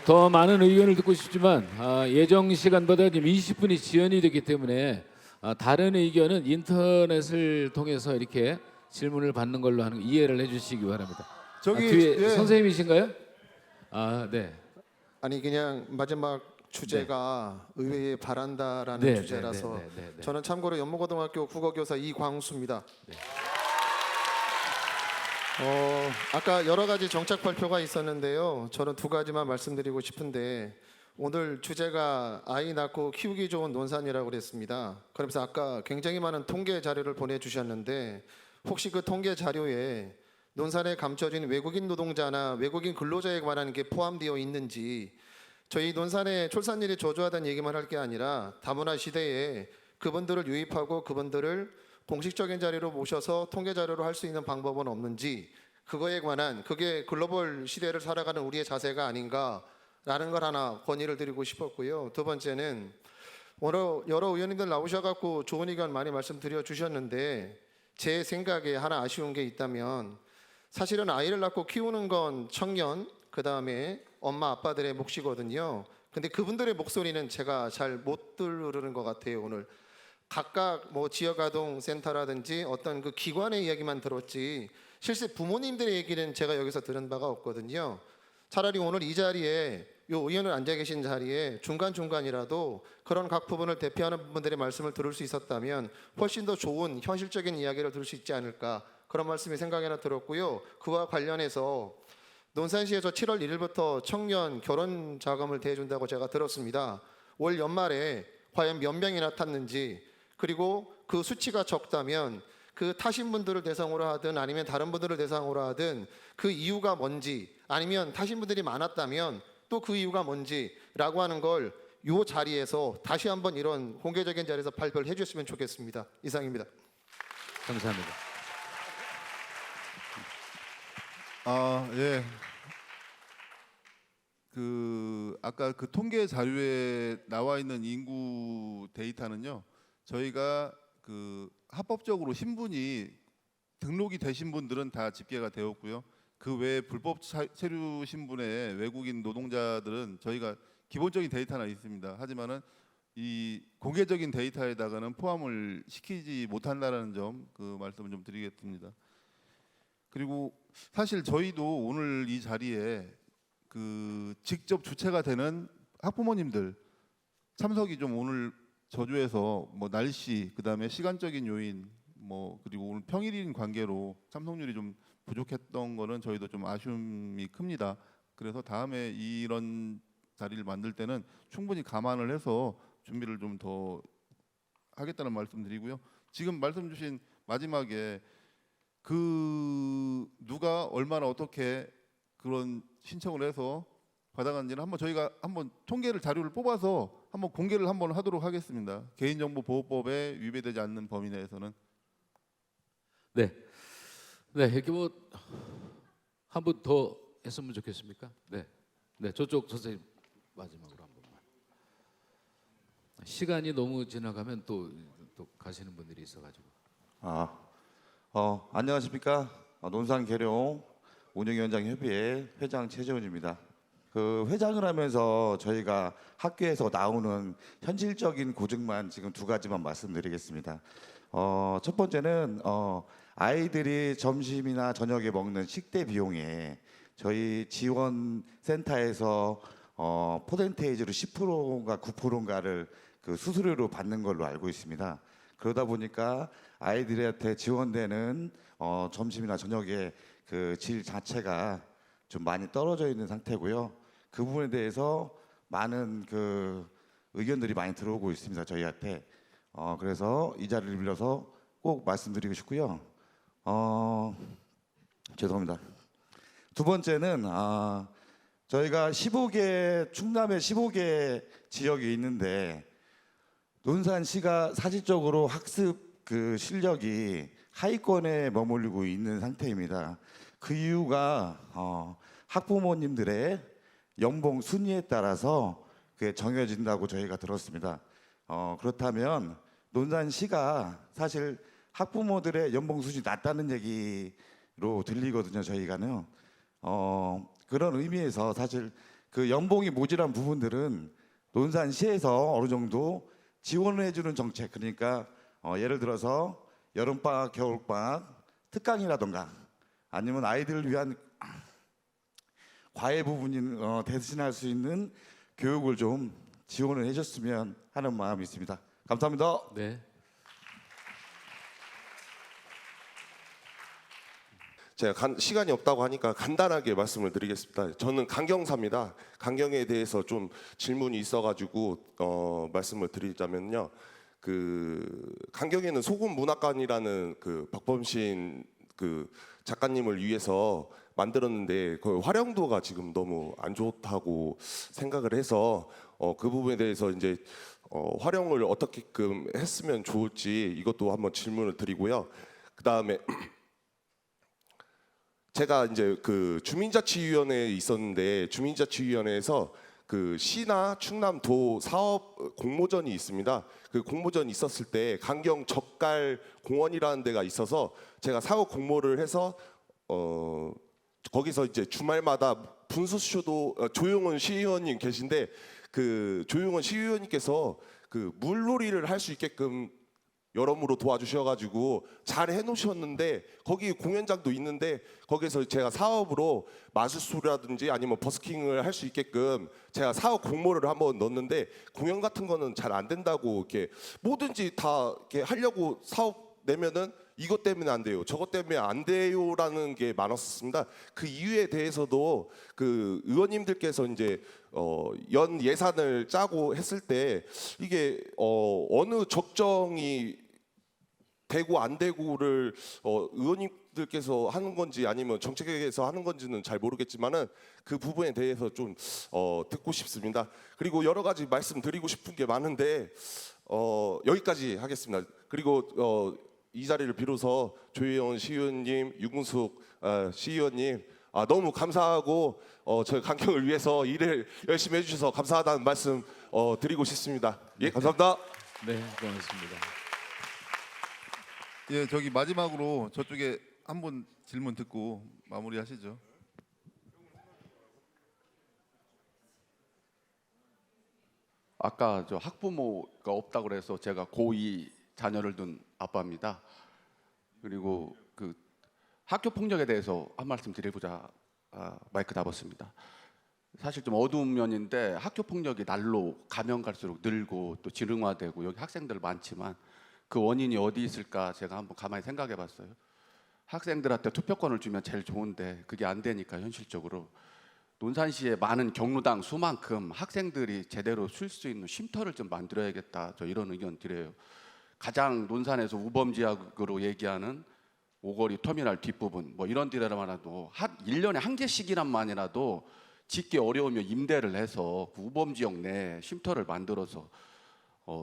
더 많은 의견을 듣고 싶지만 예정 시간보다 지금 20분이 지연이 됐기 때문에 다른 의견은 인터넷을 통해서 이렇게 질문을 받는 걸로 하는 이해를 해주시기 바랍니다. 뒤에 선생님이신가요? 네. 아니 그냥 마지막 주제가 의회에 바란다라는 주제라서 저는 참고로 연무고등학교 국어교사 이광수입니다. 아까 여러 가지 정책 발표가 있었는데요. 저는 두 가지만 말씀드리고 싶은데 오늘 주제가 아이 낳고 키우기 좋은 논산이라고 그랬습니다. 그러면서 아까 굉장히 많은 통계 자료를 보내주셨는데 혹시 그 통계 자료에 논산에 감춰진 외국인 노동자나 외국인 근로자에 관한 게 포함되어 있는지, 저희 논산의 출산율이 저조하다는 얘기만 할 게 아니라 다문화 시대에 그분들을 유입하고 그분들을 공식적인 자리로 모셔서 통계 자료로 할 수 있는 방법은 없는지, 그거에 관한, 그게 글로벌 시대를 살아가는 우리의 자세가 아닌가라는 걸 하나 건의를 드리고 싶었고요. 두 번째는 오늘 여러 의원님들 나오셔갖고 좋은 의견 많이 말씀드려 주셨는데 제 생각에 하나 아쉬운 게 있다면, 사실은 아이를 낳고 키우는 건 청년, 그 다음에 엄마 아빠들의 몫이거든요. 근데 그분들의 목소리는 제가 잘 못 들으는 것 같아요. 오늘 각각 뭐 지역아동센터라든지 어떤 그 기관의 이야기만 들었지 실제 부모님들의 얘기는 제가 여기서 들은 바가 없거든요. 차라리 오늘 이 자리에 요 의원을 앉아 계신 자리에 중간중간이라도 그런 각 부분을 대표하는 분들의 말씀을 들을 수 있었다면 훨씬 더 좋은 현실적인 이야기를 들을 수 있지 않을까, 그런 말씀이 생각이 나 들었고요. 그와 관련해서 논산시에서 7월 1일부터 청년 결혼 자금을 대준다고 제가 들었습니다. 올 연말에 과연 몇 명이나 탔는지, 그리고 그 수치가 적다면 그 타신 분들을 대상으로 하든 아니면 다른 분들을 대상으로 하든 그 이유가 뭔지, 아니면 타신 분들이 많았다면 또 그 이유가 뭔지라고 하는 걸 이 자리에서 다시 한번 이런 공개적인 자리에서 발표를 해주셨으면 좋겠습니다. 이상입니다. 감사합니다. 예. 그 아까 그 통계 자료에 나와 있는 인구 데이터는요, 저희가 그 합법적으로 신분이 등록이 되신 분들은 다 집계가 되었고요. 그 외에 불법 체류 신분의 외국인 노동자들은 저희가 기본적인 데이터는 있습니다. 하지만은 이 공개적인 데이터에다가는 포함을 시키지 못한다라는 점, 그 말씀을 좀 드리겠습니다. 그리고 사실 저희도 오늘 이 자리에 그 직접 주체가 되는 학부모님들 참석이 좀 오늘 저조해서 뭐 날씨, 그다음에 시간적인 요인, 뭐 그리고 오늘 평일인 관계로 참석률이 좀 부족했던 거는 저희도 좀 아쉬움이 큽니다. 그래서 다음에 이런 자리를 만들 때는 충분히 감안을 해서 준비를 좀 더 하겠다는 말씀드리고요. 지금 말씀 주신 마지막에 그 누가 얼마나 어떻게 그런 신청을 해서 받아갔는지는 한번 저희가 한번 통계를 자료를 뽑아서 한번 공개를 한번 하도록 하겠습니다. 개인정보보호법에 위배되지 않는 범위 내에서는. 네, 네 이렇게 뭐 한 분 더 했으면 좋겠습니까? 네, 네 저쪽 선생님 마지막으로 한 번만. 시간이 너무 지나가면 또 가시는 분들이 있어가지고. 안녕하십니까. 논산 계룡 운영위원장 협의회 회장 최재훈입니다. 그 회장을 하면서 저희가 학교에서 나오는 현실적인 고증만 지금 두 가지만 말씀드리겠습니다. 첫 번째는 아이들이 점심이나 저녁에 먹는 식대 비용에 저희 지원센터에서 퍼센테이지로 10%인가 9%인가를 그 수수료로 받는 걸로 알고 있습니다. 그러다 보니까 아이들한테 지원되는 점심이나 저녁에 그 질 자체가 좀 많이 떨어져 있는 상태고요. 그 부분에 대해서 많은 그 의견들이 많이 들어오고 있습니다. 저희한테. 그래서 이 자리를 빌려서 꼭 말씀드리고 싶고요. 죄송합니다. 두 번째는 저희가 15개 충남에 15개 지역이 있는데 논산시가 사실적으로 학습 그 실력이 하위권에 머물고 있는 상태입니다. 그 이유가 학부모님들의 연봉 순위에 따라서 그게 정해진다고 저희가 들었습니다. 그렇다면 논산시가 사실 학부모들의 연봉 수준이 낮다는 얘기로 들리거든요. 저희가요. 그런 의미에서 사실 그 연봉이 모자란 부분들은 논산시에서 어느 정도 지원을 해주는 정책, 그러니까 예를 들어서 여름방학, 겨울방학 특강이라던가 아니면 아이들을 위한 과외 부분이 대신할 수 있는 교육을 좀 지원을 해줬으면 하는 마음이 있습니다. 감사합니다. 네. 제가 시간이 없다고 하니까 간단하게 말씀을 드리겠습니다. 저는 강경사입니다. 강경에 대해서 좀 질문이 있어가지고 말씀을 드리자면요. 그 강경에는 소금 문학관이라는 그 박범신 그 작가님을 위해서 만들었는데 그 활용도가 지금 너무 안 좋다고 생각을 해서 그 부분에 대해서 이제 활용을 어떻게끔 했으면 좋을지 이것도 한번 질문을 드리고요. 그 다음에 제가 이제 그 주민자치위원회에 있었는데 주민자치위원회에서 그 시나 충남도 사업 공모전이 있습니다. 그 공모전이 있었을 때 강경 젓갈 공원이라는 데가 있어서 제가 사업 공모를 해서 거기서 이제 주말마다 분수쇼도 조용훈 시의원님 계신데 그 조용훈 시의원님께서 그 물놀이를 할 수 있게끔 여러모로 도와주셔가지고 잘 해놓으셨는데 거기 공연장도 있는데 거기서 제가 사업으로 마술소라든지 아니면 버스킹을 할 수 있게끔 제가 사업 공모를 한번 넣었는데 공연 같은 거는 잘 안 된다고 이렇게 뭐든지 다 이렇게 하려고 사업 내면은 이것 때문에 안 돼요, 저것 때문에 안 돼요라는 게 많았었습니다. 그 이유에 대해서도 그 의원님들께서 이제 연 예산을 짜고 했을 때 이게 어느 적정이 되고 안 되고를 의원님들께서 하는 건지 아니면 정책에서 하는 건지는 잘 모르겠지만은 그 부분에 대해서 좀 듣고 싶습니다. 그리고 여러 가지 말씀드리고 싶은 게 많은데 여기까지 하겠습니다. 그리고 이 자리를 빌어서 조혜원 시의원님, 유근숙 시의원님 너무 감사하고 저희 강경을 위해서 일을 열심히 해주셔서 감사하다는 말씀 드리고 싶습니다. 예, 감사합니다. 네, 고맙습니다. 예, 저기 마지막으로 저쪽에 한 분 질문 듣고 마무리하시죠. 아까 저 학부모가 없다고 그래서 제가 고2 자녀를 둔 아빠입니다. 그리고 그 학교 폭력에 대해서 한 말씀 드리고자 마이크 잡았습니다. 사실 좀 어두운 면인데 학교 폭력이 날로 가면 갈수록 늘고 또 지능화되고 여기 학생들 많지만 그 원인이 어디 있을까 제가 한번 가만히 생각해 봤어요. 학생들한테 투표권을 주면 제일 좋은데 그게 안 되니까 현실적으로 논산시에 많은 경로당 수만큼 학생들이 제대로 쉴 수 있는 쉼터를 좀 만들어야겠다. 저 이런 의견 드려요. 가장 논산에서 우범 지역으로 얘기하는 오거리 터미널 뒷부분 뭐 이런 데라만해도 1년에 한 개씩이란만이라도 짓기 어려우면 임대를 해서 그 우범 지역 내에 쉼터를 만들어서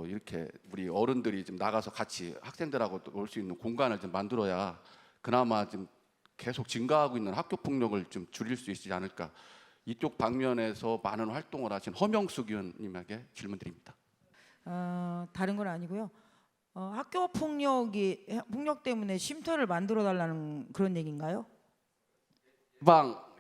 이렇게 우리 어른들이 좀 나가서 같이 학생들하고 놀 수 있는 공간을 좀 만들어야 그나마 좀 계속 증가하고 있는 학교 폭력을 좀 줄일 수 있지 않을까. 이쪽 방면에서 많은 활동을 하신 허명숙 의원님에게 질문드립니다. 다른 건 아니고요. 학교 폭력 때문에 쉼터를 만들어 달라는 그런 얘기인가요?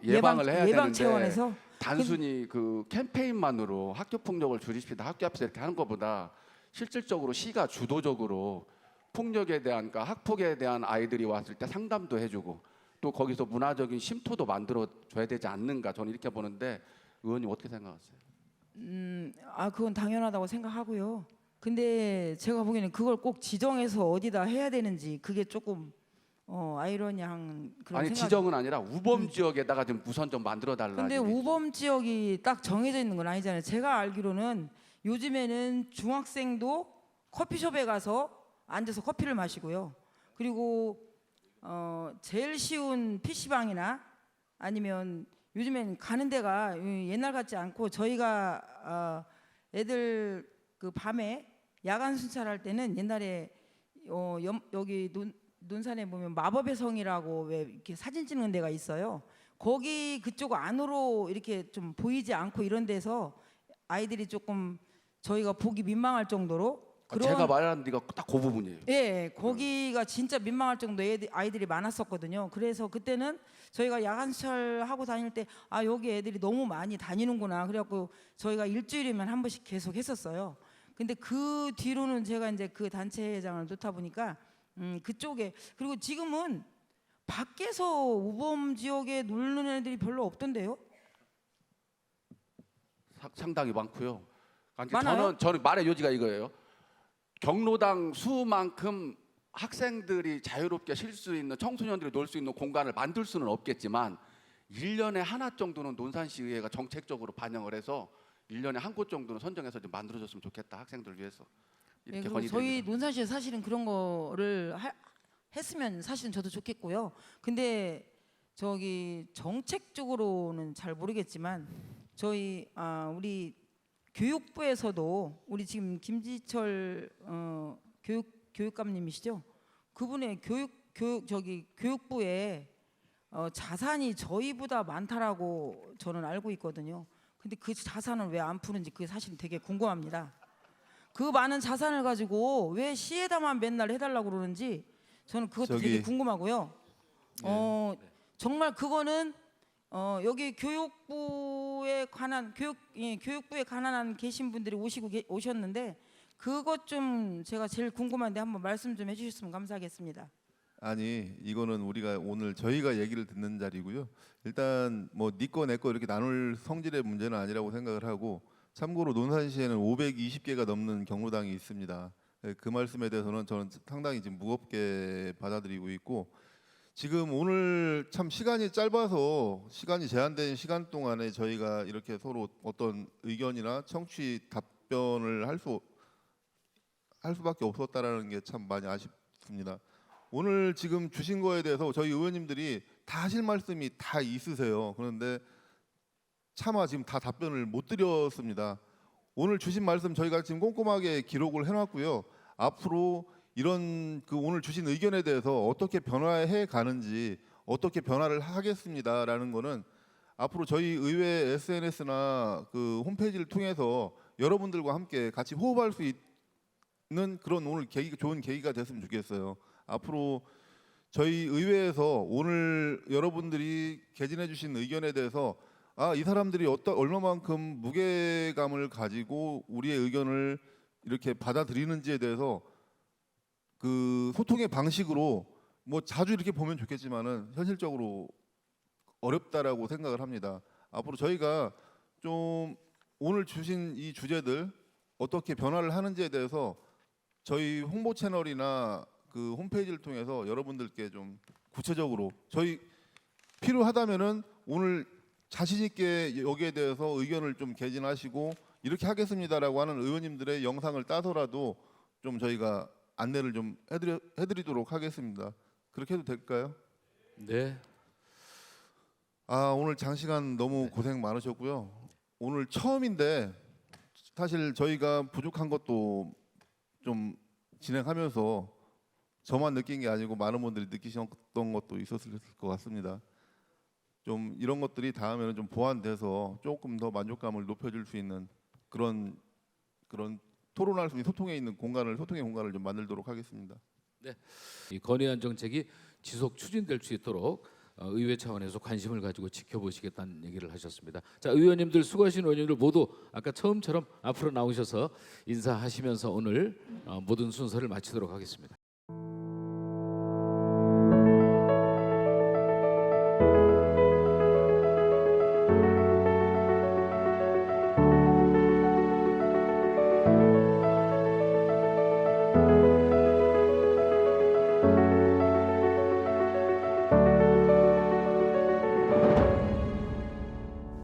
예방을 해야 예방 되는데 차원에서? 단순히 그 캠페인만으로 학교 폭력을 줄이십시다, 학교 앞에서 이렇게 하는 것보다 실질적으로 시가 주도적으로 폭력에 대한, 그러니까 학폭에 대한 아이들이 왔을 때 상담도 해주고 또 거기서 문화적인 쉼터도 만들어 줘야 되지 않는가, 저는 이렇게 보는데 의원님 어떻게 생각하세요? 그건 당연하다고 생각하고요. 근데 제가 보기에는 그걸 꼭 지정해서 어디다 해야 되는지 그게 조금 아이러니한 그런 아니 생각이. 지정은 아니라 우범 지역에다가 좀 우선 좀 만들어 달라. 근데 우범 지역이 딱 정해져 있는 건 아니잖아요. 제가 알기로는 요즘에는 중학생도 커피숍에 가서 앉아서 커피를 마시고요. 그리고 제일 쉬운 PC방이나 아니면 요즘엔 가는 데가 옛날 같지 않고 저희가 애들 그 밤에 야간 순찰할 때는 옛날에 여기 논산에 보면 마법의 성이라고 왜 이렇게 사진 찍는 데가 있어요. 거기 그쪽 안으로 이렇게 좀 보이지 않고 이런 데서 아이들이 조금 저희가 보기 민망할 정도로 그런 제가 말하는 데가 딱 그 부분이에요. 예, 거기가 진짜 민망할 정도의 아이들이 많았었거든요. 그래서 그때는 저희가 야간 순찰하고 다닐 때 여기 애들이 너무 많이 다니는구나. 그래갖고 저희가 일주일이면 한 번씩 계속 했었어요. 근데 그 뒤로는 제가 이제 그 단체장을 놓다 보니까 그쪽에, 그리고 지금은 밖에서 우범 지역에 놀는 애들이 별로 없던데요? 상당히 많고요. 많아요? 저는 말의 요지가 이거예요. 경로당 수만큼 학생들이 자유롭게 쉴 수 있는, 청소년들이 놀 수 있는 공간을 만들 수는 없겠지만 1년에 하나 정도는 논산시의회가 정책적으로 반영을 해서 1년에 한 곳 정도는 선정해서 좀 만들어줬으면 좋겠다, 학생들 위해서. 네, 이렇게 그리고 저희 건의드립니다. 논산시에 사실은 그런 거를 했으면 사실은 저도 좋겠고요. 근데 저기 정책적으로는 잘 모르겠지만 저희 우리 교육부에서도 우리 지금 김지철 교육감님이시죠? 그분의 교육부에 자산이 저희보다 많다라고 저는 알고 있거든요. 근데 그 자산을 왜 안 푸는지 그게 사실 되게 궁금합니다. 그 많은 자산을 가지고 왜 시에다만 맨날 해달라고 그러는지 저는 그것도 되게 궁금하고요. 정말 그거는 여기 교육부에 관한 교육부에 관한 계신 분들이 오셨는데 그것 좀 제가 제일 궁금한데 한번 말씀 좀 해주셨으면 감사하겠습니다. 아니, 이거는 우리가 오늘 저희가 얘기를 듣는 자리고요. 일단 뭐 니꺼 내꺼 이렇게 나눌 성질의 문제는 아니라고 생각을 하고, 참고로 논산시에는 520개가 넘는 경로당이 있습니다. 그 말씀에 대해서는 저는 상당히 지금 무겁게 받아들이고 있고, 지금 오늘 참 시간이 짧아서 시간이 제한된 시간 동안에 저희가 이렇게 서로 어떤 의견이나 청취 답변을 할 수밖에 없었다라는 게 참 많이 아쉽습니다. 오늘 지금 주신 거에 대해서 저희 의원님들이 다 하실 말씀이 다 있으세요. 그런데 차마 지금 다 답변을 못 드렸습니다. 오늘 주신 말씀 저희가 지금 꼼꼼하게 기록을 해놨고요. 앞으로 이런 오늘 주신 의견에 대해서 어떻게 변화해 가는지, 어떻게 변화를 하겠습니다라는 거는 앞으로 저희 의회 SNS나 그 홈페이지를 통해서 여러분들과 함께 같이 호흡할 수 있는 그런 오늘 좋은 계기가 됐으면 좋겠어요. 앞으로 저희 의회에서 오늘 여러분들이 개진해 주신 의견에 대해서 이 사람들이 얼마만큼 무게감을 가지고 우리의 의견을 이렇게 받아들이는지에 대해서 그 소통의 방식으로 뭐 자주 이렇게 보면 좋겠지만은 현실적으로 어렵다라고 생각을 합니다. 앞으로 저희가 좀 오늘 주신 이 주제들 어떻게 변화를 하는지에 대해서 저희 홍보 채널이나 그 홈페이지를 통해서 여러분들께 좀 구체적으로 저희 필요하다면은 오늘 자신 있게 여기에 대해서 의견을 좀 개진하시고 이렇게 하겠습니다라고 하는 의원님들의 영상을 따서라도 좀 저희가 안내를 좀 해드리도록 하겠습니다. 그렇게 해도 될까요? 네. 오늘 장시간 너무 고생 많으셨고요. 오늘 처음인데 사실 저희가 부족한 것도 좀 진행하면서 저만 느낀 게 아니고 많은 분들이 느끼셨던 것도 있었을 것 같습니다. 좀 이런 것들이 다음에는 좀 보완돼서 조금 더 만족감을 높여줄 수 있는 그런 토론할 수 있는 소통의 공간을 좀 만들도록 하겠습니다. 네. 이 건의안 정책이 지속 추진될 수 있도록 의회 차원에서 관심을 가지고 지켜보시겠다는 얘기를 하셨습니다. 자, 의원님들 수고하신 의원님들 모두 아까 처음처럼 앞으로 나오셔서 인사하시면서 오늘 모든 순서를 마치도록 하겠습니다.